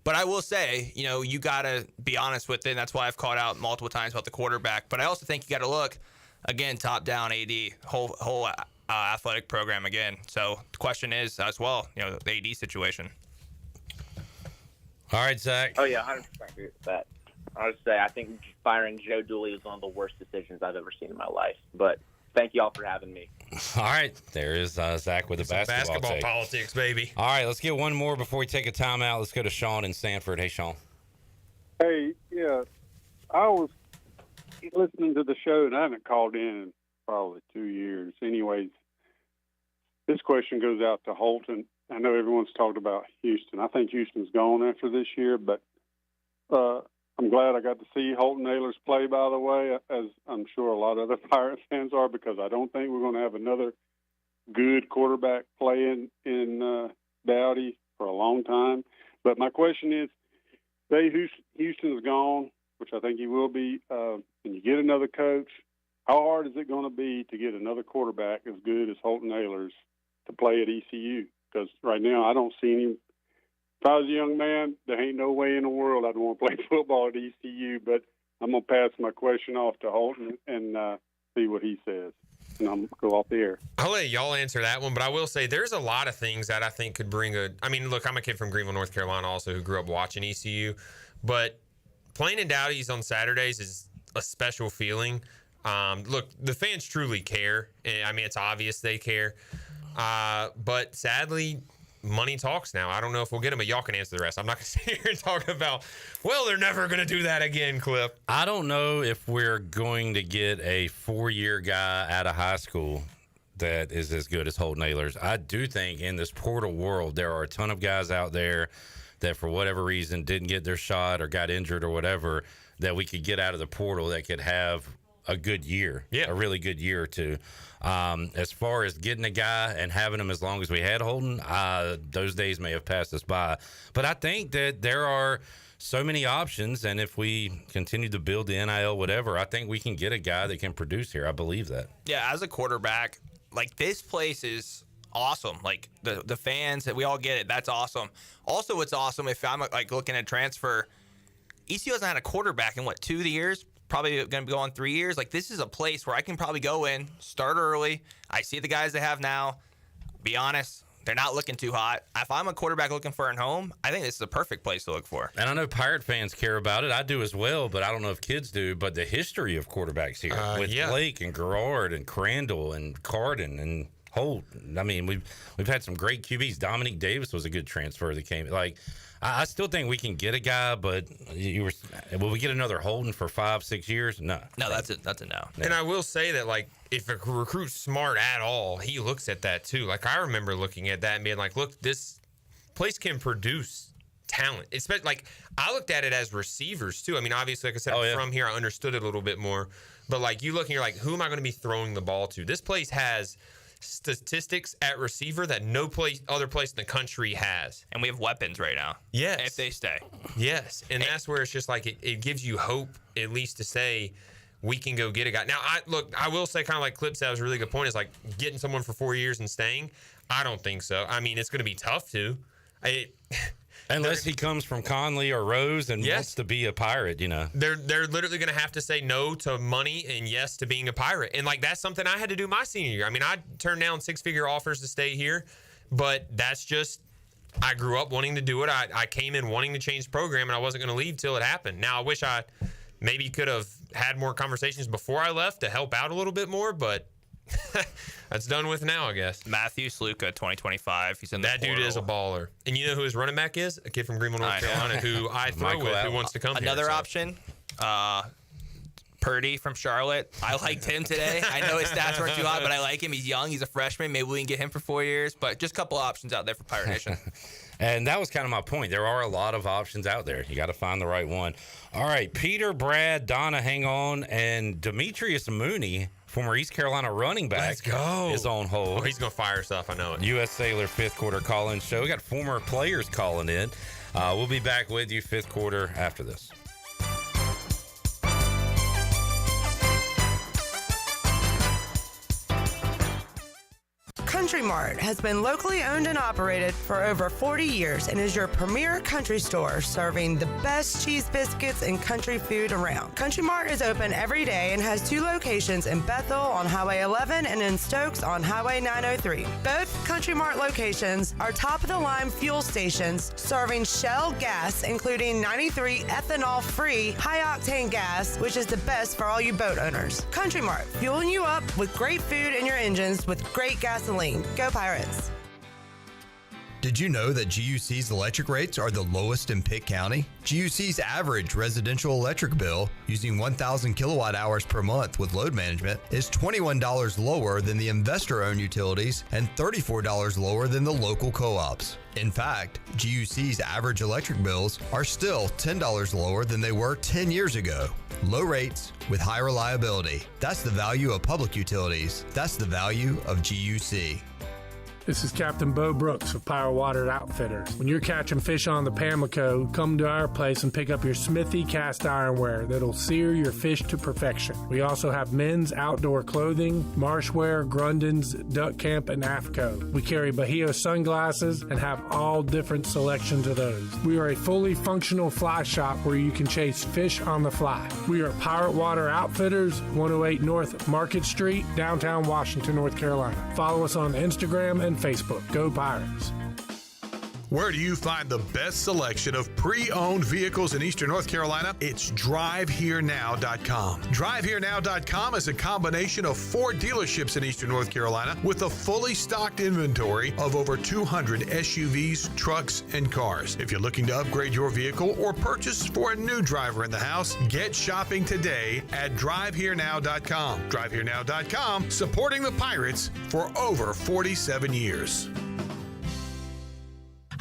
But I will say, you got to be honest with it. And that's why I've called out multiple times about the quarterback. But I also think you got to look, again, top-down AD, whole athletic program again. So the question is as well, the AD situation. All right, Zach. Oh, yeah, 100% agree with that. I would say I think firing Joe Dooley was one of the worst decisions I've ever seen in my life. But thank you all for having me. All right. There is Zach with the basketball take. Politics, baby. All right. Let's get one more before we take a timeout. Let's go to Sean in Sanford. Hey, Sean. Hey, yeah. I was listening to the show, and I haven't called in probably 2 years. Anyways, this question goes out to Holton. I know everyone's talked about Houston. I think Houston's gone after this year, but I'm glad I got to see Holton Naylor's play, by the way, as I'm sure a lot of other Pirate fans are, because I don't think we're going to have another good quarterback playing in Dowdy for a long time. But my question is, say Houston's gone, which I think he will be, and you get another coach, how hard is it going to be to get another quarterback as good as Holton Ahlers to play at ECU? Because right now I don't see any. If I was a young man, there ain't no way in the world I'd want to play football at ECU, but I'm going to pass my question off to Holton and see what he says. And I'm going to go off the air. I'll let y'all answer that one, but I will say there's a lot of things that I think could bring I mean, look, I'm a kid from Greenville, North Carolina also who grew up watching ECU, but playing in Dowdy's on Saturdays is a special feeling. Look, the fans truly care. I mean, it's obvious they care. But sadly, money talks now. I don't know if we'll get them, but y'all can answer the rest. I'm not going to sit here and talk about, well, they're never going to do that again, Cliff. I don't know if we're going to get a 4-year guy out of high school that is as good as Holton Ahlers. I do think in this portal world, there are a ton of guys out there that for whatever reason didn't get their shot or got injured or whatever that we could get out of the portal that could have a good year, a really good year or two. As far as getting a guy and having him as long as we had Holton, those days may have passed us by. But I think that there are so many options, and if we continue to build the NIL, whatever, I think we can get a guy that can produce here. I believe that. Yeah, as a quarterback, like this place is awesome. Like the fans, we all get it. That's awesome. Also, it's awesome if I'm like looking at transfer. ECU hasn't had a quarterback in 2 years. Probably going to go on 3 years. Like, this is a place where I can probably go in, start early. I see the guys they have now. Be honest, they're not looking too hot. If I'm a quarterback looking for a home, I think this is a perfect place to look for. And I know Pirate fans care about it. I do as well, but I don't know if kids do. But the history of quarterbacks here with Blake and Garrard and Crandall and Carden and Holt. I mean, we've had some great QBs. Dominique Davis was a good transfer that came. Like, I still think we can get a guy, but will we get another Holden for 5-6 years? No. No, that's a no. And I will say that, like, if a recruit's smart at all, he looks at that too. Like, I remember looking at that and being like, look, this place can produce talent. Especially, like, I looked at it as receivers too. I mean, obviously, like I said, I'm from here, I understood it a little bit more. But, like, you look and you're like, who am I going to be throwing the ball to? This place has statistics at receiver that no other place in the country has. And we have weapons right now. Yes. If they stay. Yes. And that's where it's just like it gives you hope, at least, to say we can go get a guy. Now, I will say, kind of like Clip said, that was a really good point, is like getting someone for 4 years and staying. I don't think so. I mean, it's going to be tough to. Unless he comes from Conley or Rose and wants to be a Pirate, you know. They're literally going to have to say no to money and yes to being a Pirate. And, like, that's something I had to do my senior year. I mean, I turned down 6-figure offers to stay here, but that's just – I grew up wanting to do it. I came in wanting to change the program, and I wasn't going to leave till it happened. Now, I wish I maybe could have had more conversations before I left to help out a little bit more, but – that's done with now, I guess. Matthew Sluka, 2025. He's in the That dude is a baller. And you know who his running back is? A kid from Greenville, North Carolina, who I throw with, who wants to come Another here. Option, Purdy from Charlotte. I liked him today. I know his stats weren't too high, but I like him. He's young. He's a freshman. Maybe we can get him for 4 years. But just a couple options out there for Pirate Nation. And that was kind of my point. There are a lot of options out there. You got to find the right one. All right, Peter, Brad, Donna, hang on, and Demetrius Mooney, former East Carolina running back, is on hold. Oh, he's going to fire stuff. I know it. U.S. Sailor fifth quarter call-in show. We got former players calling in. We'll be back with you fifth quarter after this. Country Mart has been locally owned and operated for over 40 years and is your premier country store serving the best cheese biscuits and country food around. Country Mart is open every day and has 2 locations in Bethel on Highway 11 and in Stokes on Highway 903. Both Country Mart locations are top-of-the-line fuel stations serving Shell gas, including 93 ethanol-free high-octane gas, which is the best for all you boat owners. Country Mart, fueling you up with great food in your engines with great gasoline. Go Pirates. Did you know that GUC's electric rates are the lowest in Pitt County? GUC's average residential electric bill using 1,000 kilowatt hours per month with load management is $21 lower than the investor-owned utilities and $34 lower than the local co-ops. In fact, GUC's average electric bills are still $10 lower than they were 10 years ago. Low rates with high reliability. That's the value of public utilities. That's the value of GUC. This is Captain Bo Brooks of Power Water Outfitters. When you're catching fish on the Pamlico, come to our place and pick up your Smithy cast ironware that'll sear your fish to perfection. We also have men's outdoor clothing, marshwear, Grundens, Duck Camp, and AFCO. We carry Bahio sunglasses and have all different selections of those. We are a fully functional fly shop where you can chase fish on the fly. We are Pirate Water Outfitters, 108 North Market Street, downtown Washington, North Carolina. Follow us on Instagram and Facebook. Go Pirates. Where do you find the best selection of pre-owned vehicles in Eastern North Carolina? It's DriveHereNow.com. DriveHereNow.com is a combination of 4 dealerships in Eastern North Carolina with a fully stocked inventory of over 200 SUVs, trucks, and cars. If you're looking to upgrade your vehicle or purchase for a new driver in the house, get shopping today at DriveHereNow.com. DriveHereNow.com, supporting the Pirates for over 47 years.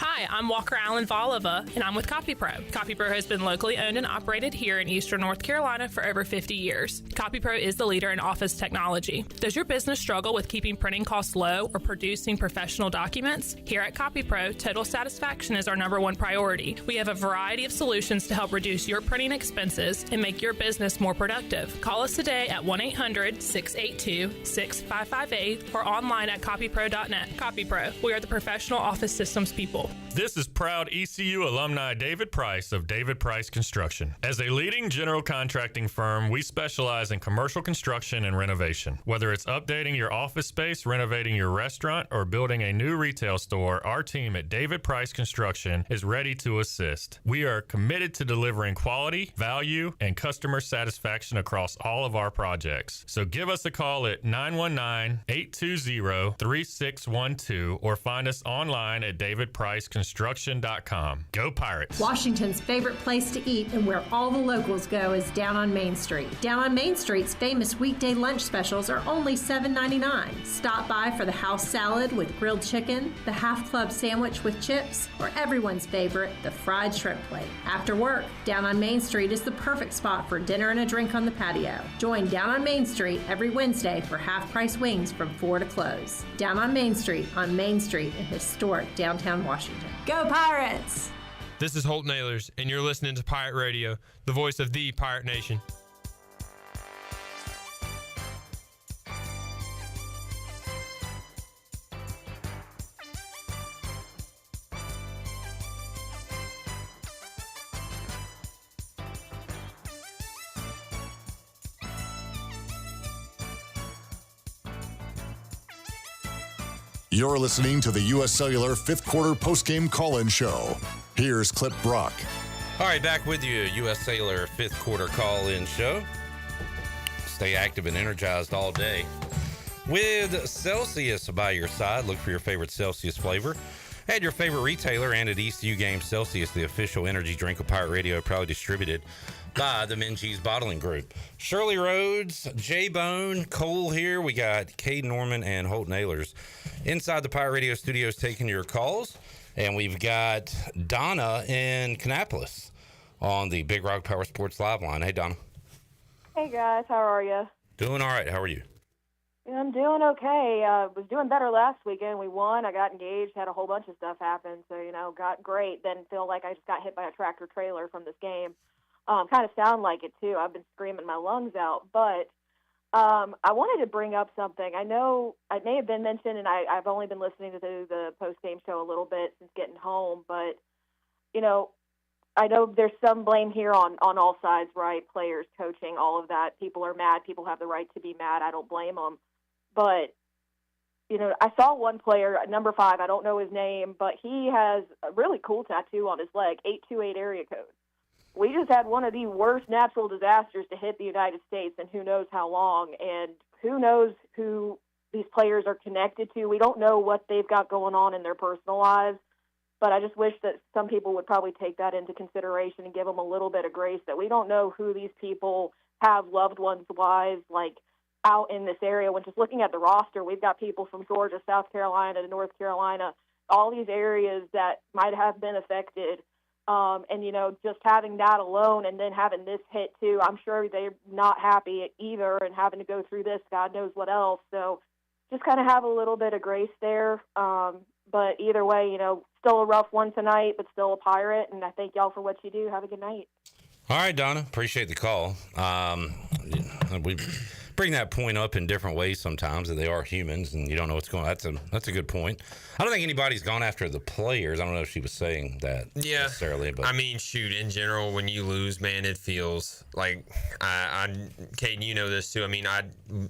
Hi, I'm Walker Allen Volova, and I'm with CopyPro. CopyPro has been locally owned and operated here in Eastern North Carolina for over 50 years. CopyPro is the leader in office technology. Does your business struggle with keeping printing costs low or producing professional documents? Here at CopyPro, total satisfaction is our #1 priority. We have a variety of solutions to help reduce your printing expenses and make your business more productive. Call us today at 1-800-682-6558 or online at copypro.net. CopyPro, we are the professional office systems people. This is proud ECU alumni David Price of David Price Construction. As a leading general contracting firm, we specialize in commercial construction and renovation. Whether it's updating your office space, renovating your restaurant, or building a new retail store, our team at David Price Construction is ready to assist. We are committed to delivering quality, value, and customer satisfaction across all of our projects. So give us a call at 919-820-3612 or find us online at davidpriceconstruction.com. Go Pirates! Washington's favorite place to eat and where all the locals go is down on Main Street. Down on Main Street's famous weekday lunch specials are only $7.99. Stop by for the house salad with grilled chicken, the half club sandwich with chips, or everyone's favorite, the fried shrimp plate. After work, Down on Main Street is the perfect spot for dinner and a drink on the patio. Join Down on Main Street every Wednesday for half-price wings from 4 to close. Down on Main Street in historic downtown Washington. Go Pirates! This is Holt Nailers, and you're listening to Pirate Radio, the voice of the Pirate Nation. You're listening to the U.S. Cellular 5th Quarter Postgame Call-In Show. Here's Clip Brock. All right, back with you, U.S. Cellular 5th Quarter Call-In Show. Stay active and energized all day. With Celsius by your side, look for your favorite Celsius flavor at your favorite retailer and at ECU Games. Celsius, the official energy drink of Pirate Radio, proudly distributed by the Minges Bottling Group. Shirley Rhodes, J-Bone, Cole here. We got Cade Norman and Holt Nailers inside the Pirate Radio studios taking your calls. And we've got Donna in Kannapolis on the Big Rock Power Sports Live line. Hey, Donna. Hey, guys. How are you? Doing all right. How are you? I'm doing okay. Was doing better last weekend. We won. I got engaged, had a whole bunch of stuff happen. So, got great. Then feel like I just got hit by a tractor trailer from this game. Kind of sound like it, too. I've been screaming my lungs out. But I wanted to bring up something. I know it may have been mentioned, and I've only been listening to the post-game show a little bit since getting home. But, I know there's some blame here on all sides, right? Players, coaching, all of that. People are mad. People have the right to be mad. I don't blame them. But, I saw one player, number 5, I don't know his name, but he has a really cool tattoo on his leg, 828 area code. We just had one of the worst natural disasters to hit the United States, and who knows how long, and who knows who these players are connected to. We don't know what they've got going on in their personal lives, but I just wish that some people would probably take that into consideration and give them a little bit of grace, that we don't know who these people have loved ones' wives, out in this area. When just looking at the roster, we've got people from Georgia, South Carolina, to North Carolina, all these areas that might have been affected. And, just having that alone and then having this hit too, I'm sure they're not happy either, and having to go through this, God knows what else. So just kind of have a little bit of grace there. But either way, still a rough one tonight, but still a Pirate. And I thank y'all for what you do. Have a good night. All right, Donna. Appreciate the call. We bring that point up in different ways sometimes, that they are humans and you don't know what's going on. That's a good point. I don't think anybody's gone after the players. I don't know if she was saying that necessarily. But I mean, shoot, in general, when you lose, man, it feels like Caden, you know this too. I mean,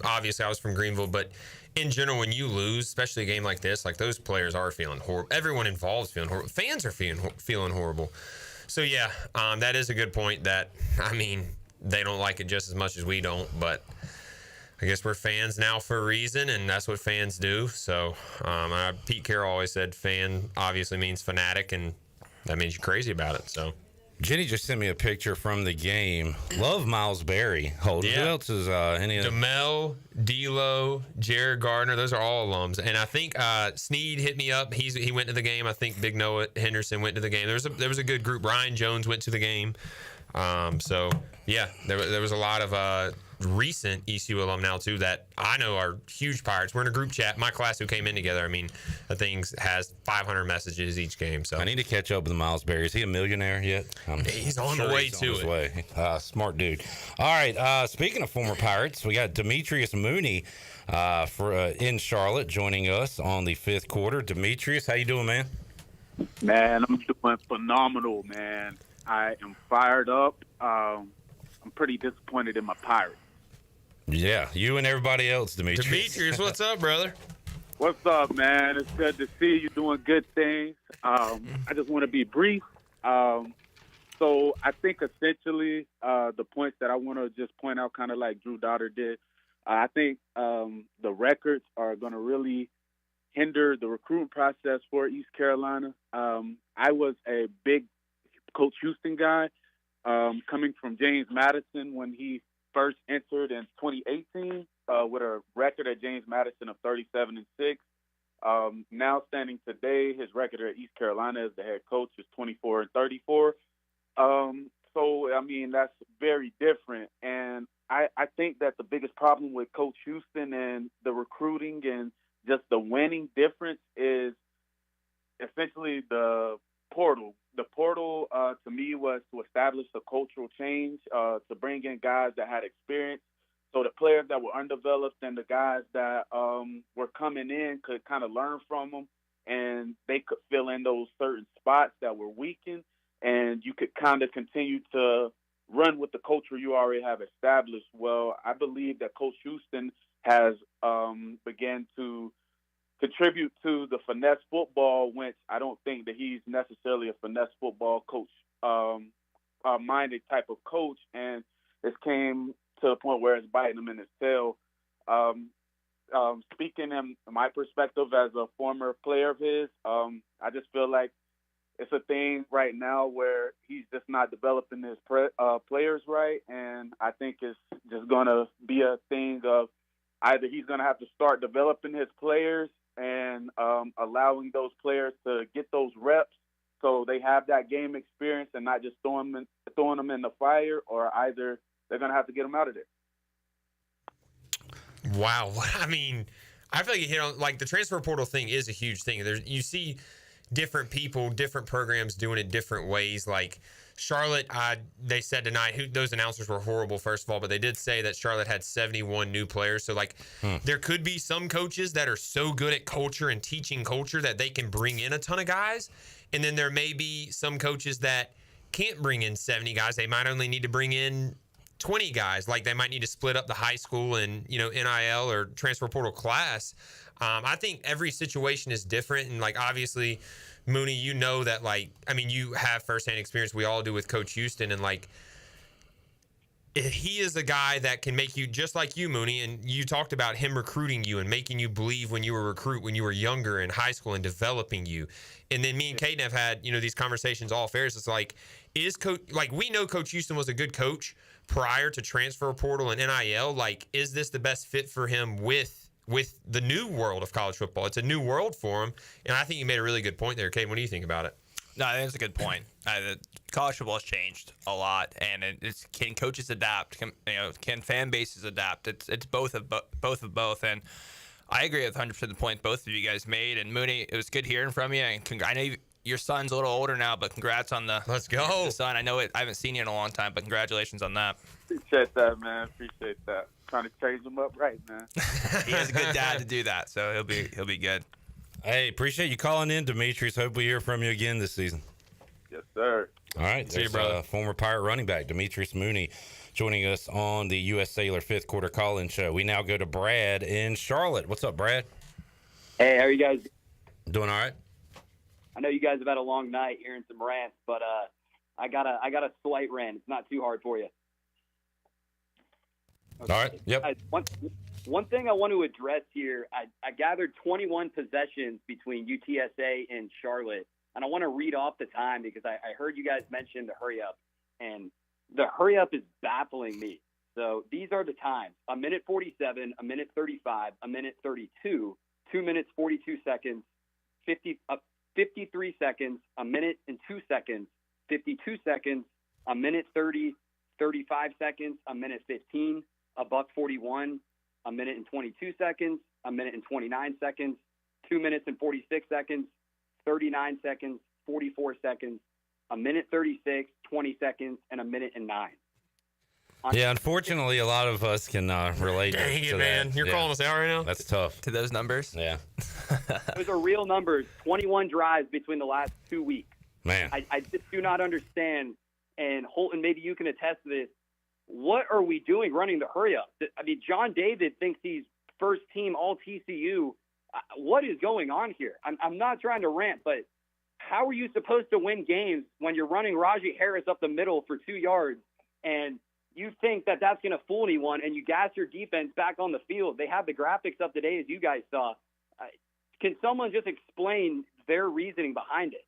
obviously I was from Greenville, but in general, when you lose, especially a game like this, like those players are feeling horrible. Everyone involved is feeling horrible. Fans are feeling horrible. So yeah, that is a good point. That, I mean, they don't like it just as much as we don't, but I guess we're fans now for a reason, and that's what fans do. So Pete Carroll always said fan obviously means fanatic, and that means you're crazy about it. So Jenny just sent me a picture from the game. Love Miles Berry. Holden. Yeah. Who else is any of them? DeMel, D'Lo, Jared Gardner, those are all alums. And I think Sneed hit me up. He went to the game. I think Big Noah Henderson went to the game. There was a good group. Ryan Jones went to the game. So yeah, there was a lot of recent ECU alum now too that I know are huge Pirates. We're in a group chat. My class who came in together, I mean, the thing has 500 messages each game. So I need to catch up with Miles Berry. Is he a millionaire yet? He's on the way to it. Smart dude. All right. Speaking of former Pirates, we got Demetrius Mooney in Charlotte joining us on the fifth quarter. Demetrius, how you doing, man? Man, I'm doing phenomenal, man. I am fired up. I'm pretty disappointed in my Pirates. Yeah, you and everybody else, Demetrius. Demetrius, what's up, brother? What's up, man? It's good to see you doing good things. I just want to be brief. So I think essentially the points that I want to just point out, kind of like Drew Dotter did, I think the records are going to really hinder the recruiting process for East Carolina. I was a big Coach Houston guy, coming from James Madison when he first entered in 2018 with a record at James Madison of 37-6. Now standing today, his record at East Carolina as the head coach is 24-34. So, I mean, that's very different. And I think that the biggest problem with Coach Houston and the recruiting and just the winning difference is essentially the portal. The portal, to me, was to establish a cultural change, to bring in guys that had experience, so the players that were undeveloped and the guys that were coming in could kind of learn from them, and they could fill in those certain spots that were weakened, and you could kind of continue to run with the culture you already have established. Well, I believe that Coach Houston has began to contribute to the finesse football, which I don't think that he's necessarily a finesse football coach, minded type of coach, and it's came to a point where it's biting him in his tail. Speaking in my perspective as a former player of his, I just feel like it's a thing right now where he's just not developing his players right, and I think it's just going to be a thing of either he's going to have to start developing his players and allowing those players to get those reps so they have that game experience and not just throwing them in the fire, or either they're going to have to get them out of there. Wow. I mean, I feel like you hit on, like, the transfer portal thing is a huge thing. You see different people, different programs doing it different ways. Like Charlotte, they said tonight, those announcers were horrible, first of all, but they did say that Charlotte had 71 new players. So, like, there could be some coaches that are so good at culture and teaching culture that they can bring in a ton of guys. And then there may be some coaches that can't bring in 70 guys. They might only need to bring in 20 guys. Like, they might need to split up the high school and, NIL or transfer portal class. I think every situation is different. And, like, obviously, Mooney, you know that, like, I mean, you have firsthand experience. We all do with Coach Houston. And, like, he is a guy that can make you, just like you, Mooney, and you talked about him recruiting you and making you believe when you were a recruit, when you were younger in high school, and developing you. And then me and Caden have had, these conversations all fair. It's like, we know Coach Houston was a good coach prior to transfer portal and NIL. Like, is this the best fit for him with the new world of college football? It's a new world for him. And I think you made a really good point there, Caden. What do you think about it? No, I think it's a good point. College football has changed a lot, and can coaches adapt? Can fan bases adapt? It's both of both. And I agree with 100% of the point both of you guys made. And Mooney, it was good hearing from you. And I know your son's a little older now, but congrats on the son. I know I haven't seen you in a long time, but congratulations on that. Appreciate that, man. Appreciate that. Trying to change him up right, man. He has a good dad to do that, so he'll be good. Hey, appreciate you calling in, Demetrius. Hope we hear from you again this season. Yes, sir. All right. See you, brother. Former Pirate running back Demetrius Mooney joining us on the U.S. Cellular fifth quarter call-in show. We now go to Brad in Charlotte. What's up, Brad? Hey, how are you guys? Doing all right. I know you guys have had a long night hearing some rants, but I got a slight rant. It's not too hard for you. Okay. All right. Yep. One thing I want to address here, I gathered 21 possessions between UTSA and Charlotte, and I want to read off the time because I heard you guys mention the hurry up, and the hurry up is baffling me. So these are the times: a minute 47, a minute 35, a minute 32, 2 minutes 42 seconds, 53 seconds, a minute and 2 seconds, 52 seconds, a minute 30, 35 seconds, a minute 15, a buck 41, a minute and 22 seconds, a minute and 29 seconds, 2 minutes and 46 seconds, 39 seconds, 44 seconds, a minute 36, 20 seconds, and a minute and 9. Yeah, unfortunately, a lot of us can relate Dang to it, man. that. You're calling us out right now? That's tough. To those numbers? Yeah. Those are real numbers. 21 drives between the last 2 weeks. Man. I just do not understand, and Holton, maybe you can attest to this. What are we doing running the hurry up? I mean, John David thinks he's first team all TCU. What is going on here? I'm not trying to rant, but how are you supposed to win games when you're running Rajee Harris up the middle for 2 yards and you think that that's going to fool anyone and you gas your defense back on the field? They have the graphics up today, as you guys saw. Can someone just explain their reasoning behind it?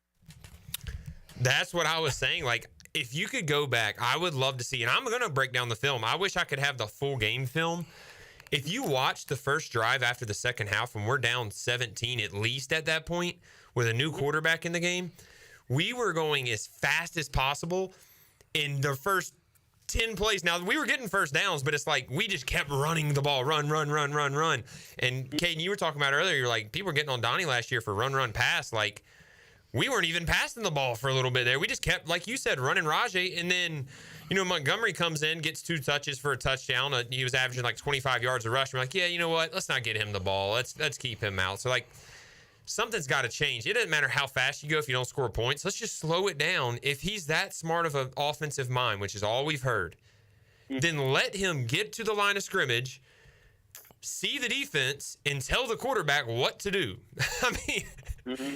That's what I was saying. Like, if you could go back, I would love to see, and I'm going to break down the film. I wish I could have the full game film. If you watch the first drive after the second half, when we're down 17 at least at that point with a new quarterback in the game, we were going as fast as possible in the first 10 plays. Now, we were getting first downs, but it's like we just kept running the ball, run. And, Caden, you were talking about earlier, you're like, people were getting on Donnie last year for run, pass. Like, we weren't even passing the ball for a little bit there. We just kept, like you said, running Rajee. And then, Montgomery comes in, gets 2 touches for a touchdown. He was averaging like 25 yards a rush. We're like, yeah, you know what? Let's not get him the ball. Let's keep him out. So, like, something's got to change. It doesn't matter how fast you go if you don't score points. Let's just slow it down. If he's that smart of an offensive mind, which is all we've heard, then let him get to the line of scrimmage, see the defense, and tell the quarterback what to do. I mean,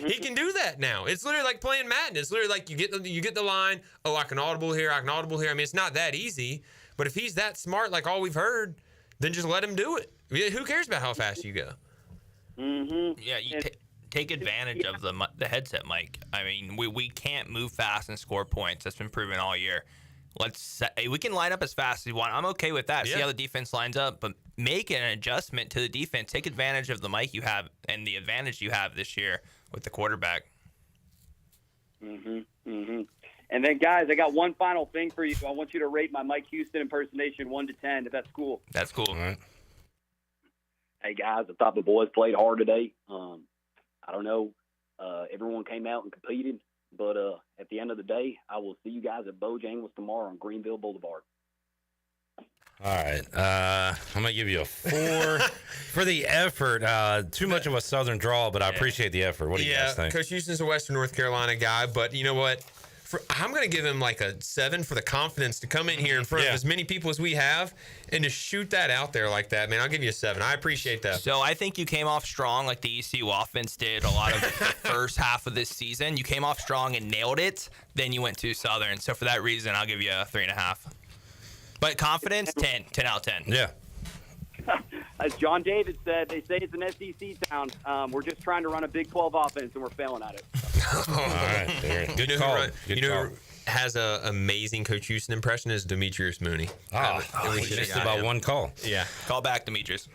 he can do that now. It's literally like playing Madden. It's literally like you get the line, I can audible here. I mean, it's not that easy. But if he's that smart, like all we've heard, then just let him do it. Who cares about how fast you go? Yeah, you take advantage of the headset mic. I mean, we can't move fast and score points. That's been proven all year. We can line up as fast as we want. I'm okay with that. Yeah. See how the defense lines up, but make an adjustment to the defense. Take advantage of the mic you have and the advantage you have this year with the quarterback. And then, guys, I got one final thing for you. I want you to rate my Mike Houston impersonation 1 to 10, if that's cool. That's cool. All right. Hey, guys, I thought the boys played hard today. I don't know. Everyone came out and competed. But at the end of the day, I will see you guys at Bojangles tomorrow on Greenville Boulevard. All right. I'm going to give you a 4 for the effort. Too much of a Southern drawl, but I appreciate the effort. What do you guys think? Coach Houston's a Western North Carolina guy, but you know what? I'm going to give him like a 7 for the confidence to come in here in front of as many people as we have and to shoot that out there like that, man. I'll give you a 7. I appreciate that. So I think you came off strong like the ECU offense did a lot of the first half of this season. You came off strong and nailed it. Then you went to Southern. So for that reason, I'll give you a 3.5. But confidence, 10 out of 10. Yeah. As John David said, they say it's an SEC town. We're just trying to run a Big 12 offense, and we're failing at it. All right. Good call. Who has an amazing Coach Houston impression is Demetrius Mooney. Just about one call. Yeah. Call back, Demetrius.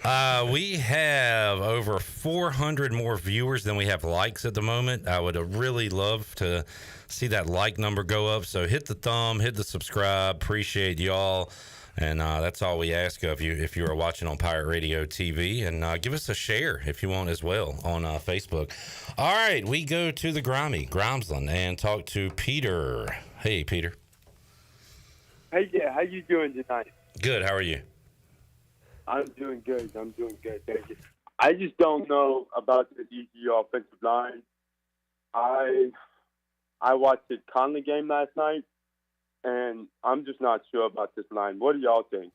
We have over 400 more viewers than we have likes at the moment. I would really love to see that like number go up. So hit the thumb, hit the subscribe. Appreciate y'all. And that's all we ask of you if you are watching on Pirate Radio TV. And give us a share if you want as well on Facebook. All right, we go to the Grimesland, and talk to Peter. Hey, Peter. Hey, yeah, how you doing tonight? Good, how are you? I'm doing good. Thank you. I just don't know about the ECU offensive line. I watched the Conley game last night, and I'm just not sure about this line. What do y'all think?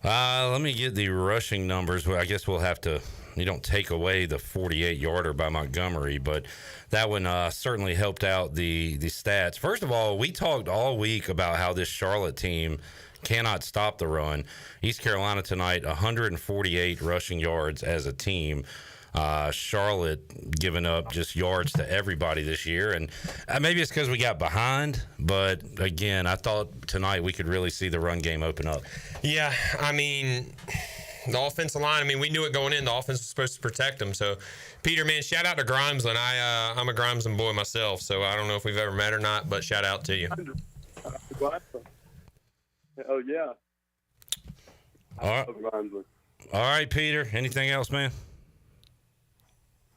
Let me get the rushing numbers. Well, I guess we'll have to. You don't take away the 48-yarder by Montgomery, but that one certainly helped out the stats. First of all, we talked all week about how this Charlotte team cannot stop the run. East Carolina tonight, 148 rushing yards as a team. Charlotte giving up just yards to everybody this year, and maybe it's because we got behind, but again, I thought tonight we could really see the run game open up. Yeah, I mean, the offensive line, I mean, we knew it going in. The offense was supposed to protect them. So, Peter, man, shout out to Grimesland. I'm a Grimesland boy myself, so I don't know if we've ever met or not, but shout out to you. Oh, yeah. All right, Peter. Anything else, man?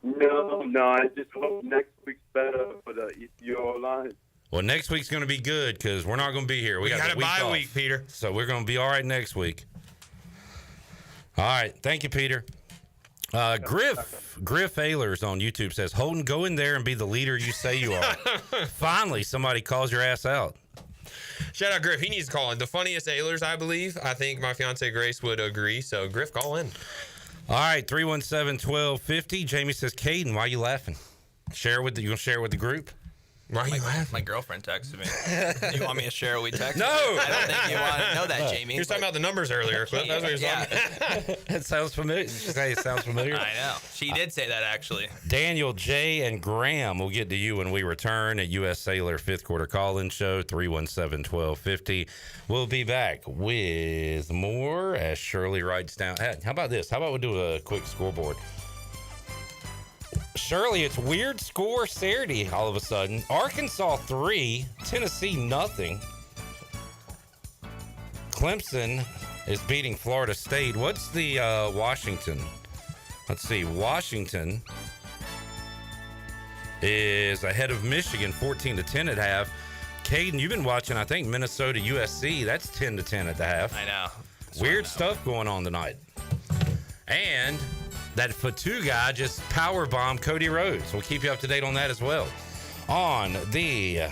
No, I just hope next week's better for the ECU line. Well, next week's going to be good because we're not going to be here. We got a bye week, Peter. So we're going to be all right next week. All right. Thank you, Peter. Griff Ehlers on YouTube says, Holden, go in there and be the leader you say you are. Finally, somebody calls your ass out. Shout out Griff. He needs to call in. The funniest Ehlers, I believe. I think my fiance Grace would agree. So, Griff, call in. All right, 317-1250. Jamie says, Caden, why are you laughing? You going to share it with the group? Why are you laughing? My girlfriend texted me. Do you want me to share what we texted? No! I don't think you want to know that, Jamie. You were talking about the numbers earlier, Cliff. That's what you're talking about. It sounds familiar. Did you say it sounds familiar? I know. She did say that, actually. Daniel, Jay, and Graham will get to you when we return at U.S. Cellular 5th Quarter Call-In Show, 317-1250. We'll be back with more as Shirley writes down. Hey, how about this? How about we do a quick scoreboard? Shirley, it's weird score Saturday all of a sudden. Arkansas 3, Tennessee nothing. Clemson is beating Florida State. What's the Washington? Let's see. Washington is ahead of Michigan 14-10 at half. Caden, you've been watching, I think, Minnesota USC. That's 10-10 at the half. I know. Weird stuff going on tonight. And that Fatu guy just power bombed Cody Rhodes. We'll keep you up to date on that as well. On the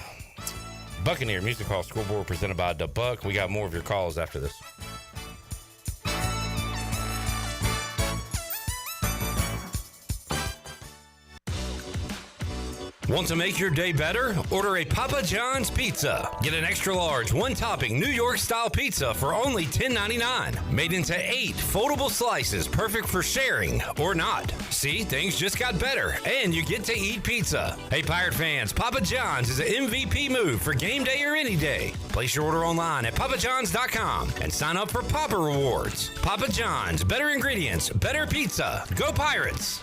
Buccaneer Music Hall Scoreboard presented by Da Buck. We got more of your calls after this. Want to make your day better? Order a Papa John's pizza. Get an extra large, one-topping New York-style pizza for only $10.99. Made into 8 foldable slices, perfect for sharing or not. See, things just got better, and you get to eat pizza. Hey, Pirate fans, Papa John's is an MVP move for game day or any day. Place your order online at papajohns.com and sign up for Papa Rewards. Papa John's, better ingredients, better pizza. Go Pirates!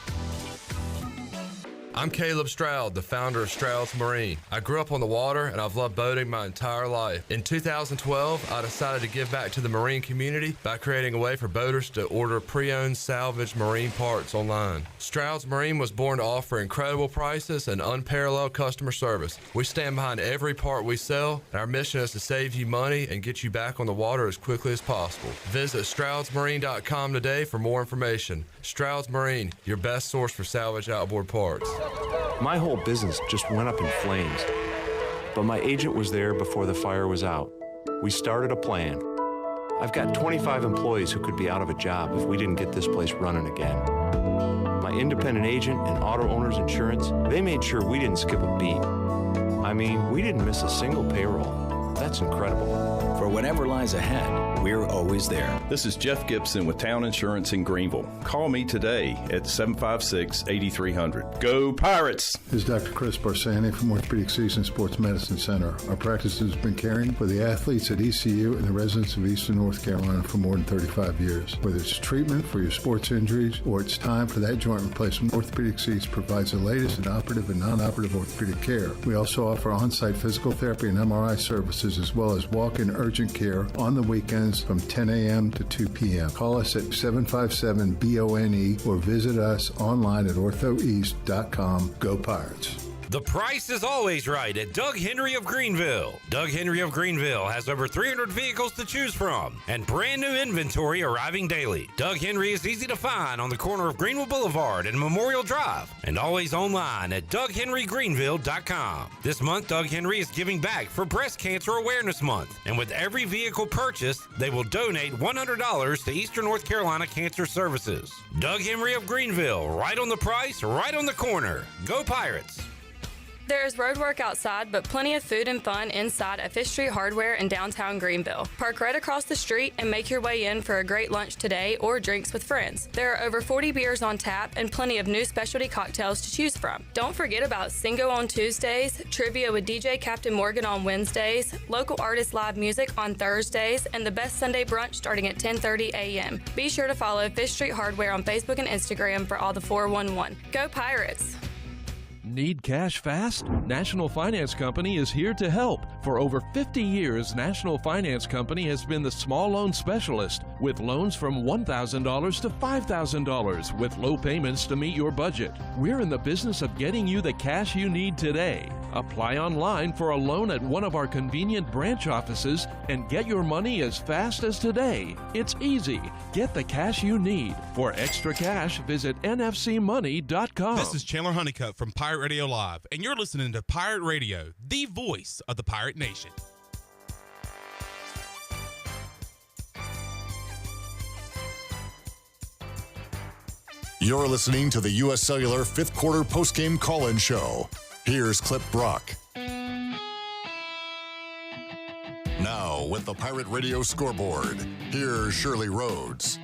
I'm Caleb Stroud, the founder of Stroud's Marine. I grew up on the water and I've loved boating my entire life. In 2012, I decided to give back to the marine community by creating a way for boaters to order pre-owned salvage marine parts online. Stroud's Marine was born to offer incredible prices and unparalleled customer service. We stand behind every part we sell, and our mission is to save you money and get you back on the water as quickly as possible. Visit StroudsMarine.com today for more information. Stroud's Marine, your best source for salvage outboard parts. My whole business just went up in flames, but my agent was there before the fire was out. We started a plan. I've got 25 employees who could be out of a job if we didn't get this place running again. My independent agent and auto owners insurance, they made sure we didn't skip a beat. I mean, we didn't miss a single payroll. That's incredible. For whatever lies ahead, we're always there. This is Jeff Gibson with Town Insurance in Greenville. Call me today at 756-8300. Go Pirates! This is Dr. Chris Barsani from Orthopedic Season Sports Medicine Center. Our practice has been caring for the athletes at ECU and the residents of Eastern North Carolina for more than 35 years. Whether it's treatment for your sports injuries or it's time for that joint replacement, Orthopedic Seats provides the latest in operative and non-operative orthopedic care. We also offer on-site physical therapy and MRI services as well as walk-in urgent care on the weekends from 10 a.m. to 2 p.m. Call us at 757-BONE or visit us online at orthoeast.com. Go Pirates. The price is always right at Doug Henry of Greenville. Doug Henry of Greenville has over 300 vehicles to choose from and brand new inventory arriving daily. Doug Henry is easy to find on the corner of Greenville Boulevard and Memorial Drive and always online at DougHenryGreenville.com. This month, Doug Henry is giving back for Breast Cancer Awareness Month, and with every vehicle purchased, they will donate $100 to Eastern North Carolina Cancer Services. Doug Henry of Greenville, right on the price, right on the corner. Go Pirates! There is road work outside, but plenty of food and fun inside at Fish Street Hardware in downtown Greenville. Park right across the street and make your way in for a great lunch today or drinks with friends. There are over 40 beers on tap and plenty of new specialty cocktails to choose from. Don't forget about Singo on Tuesdays, trivia with DJ Captain Morgan on Wednesdays, local artist live music on Thursdays, and the best Sunday brunch starting at 10:30 a.m. Be sure to follow Fish Street Hardware on Facebook and Instagram for all the 411. Go Pirates! Need cash fast? National Finance Company is here to help. For over 50 years, National Finance Company has been the small loan specialist with loans from $1,000 to $5,000 with low payments to meet your budget. We're in the business of getting you the cash you need today. Apply online for a loan at one of our convenient branch offices and get your money as fast as today. It's easy. Get the cash you need. For extra cash, visit nfcmoney.com. This is Chandler Honeycutt from Pirate Radio Live, and you're listening to Pirate Radio, the voice of the Pirate Nation. You're listening to the U.S. Cellular fifth quarter postgame call-in show. Here's Clip Brock. Now, with the Pirate Radio scoreboard, here's Shirley Rhodes.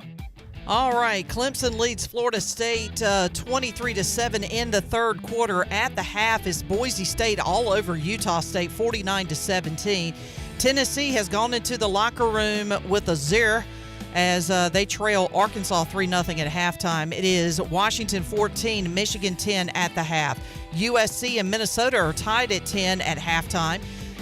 All right, Clemson leads Florida State 23-7 in the third quarter. At the half is Boise State all over Utah State, 49-17. Tennessee has gone into the locker room with a 0 as they trail Arkansas 3-0 at halftime. It is Washington 14, Michigan 10 at the half. USC and Minnesota are tied at 10 at halftime.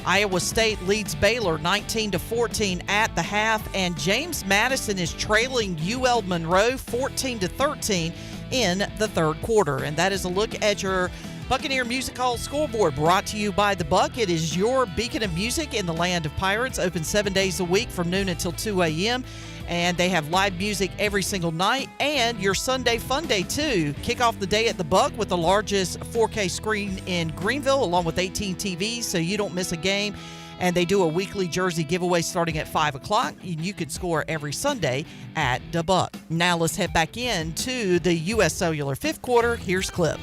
Iowa State leads Baylor 19-14 at the half, and James Madison is trailing UL Monroe 14-13 in the third quarter. And that is a look at your Buccaneer Music Hall scoreboard, brought to you by The Buck. It is your beacon of music in the land of pirates, open 7 days a week from noon until 2 a.m., and they have live music every single night, and your Sunday fun day too. Kick off the day at the Buck with the largest 4K screen in Greenville, along with 18 TVs, so you don't miss a game. And they do a weekly jersey giveaway starting at 5 o'clock. You could score every Sunday at the Buck. Now let's head back into the U.S. Cellular fifth quarter. Here's Clip.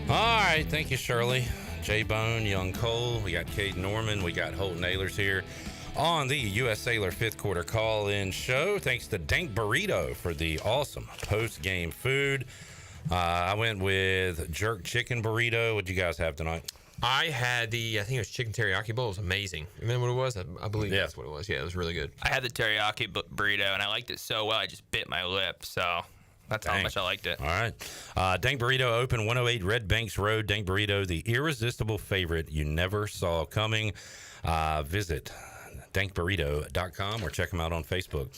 All right, thank you, Shirley. J-Bone, Young Cole, we got Cade Norman, we got Holton Ahlers here on the U.S. Sailor fifth quarter call-in show. Thanks to Dank Burrito for the awesome post-game food. I went with jerk chicken burrito. What'd you guys have tonight? I had I think it was chicken teriyaki bowl. It was amazing. Remember what it was? I believe that's what it was. Yeah, it was really good. I had the teriyaki burrito, and I liked it so well, I just bit my lip, so that's how much I liked it. All right. Dank Burrito open 108 Red Banks Road. Dank Burrito, the irresistible favorite you never saw coming. Visit dankburrito.com or check them out on Facebook.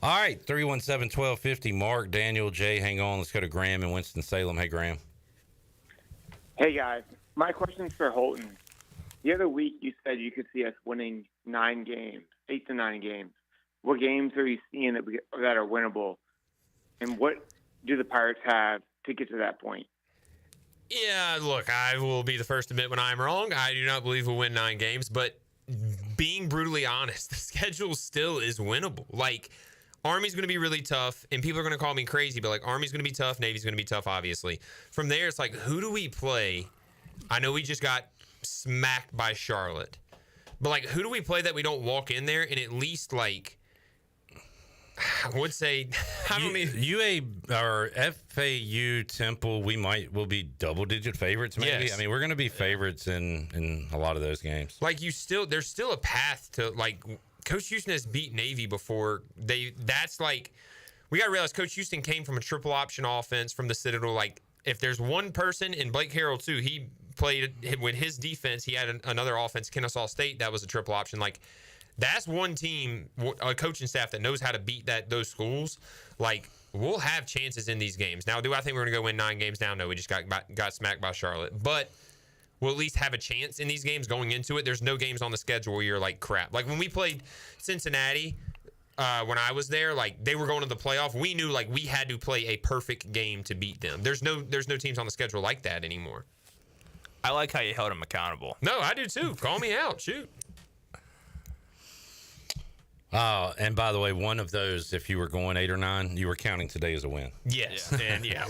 All right, 317-1250. Mark, Daniel, Jay, hang on. Let's go to Graham in Winston-Salem. Hey, Graham. Hey, guys. My question's for Holton. The other week you said you could see us winning 9 games, 8 to 9 games. What games are you seeing that are winnable? And what do the Pirates have to get to that point? Yeah, look, I will be the first to admit when I'm wrong. I do not believe we'll win 9 games, but being brutally honest, the schedule still is winnable. Like, Army's going to be really tough, and people are going to call me crazy, but, like, Army's going to be tough, Navy's going to be tough, obviously. From there, it's like, who do we play? I know we just got smacked by Charlotte, but, like, who do we play that we don't walk in there and at least, like, I would say UA or FAU Temple, we'll be double-digit favorites maybe. Yes. I mean, we're going to be favorites in a lot of those games. Like there's still a path to like Coach Houston has beat Navy before. That's like we got to realize Coach Houston came from a triple option offense from the Citadel. Like if there's one person in Blake Harrell too, he played with his defense. He had another offense, Kennesaw State, that was a triple option. Like. That's one team, a coaching staff that knows how to beat those schools. Like, we'll have chances in these games. Now, do I think we're going to go win 9 games now? No, we just got smacked by Charlotte. But we'll at least have a chance in these games going into it. There's no games on the schedule where you're like, crap. Like, when we played Cincinnati, when I was there, like, they were going to the playoff. We knew, like, we had to play a perfect game to beat them. There's no teams on the schedule like that anymore. I like how you held them accountable. No, I do too. Call me out. Shoot. And by the way, one of those, if you were going 8 or 9, you were counting today as a win. Yes, and yeah.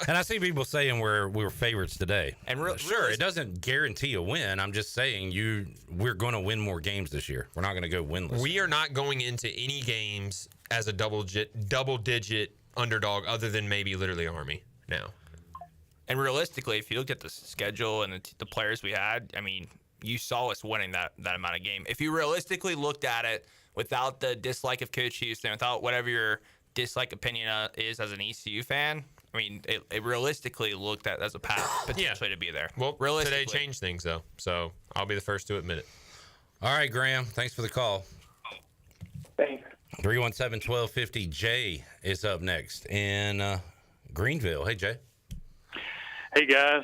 And I see people saying we were favorites today. And sure, it doesn't guarantee a win. I'm just saying we're going to win more games this year. We're not going to go winless. We are not going into any games as a double-digit underdog other than maybe literally Army now. And realistically, if you look at the schedule and the players we had, I mean, you saw us winning that amount of game. If you realistically looked at it, without the dislike of Coach Houston, without whatever your dislike opinion is as an ECU fan, I mean, it realistically looked at as a path potentially to be there. Well, today changed things, though, so I'll be the first to admit it. All right, Graham, thanks for the call. Thanks. 317-1250, Jay is up next in Greenville. Hey, Jay. Hey, guys.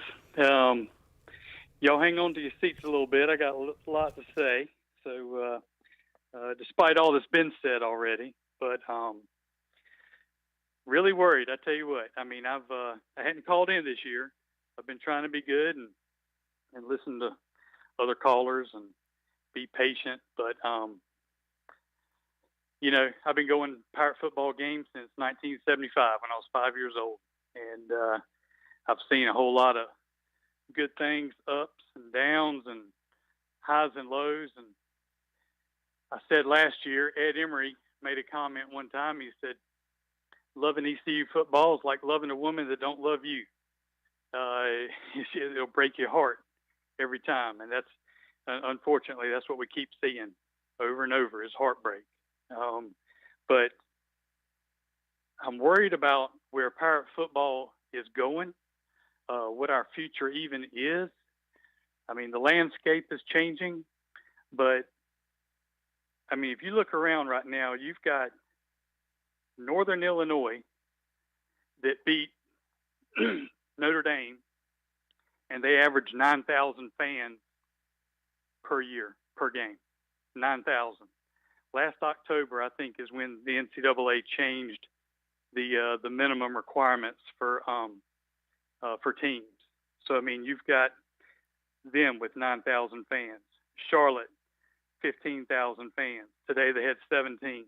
Y'all hang on to your seats a little bit. I got a lot to say, so... despite all that's been said already, but really worried. I tell you what. I mean, I hadn't called in this year. I've been trying to be good and listen to other callers and be patient. But I've been going Pirate football games since 1975 when I was 5 years old, and I've seen a whole lot of good things, ups and downs, and highs and lows, and I said last year, Ed Emery made a comment one time. He said, loving ECU football is like loving a woman that don't love you. It'll break your heart every time. And that's, unfortunately, that's what we keep seeing over and over is heartbreak. But I'm worried about where Pirate football is going, what our future even is. I mean, the landscape is changing, but I mean, if you look around right now, you've got Northern Illinois that beat Notre Dame, and they average 9,000 fans per game. 9,000. Last October, I think, is when the NCAA changed the minimum requirements for teams. So I mean, you've got them with 9,000 fans. Charlotte. 15,000 fans. Today they had 17.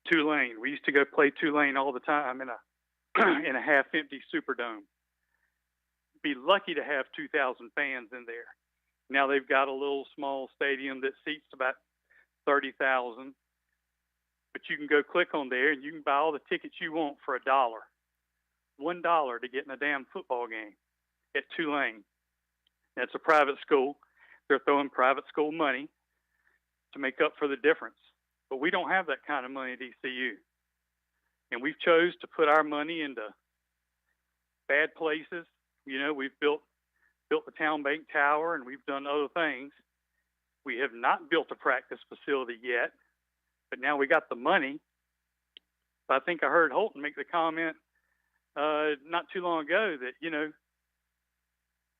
Tulane. We used to go play Tulane all the time in a half-empty Superdome. Be lucky to have 2,000 fans in there. Now they've got a little small stadium that seats about 30,000. But you can go click on there and you can buy all the tickets you want for $1. $1 to get in a damn football game at Tulane. That's a private school. They're throwing private school money to make up for the difference. But we don't have that kind of money at ECU. And we've chose to put our money into bad places. You know, we've built the Town Bank Tower, and we've done other things. We have not built a practice facility yet, but now we got the money. But I think I heard Holton make the comment not too long ago that,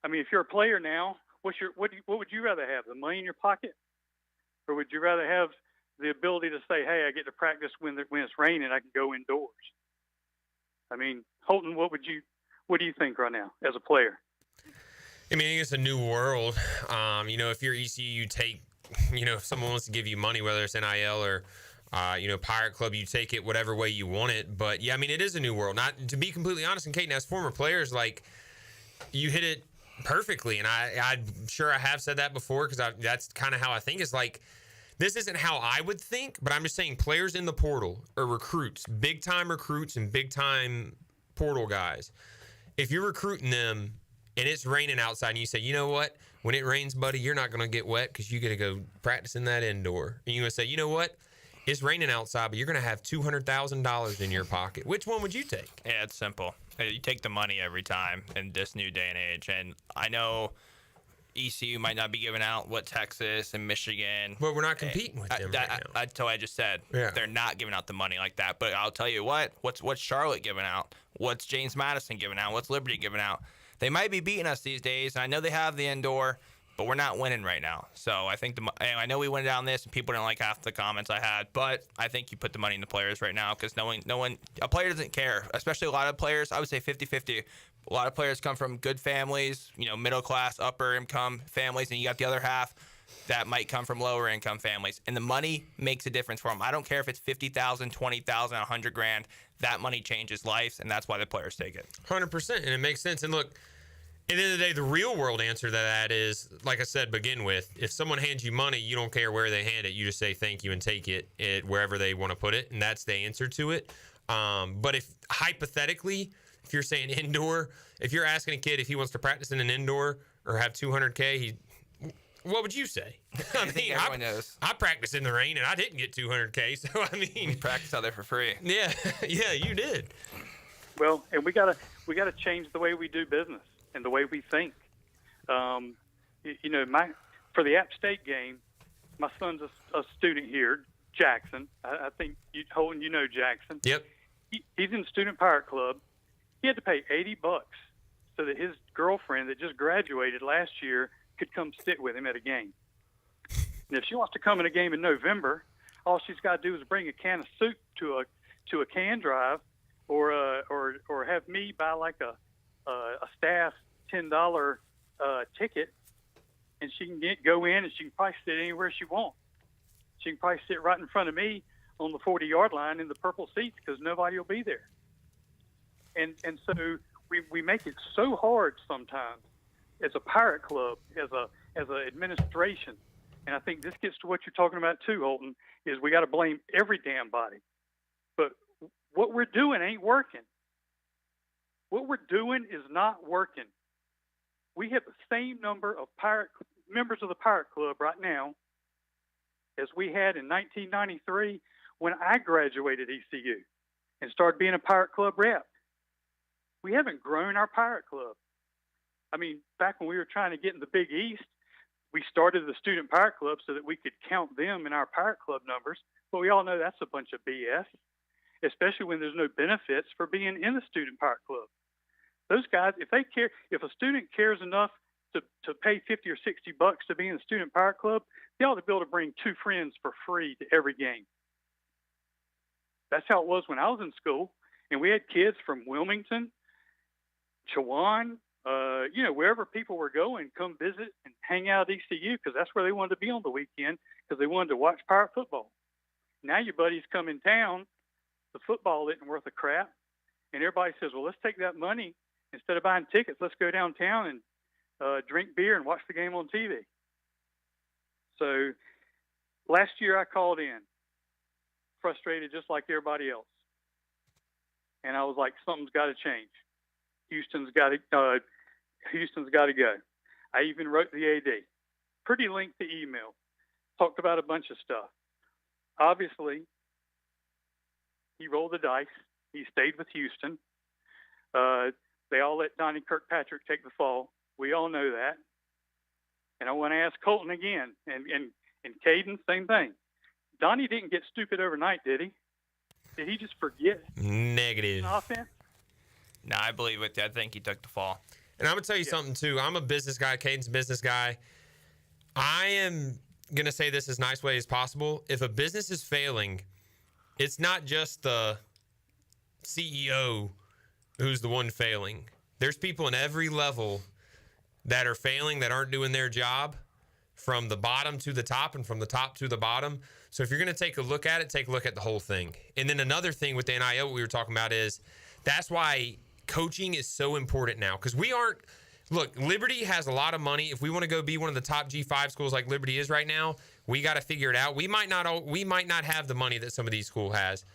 I mean, if you're a player now, what would you rather have, the money in your pocket, or would you rather have the ability to say, hey, I get to practice when it's raining, I can go indoors? I mean, Holton, what do you think right now as a player? I mean, it's a new world. If you're ECU, you take, if someone wants to give you money, whether it's NIL or, Pirate Club, you take it whatever way you want it. But, yeah, I mean, it is a new world. Not to be completely honest, and Kate, as former players, like, you hit it perfectly. And I'm sure I have said that before because that's kind of how I think. It's like this isn't how I would think, but I'm just saying players in the portal or recruits, big-time recruits and big-time portal guys. If you're recruiting them and it's raining outside and you say, you know what, when it rains, buddy, you're not going to get wet because you get to go practice in that indoor. And you're going to say, you know what, it's raining outside, but you're going to have $200,000 in your pocket. Which one would you take? Yeah, it's simple. You take the money every time in this new day and age. And I know ECU might not be giving out what Texas and Michigan. Well, we're not competing with them right now. That's what I just said. Yeah. They're not giving out the money like that. But I'll tell you what's Charlotte giving out? What's James Madison giving out? What's Liberty giving out? They might be beating us these days. And I know they have the indoor, but we're not winning right now. So I think I know we went down this and people didn't like half the comments I had, but I think you put the money in the players right now because a player doesn't care, especially a lot of players. I would say 50-50. A lot of players come from good families, middle class, upper income families, and you got the other half that might come from lower income families. And the money makes a difference for them. I don't care if it's $50,000, $20,000, $100,000. That money changes lives, and that's why the players take it. 100%, and it makes sense. And look, at the end of the day, the real world answer to that is, like I said, begin with, if someone hands you money, you don't care where they hand it. You just say thank you and take it wherever they want to put it, and that's the answer to it. But if hypothetically, if you're saying indoor, if you're asking a kid if he wants to practice in an indoor or have $200K, what would you say? I think everyone knows. I practiced in the rain and I didn't get $200K, so I mean, we practiced out there for free. Yeah, you did. Well, and we gotta change the way we do business and the way we think. For the App State game, my son's a student here, Jackson. I think Holton, Jackson. Yep. He's in Student Pirate Club. He had to pay $80 so that his girlfriend that just graduated last year could come sit with him at a game. And if she wants to come in a game in November, all she's got to do is bring a can of soup to a can drive, or have me buy like a staff $10 ticket, and she can go in and she can probably sit anywhere she wants. She can probably sit right in front of me on the 40-yard line in the purple seats because nobody will be there. And so we make it so hard sometimes as a pirate club, as a administration. And I think this gets to what you're talking about too, Holton, is we got to blame every damn body. But what we're doing ain't working. What we're doing is not working. We have the same number of members of the Pirate Club right now as we had in 1993 when I graduated ECU and started being a Pirate Club rep. We haven't grown our Pirate Club. I mean, back when we were trying to get in the Big East, we started the Student Pirate Club so that we could count them in our Pirate Club numbers. But we all know that's a bunch of BS, especially when there's no benefits for being in the Student Pirate Club. Those guys, if a student cares enough to pay $50 or $60 to be in the Student Pirate Club, they ought to be able to bring 2 friends for free to every game. That's how it was when I was in school. And we had kids from Wilmington, Chowan, wherever people were going, come visit and hang out at ECU because that's where they wanted to be on the weekend because they wanted to watch Pirate football. Now your buddies come in town, the football isn't worth a crap, and everybody says, well, let's take that money. Instead of buying tickets, let's go downtown and drink beer and watch the game on TV. So last year I called in, frustrated just like everybody else. And I was like, something's got to change. Houston's got to go. I even wrote the AD. Pretty lengthy email. Talked about a bunch of stuff. Obviously, he rolled the dice. He stayed with Houston. They all let Donnie Kirkpatrick take the fall. We all know that. And I want to ask Colton again, and Caden, same thing. Donnie didn't get stupid overnight, did he? Did he just forget? Negative. Offense? No, I believe with you. I think he took the fall. And I'm going to tell you something, too. I'm a business guy. Caden's a business guy. I am going to say this as nice way as possible. If a business is failing, it's not just the CEO who's the one failing. There's people in every level that are failing, that aren't doing their job, from the bottom to the top and from the top to the bottom. So if you're going to take a look at it, take a look at the whole thing. And then another thing with the NIL we were talking about is that's why coaching is so important now, because we aren't look, Liberty has a lot of money. If we want to go be one of the top G5 schools like Liberty is right now, we got to figure it out. We might not have the money that some of these schools has.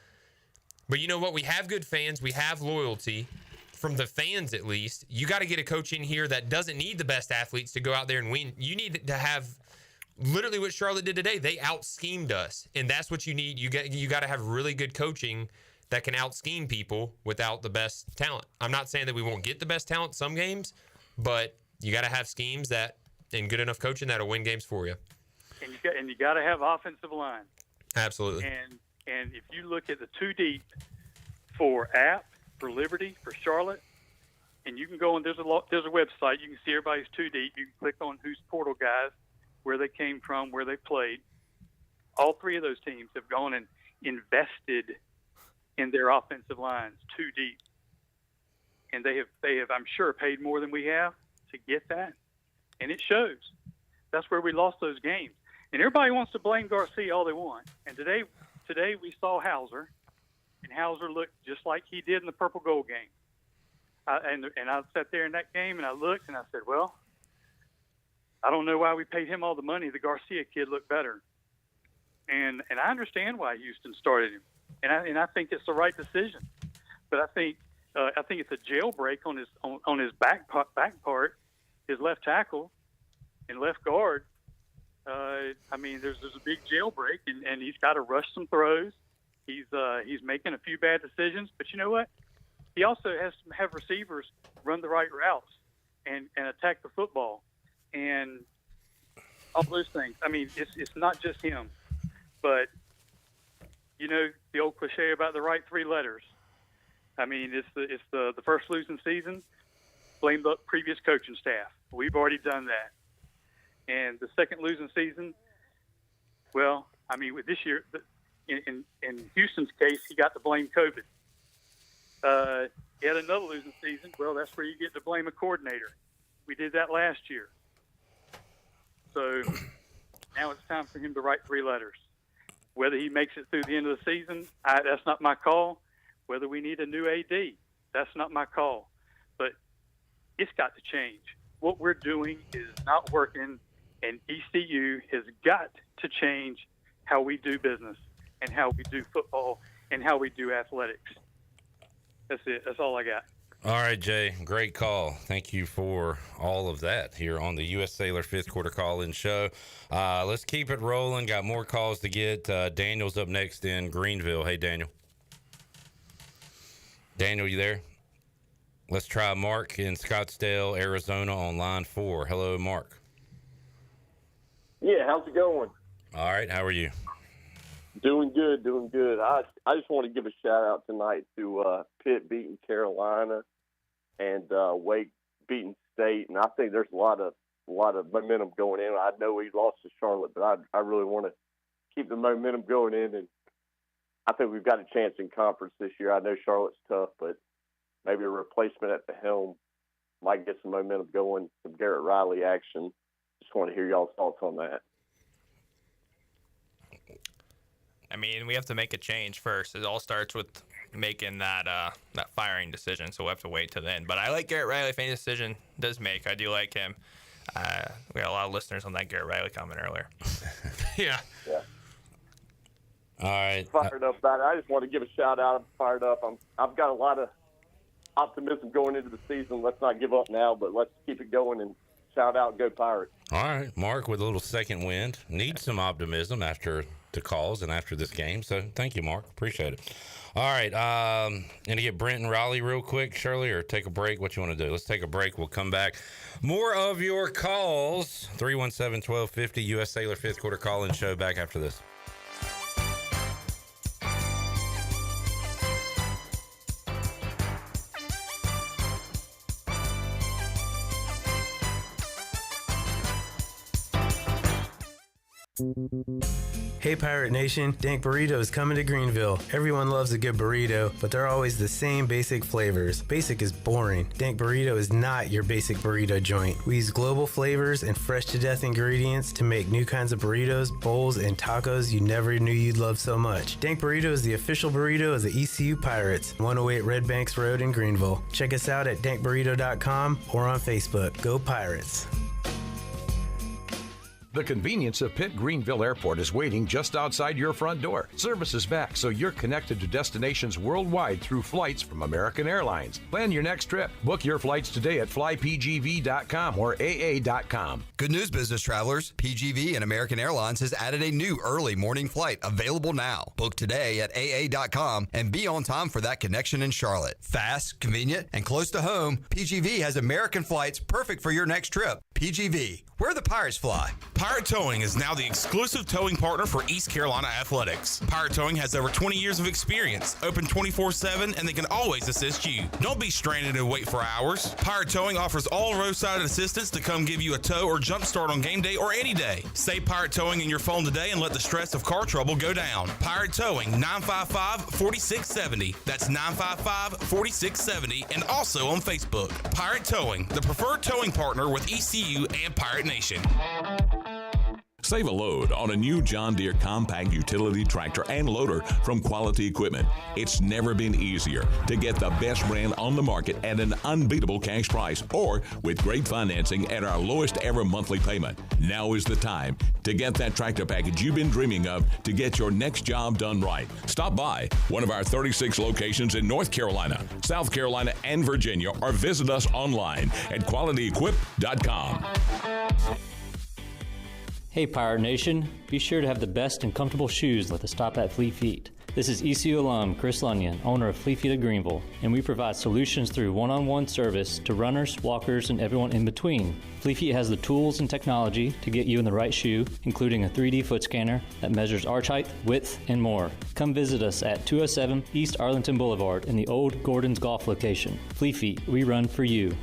But you know what? We have good fans. We have loyalty from the fans, at least. You got to get a coach in here that doesn't need the best athletes to go out there and win. You need to have literally what Charlotte did today. They out-schemed us, and that's what you need. You got to have really good coaching that can out-scheme people without the best talent. I'm not saying that we won't get the best talent some games, but you got to have schemes that and good enough coaching that'll win games for you. And you got to have offensive line. Absolutely. And if you look at the two deep for App, for Liberty, for Charlotte, and you can go and there's a website, you can see everybody's two deep. You can click on who's portal guys, where they came from, where they played. All three of those teams have gone and invested in their offensive lines two deep, and they have I'm sure paid more than we have to get that, and it shows. That's where we lost those games. And everybody wants to blame Garcia all they want. And today we saw Hauser, and Hauser looked just like he did in the purple gold game. And I sat there in that game and I looked and I said, well, I don't know why we paid him all the money. The Garcia kid looked better. And I understand why Houston started him. And I think it's the right decision. But I think it's a jailbreak on his back part, his left tackle and left guard. I mean, there's a big jailbreak, and he's got to rush some throws. He's making a few bad decisions, but you know what? He also has to have receivers run the right routes and attack the football and all those things. I mean, it's not just him, but you know the old cliche about the right three letters. I mean, it's the first losing season. Blame the previous coaching staff. We've already done that. And the second losing season, well, I mean, with this year, in Houston's case, he got to blame COVID. He had another losing season. Well, that's where you get to blame a coordinator. We did that last year. So now it's time for him to write three letters. Whether he makes it through the end of the season, that's not my call. Whether we need a new AD, that's not my call. But it's got to change. What we're doing is not working. And ECU has got to change how we do business and how we do football and how we do athletics. That's it. That's all I got. All right, Jay. Great call. Thank you for all of that here on the U.S. Sailor fifth quarter call-in show. Let's keep it rolling. Got more calls to get. Daniel's up next in Greenville. Hey, Daniel. Daniel, you there? Let's try Mark in Scottsdale, Arizona on line 4. Hello, Mark. Yeah, how's it going? All right, how are you? Doing good, doing good. I just want to give a shout out tonight to Pitt beating Carolina and Wake beating State, and I think there's a lot of momentum going in. I know we lost to Charlotte, but I really want to keep the momentum going in, and I think we've got a chance in conference this year. I know Charlotte's tough, but maybe a replacement at the helm might get some momentum going, some Garrett Riley action. Just want to hear y'all's thoughts on that. I mean, we have to make a change first. It all starts with making that firing decision, so we'll have to wait till then. But I like Garrett Riley. If any decision does make, I do like him. We got a lot of listeners on that Garrett Riley comment earlier. Yeah. All right. Fired up about it. I just want to give a shout out. I'm fired up. I've got a lot of optimism going into the season. Let's not give up now, but let's keep it going and shout out, go Pirates. All right, Mark with a little second wind. Needs some optimism after the calls and after this game. So thank you, Mark. Appreciate it. All right, gonna get Brent and Raleigh real quick, Shirley, or take a break? What you want to do? Let's take a break. We'll come back. More of your calls. 317-1250 U.S. Sailor fifth quarter call-in show. Back after this. Hey Pirate Nation, Dank Burrito is coming to Greenville. Everyone loves a good burrito, but they're always the same basic flavors. Basic is boring. Dank Burrito is not your basic burrito joint. We use global flavors and fresh to death ingredients to make new kinds of burritos, bowls, and tacos you never knew you'd love so much. Dank Burrito is the official burrito of the ECU Pirates, 108 Red Banks Road in Greenville. Check us out at dankburrito.com or on Facebook. Go Pirates! The convenience of Pitt Greenville Airport is waiting just outside your front door. Service is back, so you're connected to destinations worldwide through flights from American Airlines. Plan your next trip. Book your flights today at flypgv.com or aa.com. Good news, business travelers. PGV and American Airlines has added a new early morning flight available now. Book today at aa.com and be on time for that connection in Charlotte. Fast, convenient, and close to home, PGV has American flights perfect for your next trip. PGV, where the Pirates fly. Pirate Towing is now the exclusive towing partner for East Carolina Athletics. Pirate Towing has over 20 years of experience, open 24/7, and they can always assist you. Don't be stranded and wait for hours. Pirate Towing offers all roadside assistance to come give you a tow or jump start on game day or any day. Say Pirate Towing in your phone today and let the stress of car trouble go down. Pirate Towing, 955-4670. That's 955-4670, and also on Facebook. Pirate Towing, the preferred towing partner with ECU and Pirate Nation. Save a load on a new John Deere compact utility tractor and loader from Quality Equipment. It's never been easier to get the best brand on the market at an unbeatable cash price or with great financing at our lowest ever monthly payment. Now is the time to get that tractor package you've been dreaming of to get your next job done right. Stop by one of our 36 locations in North Carolina, South Carolina, and Virginia, or visit us online at qualityequip.com. Hey Pirate Nation, be sure to have the best and comfortable shoes at the stop at Fleet Feet. This is ECU alum Chris Lunyon, owner of Fleet Feet of Greenville, and we provide solutions through one-on-one service to runners, walkers, and everyone in between. Fleet Feet has the tools and technology to get you in the right shoe, including a 3D foot scanner that measures arch height, width, and more. Come visit us at 207 East Arlington Boulevard in the old Gordon's Golf location. Fleet Feet, we run for you.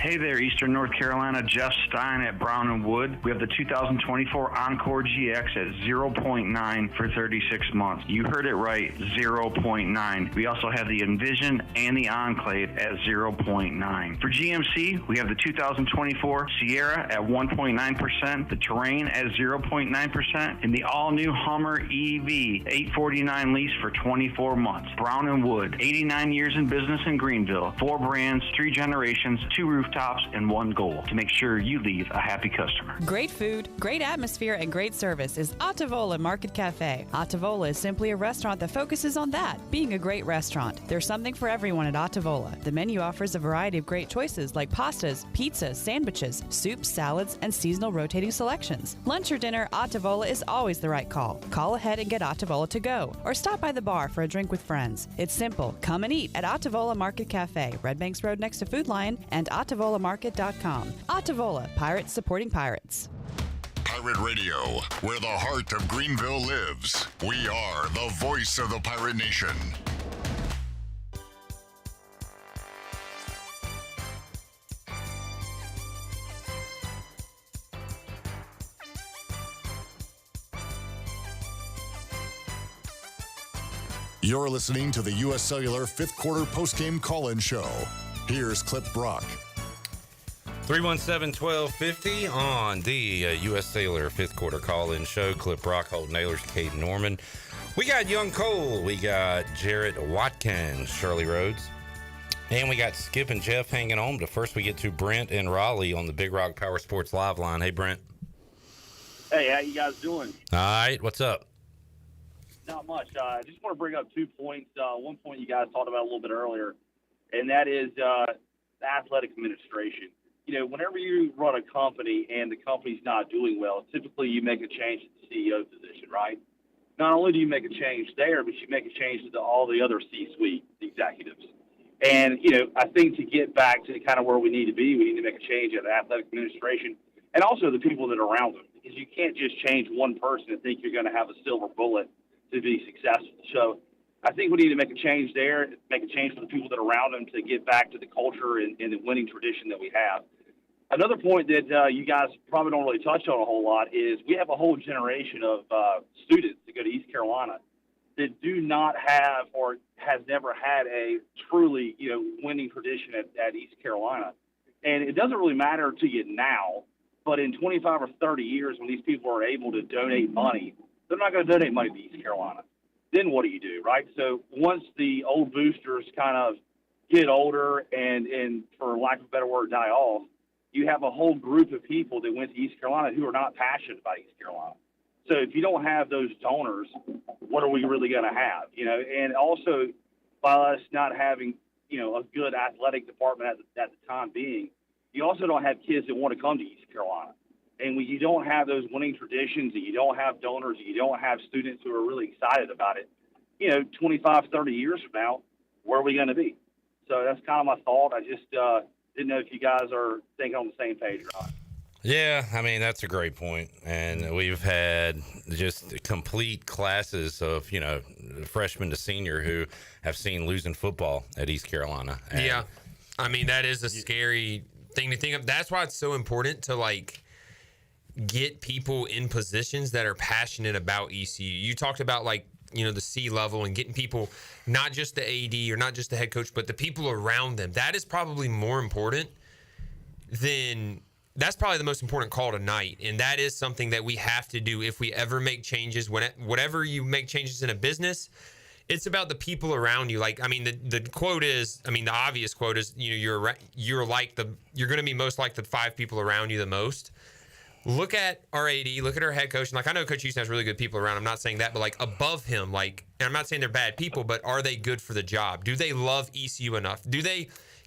Hey there, Eastern North Carolina. Jeff Stein at Brown and Wood. We have the 2024 Encore GX at 0.9 for 36 months. You heard it right, 0.9. We also have the Envision and the Enclave at 0.9. For GMC, we have the 2024 Sierra at 1.9%, the Terrain at 0.9%, and the all-new Hummer EV 849 lease for 24 months. Brown and Wood, 89 years in business in Greenville. 4 brands, 3 generations, 2 rooftops, and 1 goal: to make sure you leave a happy customer. Great food, great atmosphere, and great service is Ottavola Market Cafe. Ottavola is simply a restaurant that focuses on that, being a great restaurant. There's something for everyone at Ottavola. The menu offers a variety of great choices like pastas, pizzas, sandwiches, soups, salads, and seasonal rotating selections. Lunch or dinner, Ottavola is always the right call. Call ahead and get Ottavola to go, or stop by the bar for a drink with friends. It's simple. Come and eat at Ottavola Market Cafe, Red Banks Road next to Food Lion, and OttavolaMarket.com. Ottavola, Pirates supporting pirates. Pirate Radio, where the heart of Greenville lives. We are the voice of the Pirate Nation. You're listening to the U.S. Cellular 5th Quarter Postgame Call-In Show. Here's Clip Brock. 317-1250 on the U.S. Cellular 5th Quarter Call-In Show. Clip Brock, Holton Naylors, Cade Norman. We got Young Cole. We got Jarrett Watkins, Shirley Rhodes. And we got Skip and Jeff hanging on. But first we get to Brent and Raleigh on the Big Rock Power Sports Live line. Hey, Brent. Hey, how you guys doing? All right, what's up? Not much. I just want to bring up 2 points. One point you guys talked about a little bit earlier, and that is the athletic administration. You know, whenever you run a company and the company's not doing well, typically you make a change at the CEO position, right? Not only do you make a change there, but you make a change to all the other C-suite executives. And, you know, I think to get back to kind of where we need to be, we need to make a change at the athletic administration and also the people that are around them, because you can't just change one person and think you're going to have a silver bullet to be successful. So I think we need to make a change there, make a change for the people that are around them to get back to the culture and the winning tradition that we have. Another point that you guys probably don't really touch on a whole lot is we have a whole generation of students that go to East Carolina that do not have or has never had a truly, winning tradition at East Carolina. And it doesn't really matter to you now, but in 25 or 30 years when these people are able to donate money, they're not going to donate money to East Carolina. Then what do you do, right? So once the old boosters kind of get older and for lack of a better word, die off, you have a whole group of people that went to East Carolina who are not passionate about East Carolina. So if you don't have those donors, what are we really going to have? And also by us not having, a good athletic department at the time being, you also don't have kids that want to come to East Carolina. And when you don't have those winning traditions and you don't have donors and you don't have students who are really excited about it, 25, 30 years from now, where are we going to be? So that's kind of my thought. I just didn't know if you guys are thinking on the same page or not. Yeah, I mean, that's a great point. And we've had just complete classes of, freshman to senior who have seen losing football at East Carolina. And yeah. I mean, that is a scary thing to think of. That's why it's so important to, get people in positions that are passionate about ECU. You talked about, the C level and getting people, not just the AD or not just the head coach, but the people around them. That is probably more important than... That's probably the most important call tonight, and that is something that we have to do if we ever make changes. Whatever you make changes in a business, it's about the people around you. The quote is, the obvious quote is, you're going to be most like the 5 people around you the most. Look at our AD, look at our head coach, and I know Coach Houston has really good people around. I'm not saying that, but above him, and I'm not saying they're bad people, but are they good for the job? Do they love ECU enough?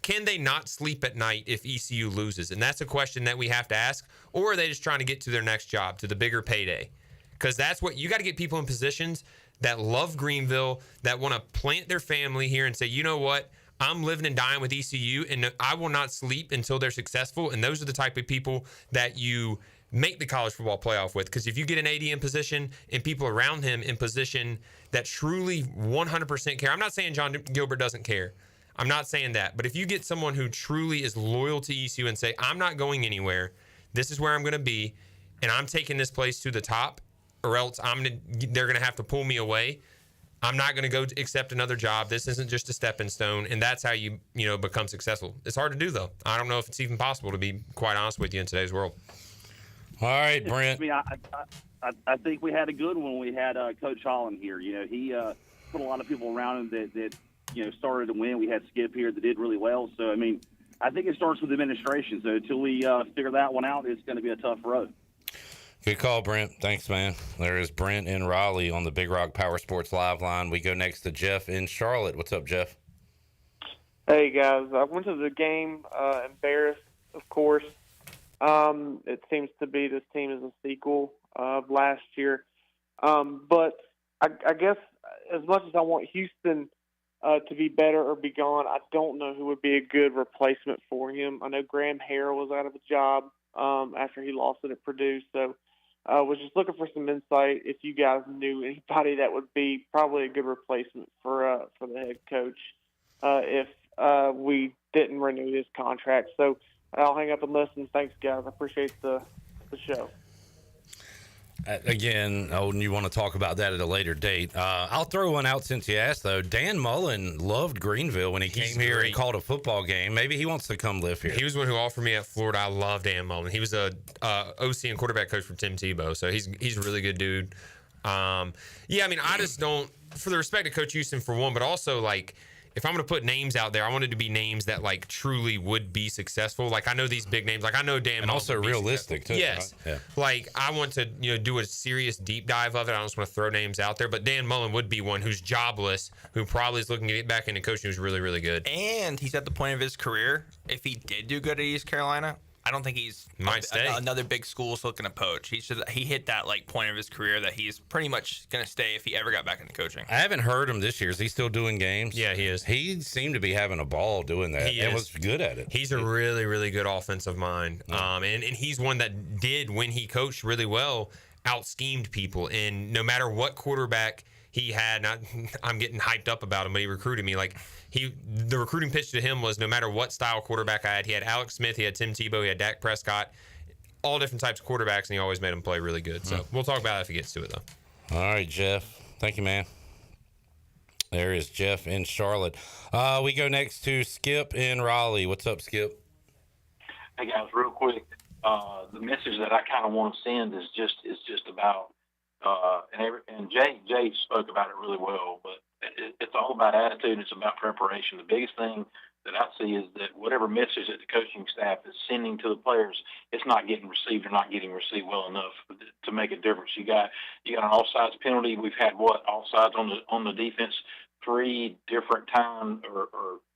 Can they not sleep at night if ECU loses? And that's a question that we have to ask. Or are they just trying to get to their next job, to the bigger payday? Because that's what you got to get people in positions that love Greenville, that want to plant their family here and say, you know what? I'm living and dying with ECU, and I will not sleep until they're successful. And those are the type of people that you make the college football playoff with. Because if you get an AD in position and people around him in position that truly 100% care, I'm not saying John Gilbert doesn't care. I'm not saying that. But if you get someone who truly is loyal to ECU and say, I'm not going anywhere, this is where I'm going to be, and I'm taking this place to the top, or else they're going to have to pull me away. I'm not going to go accept another job. This isn't just a stepping stone, and that's how you become successful. It's hard to do, though. I don't know if it's even possible, to be quite honest with you, in today's world. All right, Brent. I think we had a good one when we had Coach Holland here. He put a lot of people around him that started to win. We had Skip here that did really well. So, I think it starts with administration. So, until we figure that one out, it's going to be a tough road. Good call, Brent. Thanks, man. There is Brent in Raleigh on the Big Rock Power Sports Live line. We go next to Jeff in Charlotte. What's up, Jeff? Hey, guys. I went to the game, embarrassed, of course. It seems to be this team is a sequel of last year. But I guess as much as I want Houston to be better or be gone, I don't know who would be a good replacement for him. I know Graham Harrell was out of a job after he lost it at Purdue, so I was just looking for some insight if you guys knew anybody that would be probably a good replacement for the head coach if we didn't renew his contract. So I'll hang up and listen. Thanks, guys. I appreciate the show. Again, Olden, you want to talk about that at a later date. I'll throw one out since you asked, though. Dan Mullen loved Greenville when he came here and called a football game. Maybe he wants to come live here. He was one who offered me at Florida. I love Dan Mullen. He was a OC and quarterback coach for Tim Tebow, so he's a really good dude. I just don't, for the respect of Coach Houston, for one, but also, if I'm going to put names out there, I want it to be names that truly would be successful. I know these big names. I know Dan. And also realistic too. Yes. Right? Yeah. I want to do a serious deep dive of it. I don't just want to throw names out there. But Dan Mullen would be one who's jobless, who probably is looking to get back into coaching, who's really, really good. And he's at the point of his career. If he did do good at East Carolina, I don't think he's another big school's looking to poach. He hit that point of his career that he's pretty much going to stay if he ever got back into coaching. I haven't heard him this year. Is he still doing games? Yeah, he is. He seemed to be having a ball doing that. He was good at it. He's a really, really good offensive mind. Yeah. And he's one that did, when he coached really well, out-schemed people. And no matter what quarterback he had. I'm getting hyped up about him, but he recruited me. Like the recruiting pitch to him was no matter what style quarterback I had. He had Alex Smith, he had Tim Tebow, he had Dak Prescott, all different types of quarterbacks, and he always made them play really good. So we'll talk about it if he gets to it, though. All right, Jeff. Thank you, man. There is Jeff in Charlotte. We go next to Skip in Raleigh. What's up, Skip? Hey guys, real quick, the message that I kind of want to send is just about and Jay spoke about it really well, but it's all about attitude. It's about preparation. The biggest thing that I see is that whatever message that the coaching staff is sending to the players, it's not getting received or not getting received well enough to make a difference. You got an offsides penalty. We've had offsides on the defense 3 different times or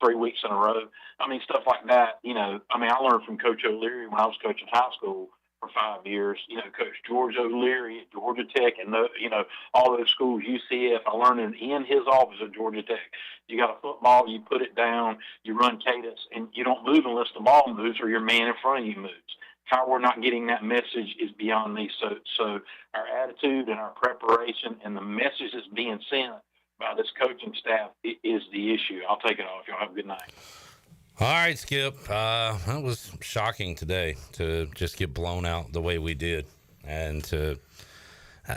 3 weeks in a row. I mean, stuff like that. I learned from Coach O'Leary when I was coaching high school for 5 years. Coach George O'Leary at Georgia Tech and all those schools, UCF. I learned in his office at Georgia Tech. You got a football, you put it down, you run cadence, and you don't move unless the ball moves or your man in front of you moves. How we're not getting that message is beyond me. So our attitude and our preparation and the message that's being sent by this coaching staff is the issue. I'll take it off. Y'all have a good night. All right, Skip. That was shocking today to just get blown out the way we did and to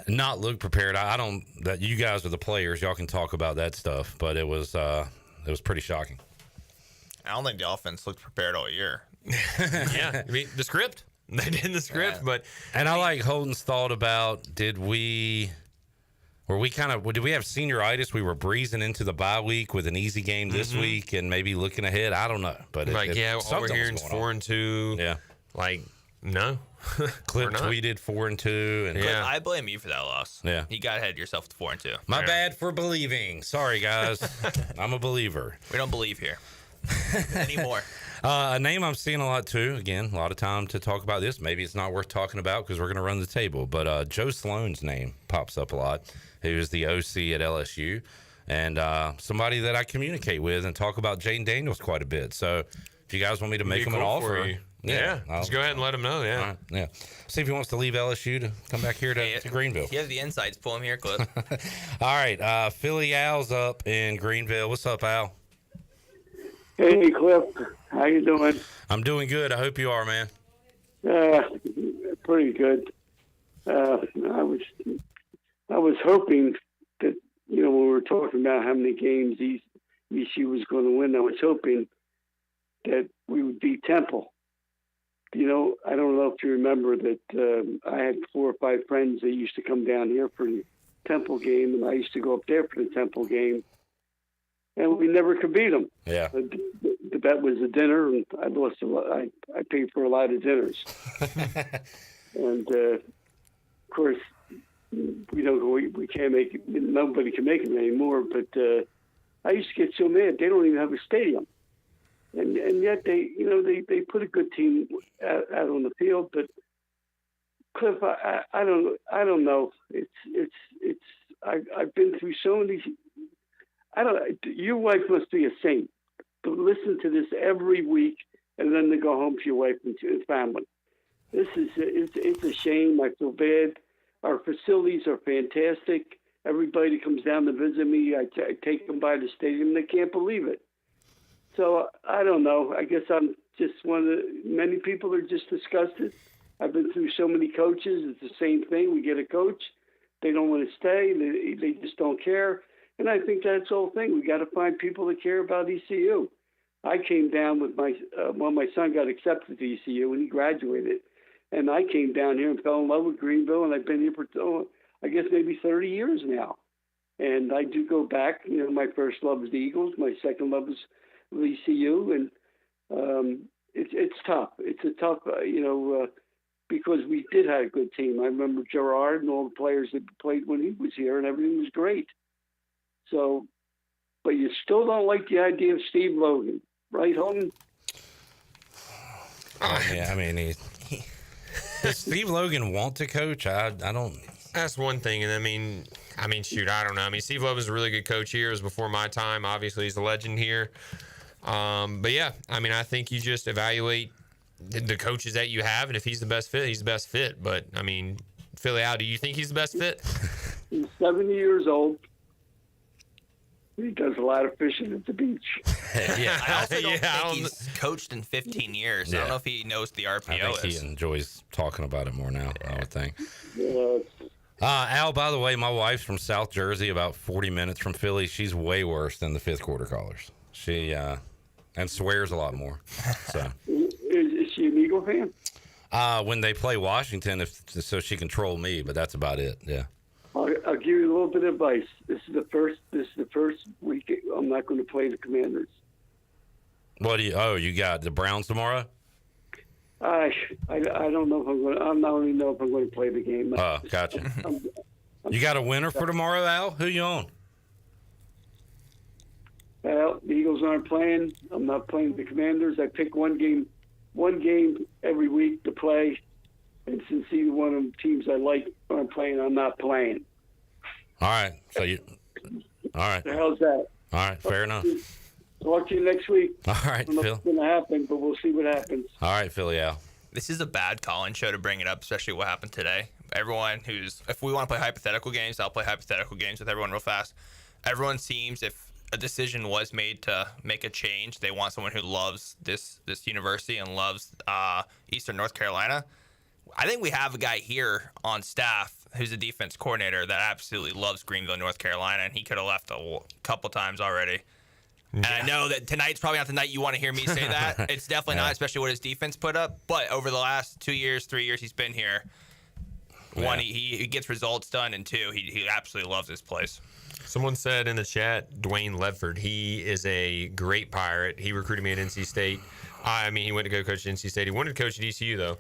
not look prepared. That you guys are the players. Y'all can talk about that stuff, but it was pretty shocking. I don't think the offense looked prepared all year. Yeah, I mean the script. They did the script, but I like Holden's thought about did we have senioritis? We were breezing into the bye week with an easy game this week and maybe looking ahead. I don't know, but all we're hearing is 4-2. Yeah, no. Clip tweeted 4-2, and I blame you for that loss. Yeah, you got ahead of yourself to 4-2. My bad for believing. Sorry, guys. I'm a believer. We don't believe here anymore. A name I'm seeing a lot too. Again, a lot of time to talk about this. Maybe it's not worth talking about because we're going to run the table. But Joe Sloan's name pops up a lot. Who's the OC at LSU, and somebody that I communicate with and talk about Jaden Daniels quite a bit. So if you guys want me to make him an offer, just go ahead and let him know. Yeah, yeah. See if he wants to leave LSU to come back here to Greenville. He has the insights. Pull him here, Clip. All right, Philly Al's up in Greenville. What's up, Al? Hey, Cliff. How you doing? I'm doing good. I hope you are, man. Pretty good. I was hoping that, when we were talking about how many games ECU was going to win, I was hoping that we would beat Temple. I don't know if you remember that I had 4 or 5 friends that used to come down here for the Temple game, and I used to go up there for the Temple game, and we never could beat them. Yeah. The bet was a dinner, and I lost a lot. I paid for a lot of dinners. And, of course, we can't make it. Nobody can make it anymore. But I used to get so mad. They don't even have a stadium, and yet they put a good team out on the field. But Cliff, I don't know. I've been through so many. Your wife must be a saint to listen to this every week and then to go home to your wife and to your family. It's a shame. I feel bad. Our facilities are fantastic. Everybody comes down to visit me. I take them by the stadium. They can't believe it. So I don't know. I guess I'm just one of the many people are just disgusted. I've been through so many coaches. It's the same thing. We get a coach. They don't want to stay. They just don't care. And I think that's the whole thing. We got to find people that care about ECU. I came down with my son got accepted to ECU and he graduated. And I came down here and fell in love with Greenville, and I've been here for, I guess, maybe 30 years now. And I do go back. My first love is the Eagles. My second love is ECU. And it's tough. It's a tough, because we did have a good team. I remember Gerard and all the players that played when he was here, and everything was great. So, but you still don't like the idea of Steve Logan, right, Holden? Yeah, I mean, does Steve Logan want to coach? I don't. That's one thing, and I mean, shoot, I don't know. I mean, Steve Logan's a really good coach here. It was before my time. Obviously, he's a legend here. But yeah, I mean, I think you just evaluate the coaches that you have, and if he's the best fit, he's the best fit. But I mean, Philly Al, do you think he's the best fit? He's 70 years old. He does a lot of fishing at the beach. Yeah, I also don't think he's coached in 15 years. I Yeah. don't know if he knows the RPO I think is. he enjoys talking about it more now, I would think. Yeah. Al, by the way, my wife's from South Jersey, about 40 minutes from Philly. She's way worse than the fifth quarter callers. She and swears a lot more. So Is she an Eagle fan? when they play Washington, so she can troll me, but that's about it. Yeah. I'll give you a little bit of advice. This is the first week I'm not going to play the Commanders. What do you? Oh, you got the Browns tomorrow? I don't know if I'm going. I don't even know if I'm going to play the game. Oh, gotcha. You got a winner for tomorrow, Al? Who you on? Well, the Eagles aren't playing. I'm not playing the Commanders. I pick one game every week to play. And since either one of the teams I like aren't playing, I'm not playing. All right. So you. All right. How's that? All right. Fair enough. Talk to you next week. All right, I don't know Phil. what's going to happen, but we'll see what happens. All right, Philly Al. This is a bad call-in show to bring it up, especially what happened today. Everyone if we want to play hypothetical games, I'll play hypothetical games with everyone real fast. Everyone seems, if a decision was made to make a change, they want someone who loves this university and loves Eastern North Carolina. I think we have a guy here on staff who's a defense coordinator that absolutely loves Greenville, North Carolina, and he could have left a couple times already. And I know that tonight's probably not the night you want to hear me say that. It's definitely not, especially what his defense put up. But over the last 2 years, 3 years he's been here, one, he gets results done, and two, he absolutely loves this place. Someone said in the chat, Dwayne Ledford, he is a great Pirate. He recruited me at NC State. I mean, he went to go coach at NC State. He wanted to coach at ECU, though.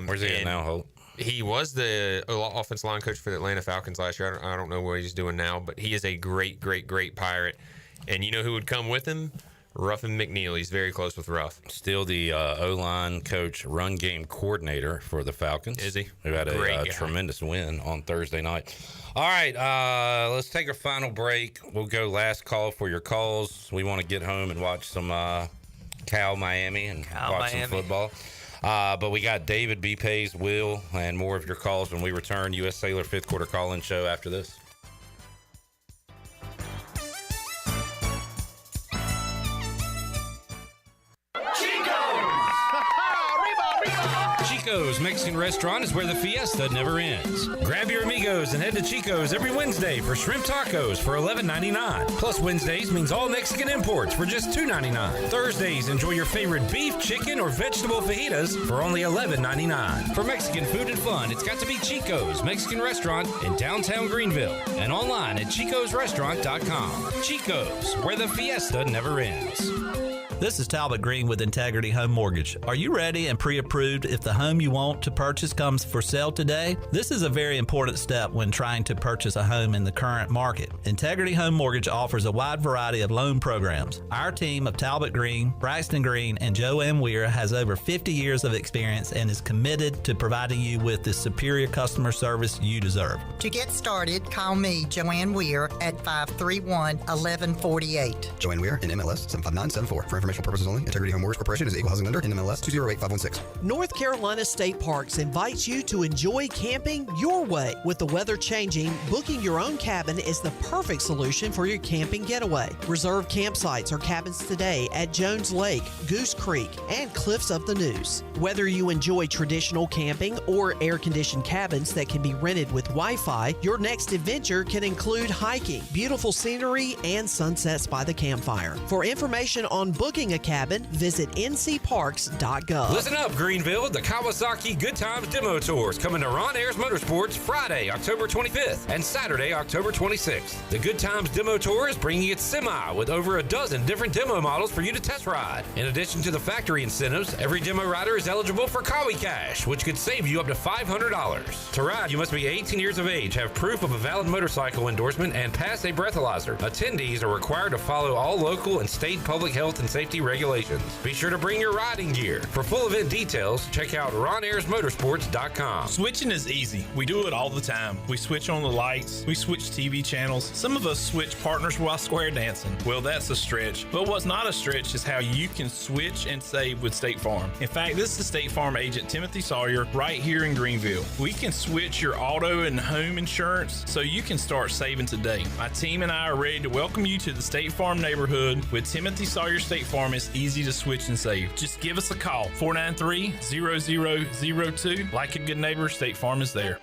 Where's he at now, Holt? He was the offensive line coach for the Atlanta Falcons last year. I don't know what he's doing now, but he is a great, great, great Pirate. And you know who would come with him? Ruffin McNeil. He's very close with Ruff. Still the O-line coach, run game coordinator for the Falcons. Is he? Who had a tremendous win on Thursday night. All right, let's take our final break. We'll go last call for your calls. We want to get home and watch some Cal Miami and watch some football. But we got David, B. Pays, Will, and more of your calls when we return. U.S. Sailor fifth quarter call-in show after this. Chico's Mexican Restaurant is where the fiesta never ends. Grab your amigos and head to Chico's every Wednesday for shrimp tacos for $11.99. Plus Wednesdays means all Mexican imports for just $2.99. Thursdays, enjoy your favorite beef, chicken, or vegetable fajitas for only $11.99. For Mexican food and fun, it's got to be Chico's Mexican Restaurant in downtown Greenville and online at chicosrestaurant.com. Chico's, where the fiesta never ends. This is Talbot Green with Integrity Home Mortgage. Are you ready and pre-approved if the home you want to purchase comes for sale today? This is a very important step when trying to purchase a home in the current market. Integrity Home Mortgage offers a wide variety of loan programs. Our team of Talbot Green, Braxton Green, and Joanne Weir has over 50 years of experience and is committed to providing you with the superior customer service you deserve. To get started, call me, Joanne Weir, at 531-1148. Joanne Weir, NMLS 75974. For informational purposes only, Integrity Home Mortgage Corporation is equal housing lender, NMLS 208516. North Carolina State Parks invites you to enjoy camping your way. With the weather changing, booking your own cabin is the perfect solution for your camping getaway. Reserve campsites or cabins today at Jones Lake, Goose Creek, and Cliffs of the Neuse. Whether you enjoy traditional camping or air-conditioned cabins that can be rented with Wi-Fi, your next adventure can include hiking, beautiful scenery, and sunsets by the campfire. For information on booking a cabin, visit ncparks.gov. Listen up, Greenville. The Kawasaki Good Times Demo Tour is coming to Ron Ayers Motorsports Friday, October 25th and Saturday, October 26th. The Good Times Demo Tour is bringing its semi with over a dozen different demo models for you to test ride. In addition to the factory incentives, every demo rider is eligible for Kawi Cash, which could save you up to $500. To ride, you must be 18 years of age, have proof of a valid motorcycle endorsement, and pass a breathalyzer. Attendees are required to follow all local and state public health and safety safety regulations. Be sure to bring your riding gear. For full event details, check out ronairsmotorsports.com. Switching is easy. We do it all the time. We switch on the lights. We switch TV channels. Some of us switch partners while square dancing. Well, that's a stretch. But what's not a stretch is how you can switch and save with State Farm. In fact, this is State Farm agent Timothy Sawyer right here in Greenville. We can switch your auto and home insurance so you can start saving today. My team and I are ready to welcome you to the State Farm neighborhood. With Timothy Sawyer State Farm, it's easy to switch and save. Just give us a call, 493-0002. Like a good neighbor, State Farm is there.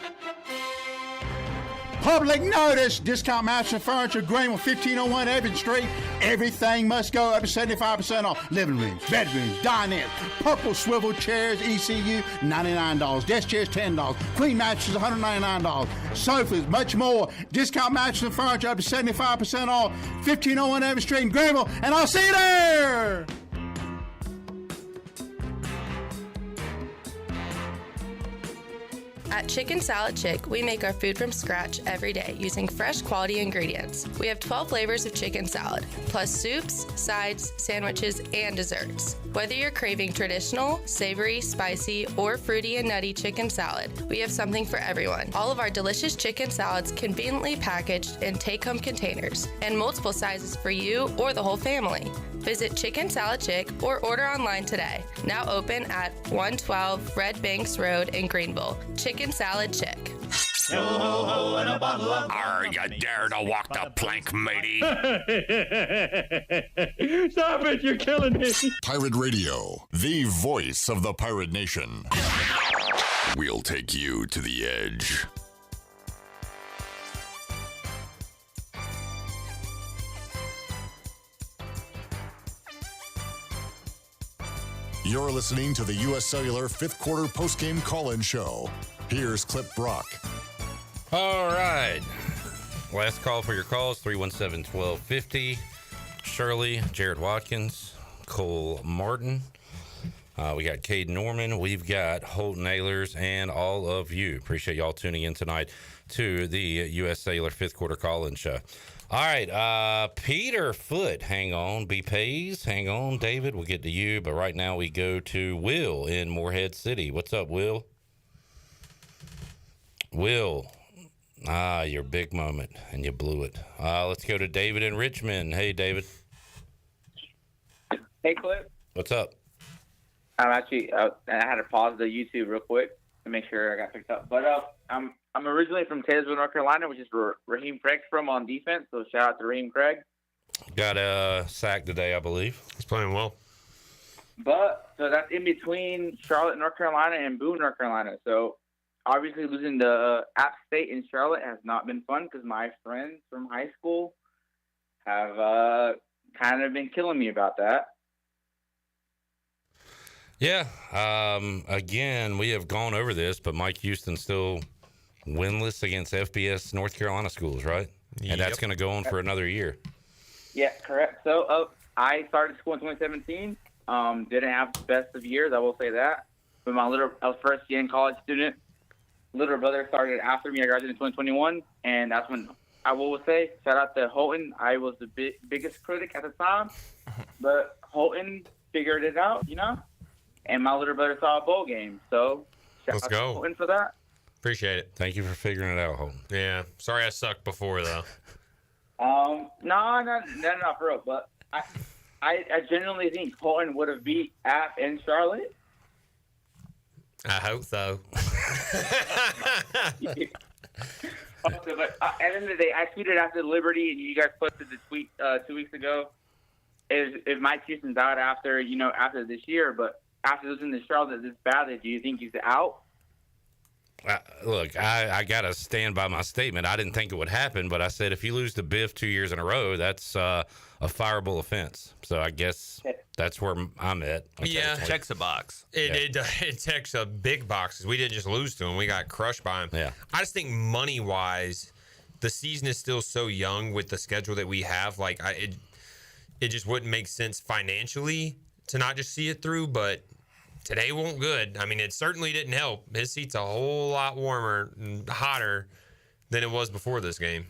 Public notice, Discount Mattress and Furniture, Greenville, 1501 Evans Street. Everything must go up to 75% off. Living rooms, bedrooms, dinettes, purple swivel chairs, ECU, $99. Desk chairs, $10. Queen mattresses, $199. Sofas, much more. Discount Mattress and Furniture up to 75% off. 1501 Evans Street in Greenville, and I'll see you there! At Chicken Salad Chick, we make our food from scratch every day using fresh quality ingredients. We have 12 flavors of chicken salad, plus soups, sides, sandwiches, and desserts. Whether you're craving traditional, savory, spicy, or fruity and nutty chicken salad, we have something for everyone. All of our delicious chicken salads conveniently packaged in take-home containers and multiple sizes for you or the whole family. Visit Chicken Salad Chick or order online today. Now open at 112 Red Banks Road in Greenville. Chicken Salad Chick. Yo-ho-ho and a bottle of... Are you dare to walk the plank, matey? Stop it, you're killing me. Pirate Radio, the voice of the pirate nation. We'll take you to the edge. You're listening to the U.S. Cellular fifth quarter postgame call-in show. Here's Clip Brock. All right. Last call for your calls, 317-1250. Shirley, Jared Watkins, Cole Martin. We got Cade Norman. We've got Holton Ahlers and all of you. Appreciate y'all tuning in tonight to the U.S. Cellular fifth quarter call-in show. All right, Peter Foote, hang on. B-Pays, hang on. David, we'll get to you. But right now we go to Will in Morehead City. What's up, Will? Will. Your big moment, and you blew it. Let's go to David in Richmond. Hey, David. Hey, Clip. What's up? I'm actually, I had to pause the YouTube real quick to make sure I got picked up. But I'm originally from Taylorsville, North Carolina, which is where Raheem Craig's from on defense. So shout out to Raheem Craig. Got a sack today, I believe. He's playing well. But so that's in between Charlotte, North Carolina, and Boone, North Carolina. So obviously losing to App State in Charlotte has not been fun because my friends from high school have kind of been killing me about that. Yeah. Again, we have gone over this, but Mike Houston's still winless against FBS North Carolina schools, right? And that's going to go on for another year. Yeah, correct. So I started school in 2017. Didn't have the best of years, I will say that. But I was first year college student. Little brother started after me. I graduated in 2021, and that's when I will say, shout out to Holton. I was the biggest critic at the time, but Holton figured it out, you know? And my little brother saw a bowl game, so shout out to Holton for that. Appreciate it. Thank you for figuring it out, Holton. Yeah. Sorry I sucked before, though. No, for real. But I genuinely think Holton would have beat App in Charlotte. I hope so. But at the end of the day, I tweeted after Liberty, and you guys posted the tweet 2 weeks ago. If Mike Houston's out after this year, but after losing to Charlotte this badly, do you think he's out? Look, I got to stand by my statement. I didn't think it would happen, but I said if you lose to Biff 2 years in a row, that's a fireable offense. So I guess that's where I'm at. Yeah. Checks a box. It checks a big boxes. We didn't just lose to him. We got crushed by him. Yeah. I just think money-wise, the season is still so young with the schedule that we have. Like, it just wouldn't make sense financially to not just see it through, but today won't good. I mean, it certainly didn't help. His seat's a whole lot warmer and hotter than it was before this game.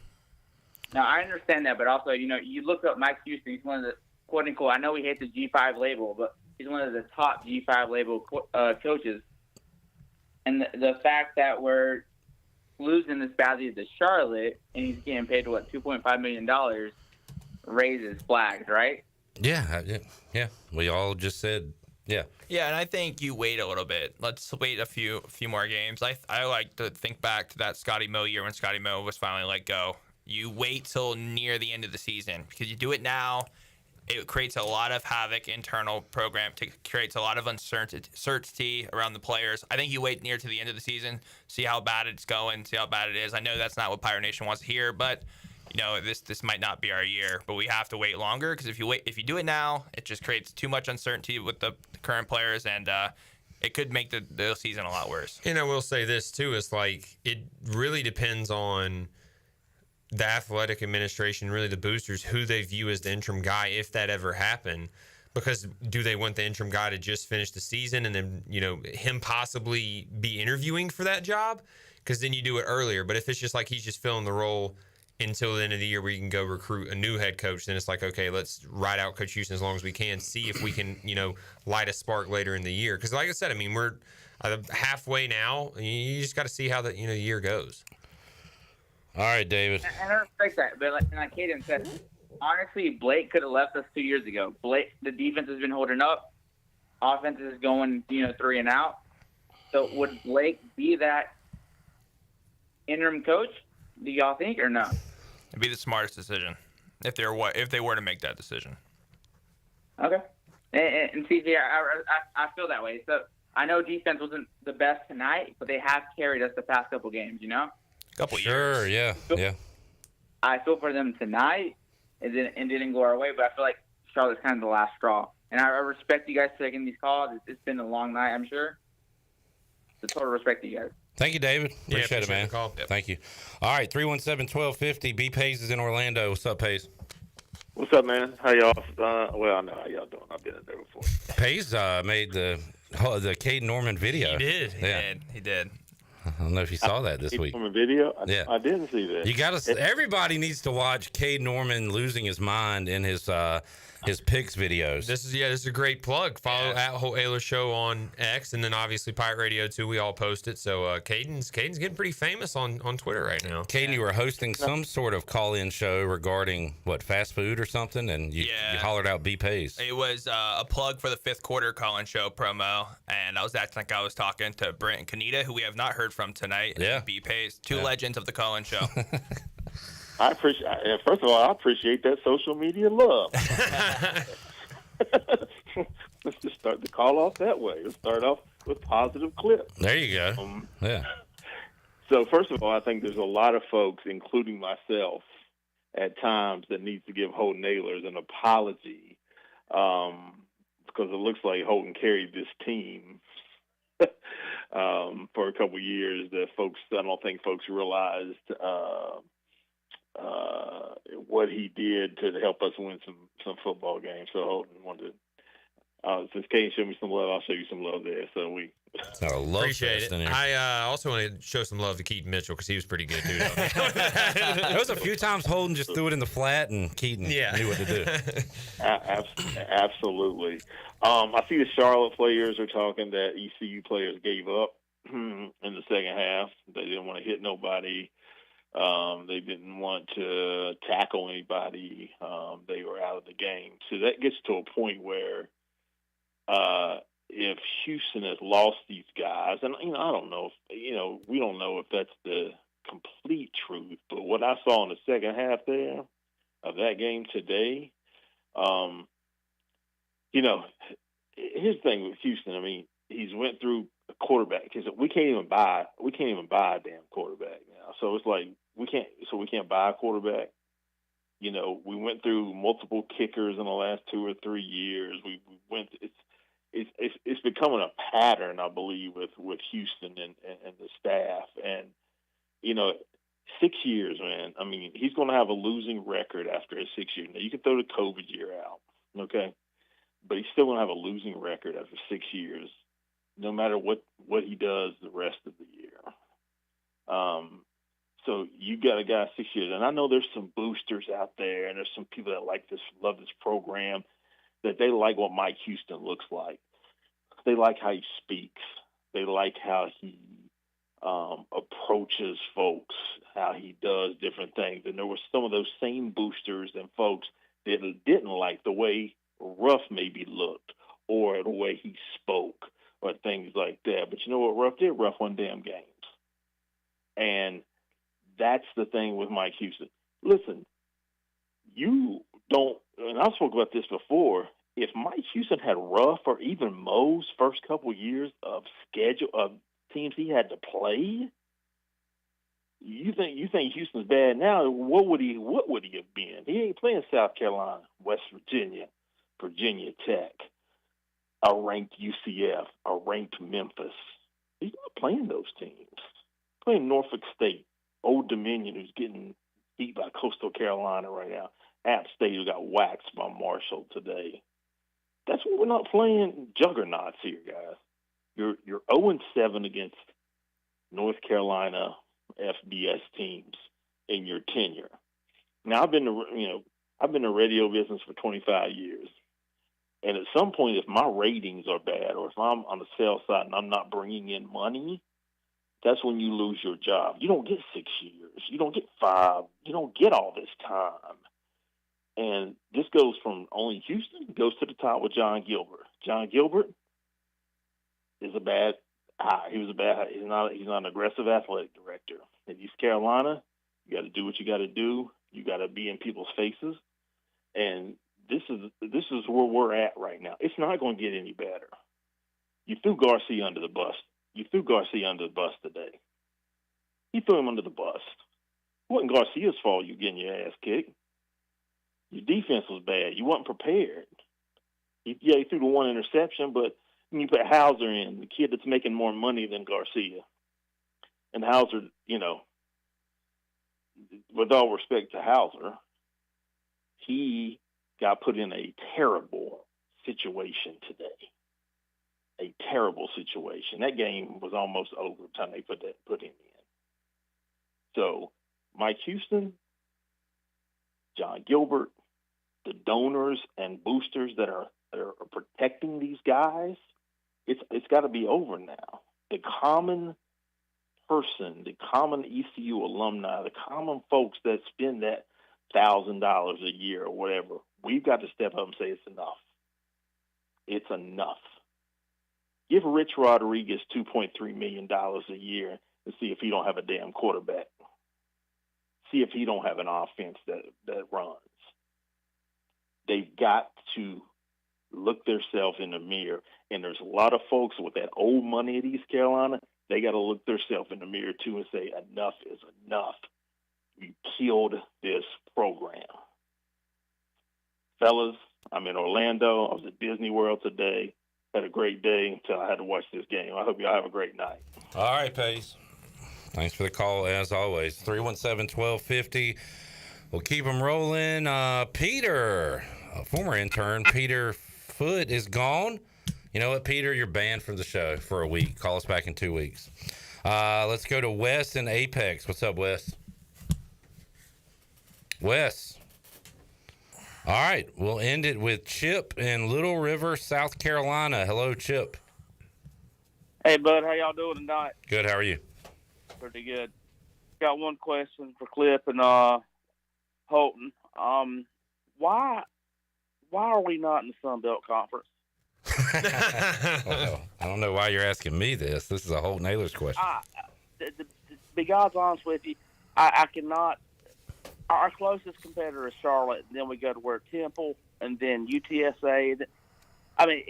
Now, I understand that, but also, you look up Mike Houston. He's one of quote unquote. I know he hates the G5 label, but he's one of the top G5 label coaches. And the fact that we're losing this badly to Charlotte, and he's getting paid $2.5 million, raises flags, right? Yeah. We all just said, yeah. Yeah, and I think you wait a little bit. Let's wait a few more games. I like to think back to that Scotty Moe year when Scotty Moe was finally let go. You wait till near the end of the season because you do it now. It creates a lot of havoc internal program. Creates a lot of uncertainty around the players. I think you wait near to the end of the season, see how bad it's going, see how bad it is. I know that's not what Pirate Nation wants to hear, but this might not be our year. But we have to wait longer because if you do it now, it just creates too much uncertainty with the current players, and it could make the season a lot worse. And I will say this too: is like it really depends on the athletic administration, really the boosters, who they view as the interim guy, if that ever happened. Because do they want the interim guy to just finish the season and then, him possibly be interviewing for that job? Because then you do it earlier. But if it's just like he's just filling the role until the end of the year where you can go recruit a new head coach, then it's like, okay, let's ride out Coach Houston as long as we can, see if we can, light a spark later in the year. Because like I said, we're halfway now. You just got to see how the year goes. All right, David. And I respect that, but like Caden said, honestly, Blake could have left us 2 years ago. The defense has been holding up. Offense is going, 3 and out. So would Blake be that interim coach? Do y'all think or no? It'd be the smartest decision if they were to make that decision. Okay. And see, I feel that way. So I know defense wasn't the best tonight, but they have carried us the past couple games. Couple years. Sure, yeah. I feel for them tonight. It didn't go our way, but I feel like Charlotte's kind of the last straw. And I respect you guys taking these calls. It's been a long night, I'm sure. So total respect to you guys. Thank you, David. Appreciate it, man. The call. Yep. Thank you. All right, 317-1250. B. Pays is in Orlando. What's up, Pays? What's up, man? How y'all? Well, I know how y'all doing. I've been in there before. Pays made the Cade Norman video. He did. I don't know if you saw that this week. From a video? Yeah. I didn't see that. You got to. Everybody needs to watch Cade Norman losing his mind in his picks videos. This is a great plug. Follow at Whole Ayler Show on X, and then obviously Pirate Radio too. We all post it. So Caden's getting pretty famous on Twitter right now. Caden, you were hosting some sort of call-in show regarding fast food or something, and you hollered out B Pays. It was a plug for the fifth quarter call-in show promo, and I was acting like I was talking to Brent and Kanita, who we have not heard from tonight. Yeah, B Pays, two legends of the call-in show. First of all, I appreciate that social media love. Let's just start the call off that way. Let's start off with positive clips. There you go. Yeah. So first of all, I think there's a lot of folks, including myself, at times that needs to give Holton Ahlers an apology because it looks like Holton carried this team for a couple of years. That I don't think folks realized what he did to help us win some football games. So Holton wanted to, since Kane showed me some love, I'll show you some love there. So we appreciate it. I also want to show some love to Keaton Mitchell because he was pretty good too. There was a few times Holden just threw it in the flat and Keaton knew what to do. Absolutely. I see the Charlotte players are talking that ECU players gave up in the second half. They didn't want to hit nobody. They didn't want to tackle anybody. They were out of the game. So that gets to a point where if Houston has lost these guys, and I don't know if we don't know if that's the complete truth, but what I saw in the second half there of that game today, here's the thing with Houston. I mean, he's went through a quarterback because we can't even buy a damn quarterback now. So it's like we can't buy a quarterback. We went through multiple kickers in the last 2 or 3 years. It's becoming a pattern, I believe, with Houston and the staff. And 6 years, man. I mean, he's going to have a losing record after his 6 years. Now you can throw the COVID year out, okay, but he's still going to have a losing record after 6 years, no matter what he does the rest of the year. So you got a guy 6 years, and I know there's some boosters out there, and there's some people that love this program. that they like what Mike Houston looks like. They like how he speaks. They like how he approaches folks, how he does different things. And there were some of those same boosters and folks that didn't like the way Ruff maybe looked or the way he spoke or things like that. But you know what Ruff did? Ruff won damn games. And that's the thing with Mike Houston. Listen, you don't, and I've spoken about this before, if Mike Houston had Ruff or even Mo's first couple years of schedule of teams he had to play, you think Houston's bad now? What would he have been? He ain't playing South Carolina, West Virginia, Virginia Tech, a ranked UCF, a ranked Memphis. He's not playing those teams. He's playing Norfolk State, Old Dominion, who's getting beat by Coastal Carolina right now. App State, who got waxed by Marshall today. That's what we're not playing juggernauts here, guys. You're 0-7 against North Carolina FBS teams in your tenure. Now I've been in the radio business for 25 years, and at some point, if my ratings are bad or if I'm on the sales side and I'm not bringing in money, that's when you lose your job. You don't get 6 years. You don't get 5. You don't get all this time. And this goes from only Houston, goes to the top with John Gilbert. John Gilbert is a bad hire. He's not an aggressive athletic director. In East Carolina, you got to do what you got to do. You got to be in people's faces. And this is where we're at right now. It's not going to get any better. You threw Garcia under the bus. You threw Garcia under the bus today. You threw him under the bus. It wasn't Garcia's fault you getting your ass kicked. Your defense was bad. You wasn't prepared. He threw the one interception, but you put Hauser in, the kid that's making more money than Garcia. And Hauser, with all respect to Hauser, he got put in a terrible situation today. A terrible situation. That game was almost over by the time they put him in. So, Mike Houston, John Gilbert, the donors and boosters that are protecting these guys, it's got to be over now. The common person, the common ECU alumni, the common folks that spend that $1,000 a year or whatever, we've got to step up and say it's enough. It's enough. Give Rich Rodriguez $2.3 million a year and see if he don't have a damn quarterback. See if he don't have an offense that runs. They've got to look themselves in the mirror. And there's a lot of folks with that old money at East Carolina, they got to look themselves in the mirror too and say, enough is enough. You killed this program. Fellas, I'm in Orlando. I was at Disney World today. Had a great day until I had to watch this game. I hope y'all have a great night. All right, Pace. Thanks for the call, as always. 317-1250. We'll keep them rolling. Peter, a former intern, Peter Foote, is gone. You know what, Peter? You're banned from the show for a week. Call us back in 2 weeks. Let's go to Wes in Apex. What's up, Wes? Wes. All right, we'll end it with Chip in Little River, South Carolina. Hello, Chip. Hey, bud. How y'all doing tonight? Good. How are you? Pretty good. Got one question for Clip and Holton. Why are we not in the Sun Belt Conference? Well, I don't know why you're asking me this. This is a Holton Ahlers question. To be God's honest with you, I cannot. Our closest competitor is Charlotte, and then we go to where Temple, and then UTSA. I mean,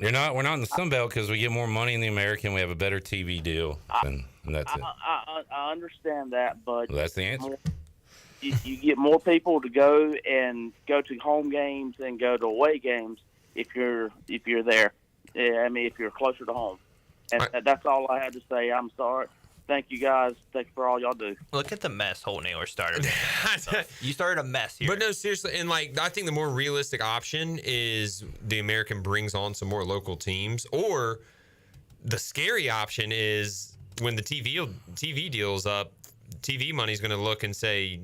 we're not in the Sun Belt because we get more money in the American. We have a better TV deal, and that's it. I understand that, but Well, that's the answer. You get more people to go to home games and go to away games if you're there. I mean, if you're closer to home, and that's all I had to say. I'm sorry. Thank you, guys. Thank you for all y'all do. Look at the mess Holton Ahlers started. You started a mess here. But no, seriously, and I think the more realistic option is the American brings on some more local teams, or the scary option is when the TV deal's up, TV money's going to look and say,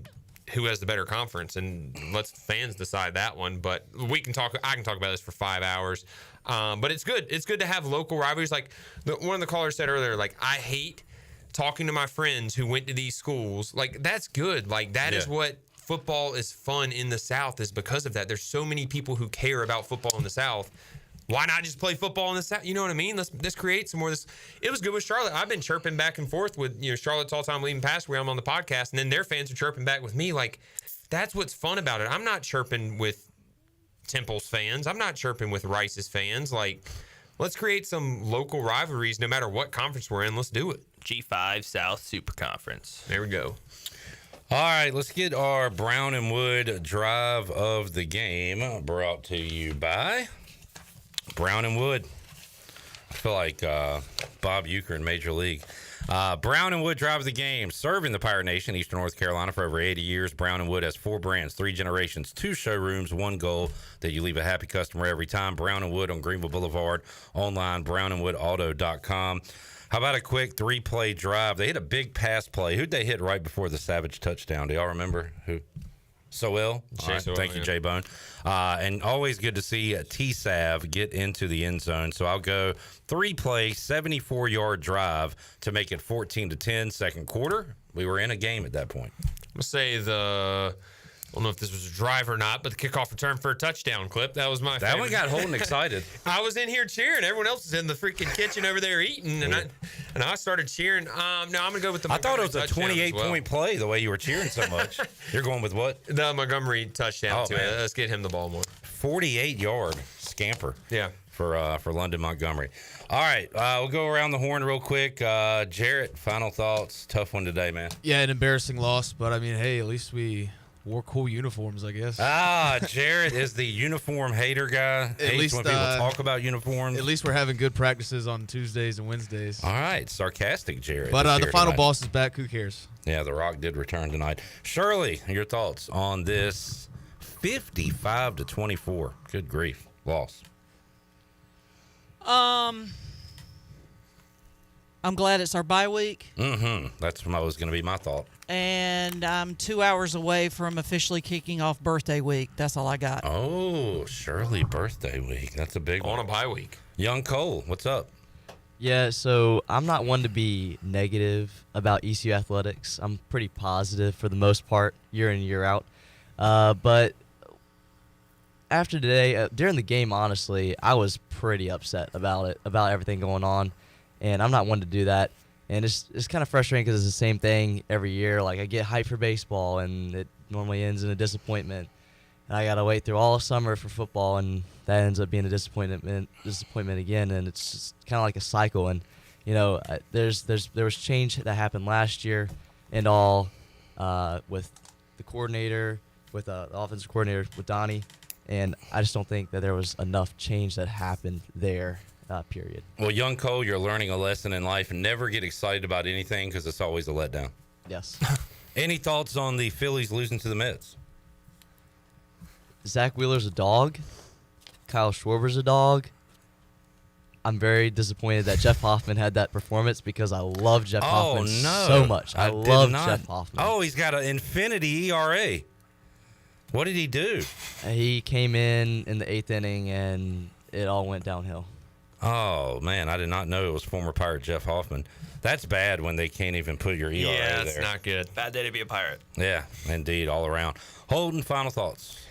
who has the better conference, and let fans decide that one. But I can talk about this for 5 hours. But it's good. It's good to have local rivalries. Like one of the callers said earlier, like, I hate talking to my friends who went to these schools. Like, that's good. Like, that is what football is fun in the South, is because of that. There's so many people who care about football in the South. Why not just play football in the South? You know what I mean? Let's create some more of this. It was good with Charlotte. I've been chirping back and forth with, Charlotte's all-time leading passer where I'm on the podcast, and then their fans are chirping back with me. Like, that's what's fun about it. I'm not chirping with Temple's fans. I'm not chirping with Rice's fans. Like, let's create some local rivalries no matter what conference we're in. Let's do it. G5 South Super Conference. There we go. All right, let's get our Brown and Wood drive of the game brought to you by Brown and Wood. I feel like Bob Uecker in Major League. Brown and Wood drive of the game, serving the Pirate Nation, Eastern North Carolina, for over 80 years. Brown and Wood has 4 brands, 3 generations, 2 showrooms, 1 goal, that you leave a happy customer every time. Brown and Wood on Greenville Boulevard, online, brownandwoodauto.com. How about a quick 3-play drive? They hit a big pass play. Who'd they hit right before the Savage touchdown? Do y'all remember who? Sowell. Right, thank you, J-Bone. And always good to see T-Sav get into the end zone. So I'll go 3-play, 74-yard drive to make it 14-10 second quarter. We were in a game at that point. I'm going to say I don't know if this was a drive or not, but the kickoff return for a touchdown clip. That was my favorite. That one got Holden excited. I was in here cheering. Everyone else was in the freaking kitchen over there eating, and I started cheering. No, I'm going to go with the Montgomery touchdown. I thought it was a 28-point play, the way you were cheering so much. You're going with what? The Montgomery touchdown. Man. Let's get him the ball more. 48-yard scamper. Yeah. For London Montgomery. All right, we'll go around the horn real quick. Jarrett, final thoughts. Tough one today, man. Yeah, an embarrassing loss, but I mean, hey, at least we wore cool uniforms, I guess. Jarrett is the uniform hater guy. At least when people talk about uniforms. At least we're having good practices on Tuesdays and Wednesdays. All right, sarcastic Jarrett. But the final boss is back. Who cares? Yeah, The Rock did return tonight. Shirley, your thoughts on this 55-24? Good grief, loss. I'm glad it's our bye week. That's what was going to be my thought. And I'm 2 hours away from officially kicking off birthday week. That's all I got. Oh, Shirley birthday week. That's a big one. On a bye week. Young Cole, what's up? Yeah, so I'm not one to be negative about ECU athletics. I'm pretty positive for the most part, year in, year out. But after today, during the game, honestly, I was pretty upset about it, about everything going on. And I'm not one to do that. And it's kind of frustrating because it's the same thing every year. Like, I get hyped for baseball, and it normally ends in a disappointment. And I got to wait through all summer for football, and that ends up being a disappointment again. And it's just kind of like a cycle. And, there was change that happened last year and all with the coordinator, with the offensive coordinator, with Donnie. And I just don't think that there was enough change that happened there. Period. Well, young Cole, you're learning a lesson in life, and never get excited about anything because it's always a letdown. Yes. Any thoughts on the Phillies losing to the Mets? Zach Wheeler's a dog. Kyle Schwarber's a dog. I'm very disappointed that Jeff Hoffman had that performance because I love Jeff Hoffman so much. I love Jeff Hoffman. Oh, he's got an infinity ERA. What did he do? He came in the 8th inning, and it all went downhill. Oh, man, I did not know it was former Pirate Jeff Hoffman. That's bad when they can't even put your ERA there. Yeah, that's not good. Bad day to be a Pirate. Yeah, indeed, all around. Holden, final thoughts.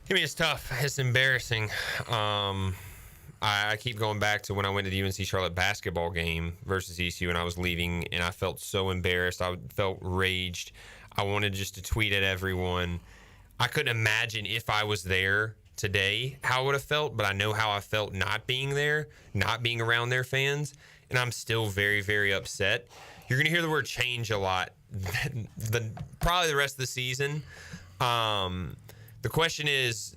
I mean, it's tough. It's embarrassing. I keep going back to when I went to the UNC Charlotte basketball game versus ECU, and I was leaving, and I felt so embarrassed. I felt raged. I wanted just to tweet at everyone. I couldn't imagine if I was there today how I would have felt, but I know how I felt not being there, not being around their fans, and I'm still very, very upset. You're going to hear the word change a lot probably the rest of the season. The question is,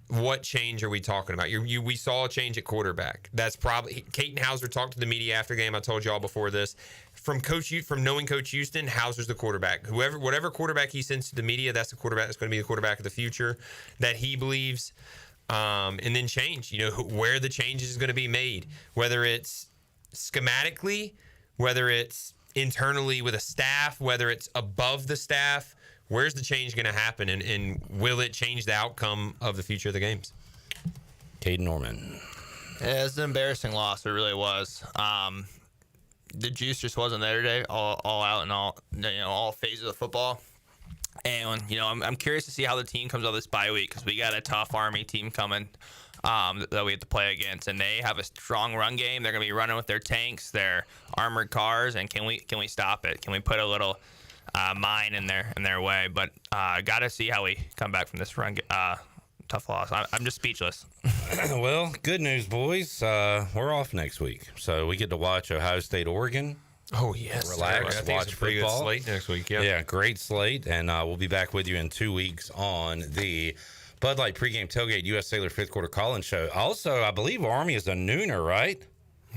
what change are we talking about? We saw a change at quarterback. That's probably Caton Hauser talked to the media after the game. I told y'all before this. From knowing Coach Houston, Hauser's the quarterback. Whatever quarterback he sends to the media, that's the quarterback that's going to be the quarterback of the future that he believes. And then change. Where the change is going to be made, whether it's schematically, whether it's internally with a staff, whether it's above the staff, where's the change going to happen, and will it change the outcome of the future of the games? Caden Norman. Yeah, it's an embarrassing loss. It really was. The juice just wasn't there today, all out and all phases of football. And I'm curious to see how the team comes out of this bye week, because we got a tough Army team coming that we have to play against, and they have a strong run game. They're going to be running with their tanks, their armored cars, and can we stop it? Can we put a little mine in their way? But got to see how we come back from this run. Tough loss. I'm just speechless. Well, good news, boys. We're off next week, so we get to watch Ohio State, Oregon. Oh, yes. Relax, watch pretty football. good slate next week. Yeah, great slate, and we'll be back with you in 2 weeks on the Bud Light pregame tailgate U.S. Sailor fifth quarter call-in show. Also, I believe Army is a nooner, right?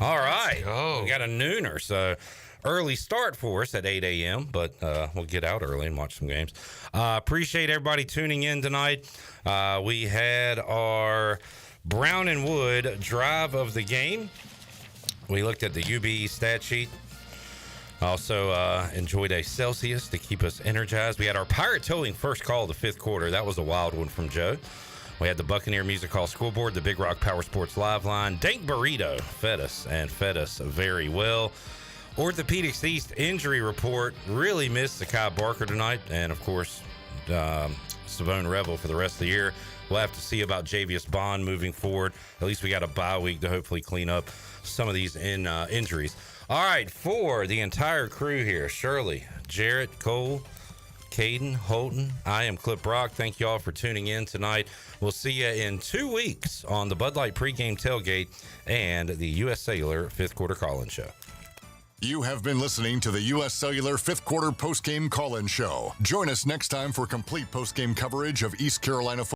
All right. We got a nooner, so early start for us at 8 a.m., but we'll get out early and watch some games. Appreciate everybody tuning in tonight. We had our Brown and Wood drive of the game. We looked at the UB stat sheet. Also enjoyed a Celsius to keep us energized. We had our Pirate Towing first call of the fifth quarter. That was a wild one from Joe. We had the Buccaneer Music Hall Scoreboard, the Big Rock Power Sports Live Line. Dank Burrito fed us very well. Orthopedics East injury report. Really missed Zakai Barker tonight. And, of course, Savone Revel for the rest of the year. We'll have to see about Javius Bond moving forward. At least we got a bye week to hopefully clean up some of these injuries. All right, for the entire crew here, Shirley, Jarrett, Cole, Caden, Holton, I am Clip Brock. Thank you all for tuning in tonight. We'll see you in 2 weeks on the Bud Light pregame tailgate and the U.S. Cellular fifth quarter call-in show. You have been listening to the U.S. Cellular fifth quarter postgame call-in show. Join us next time for complete postgame coverage of East Carolina football.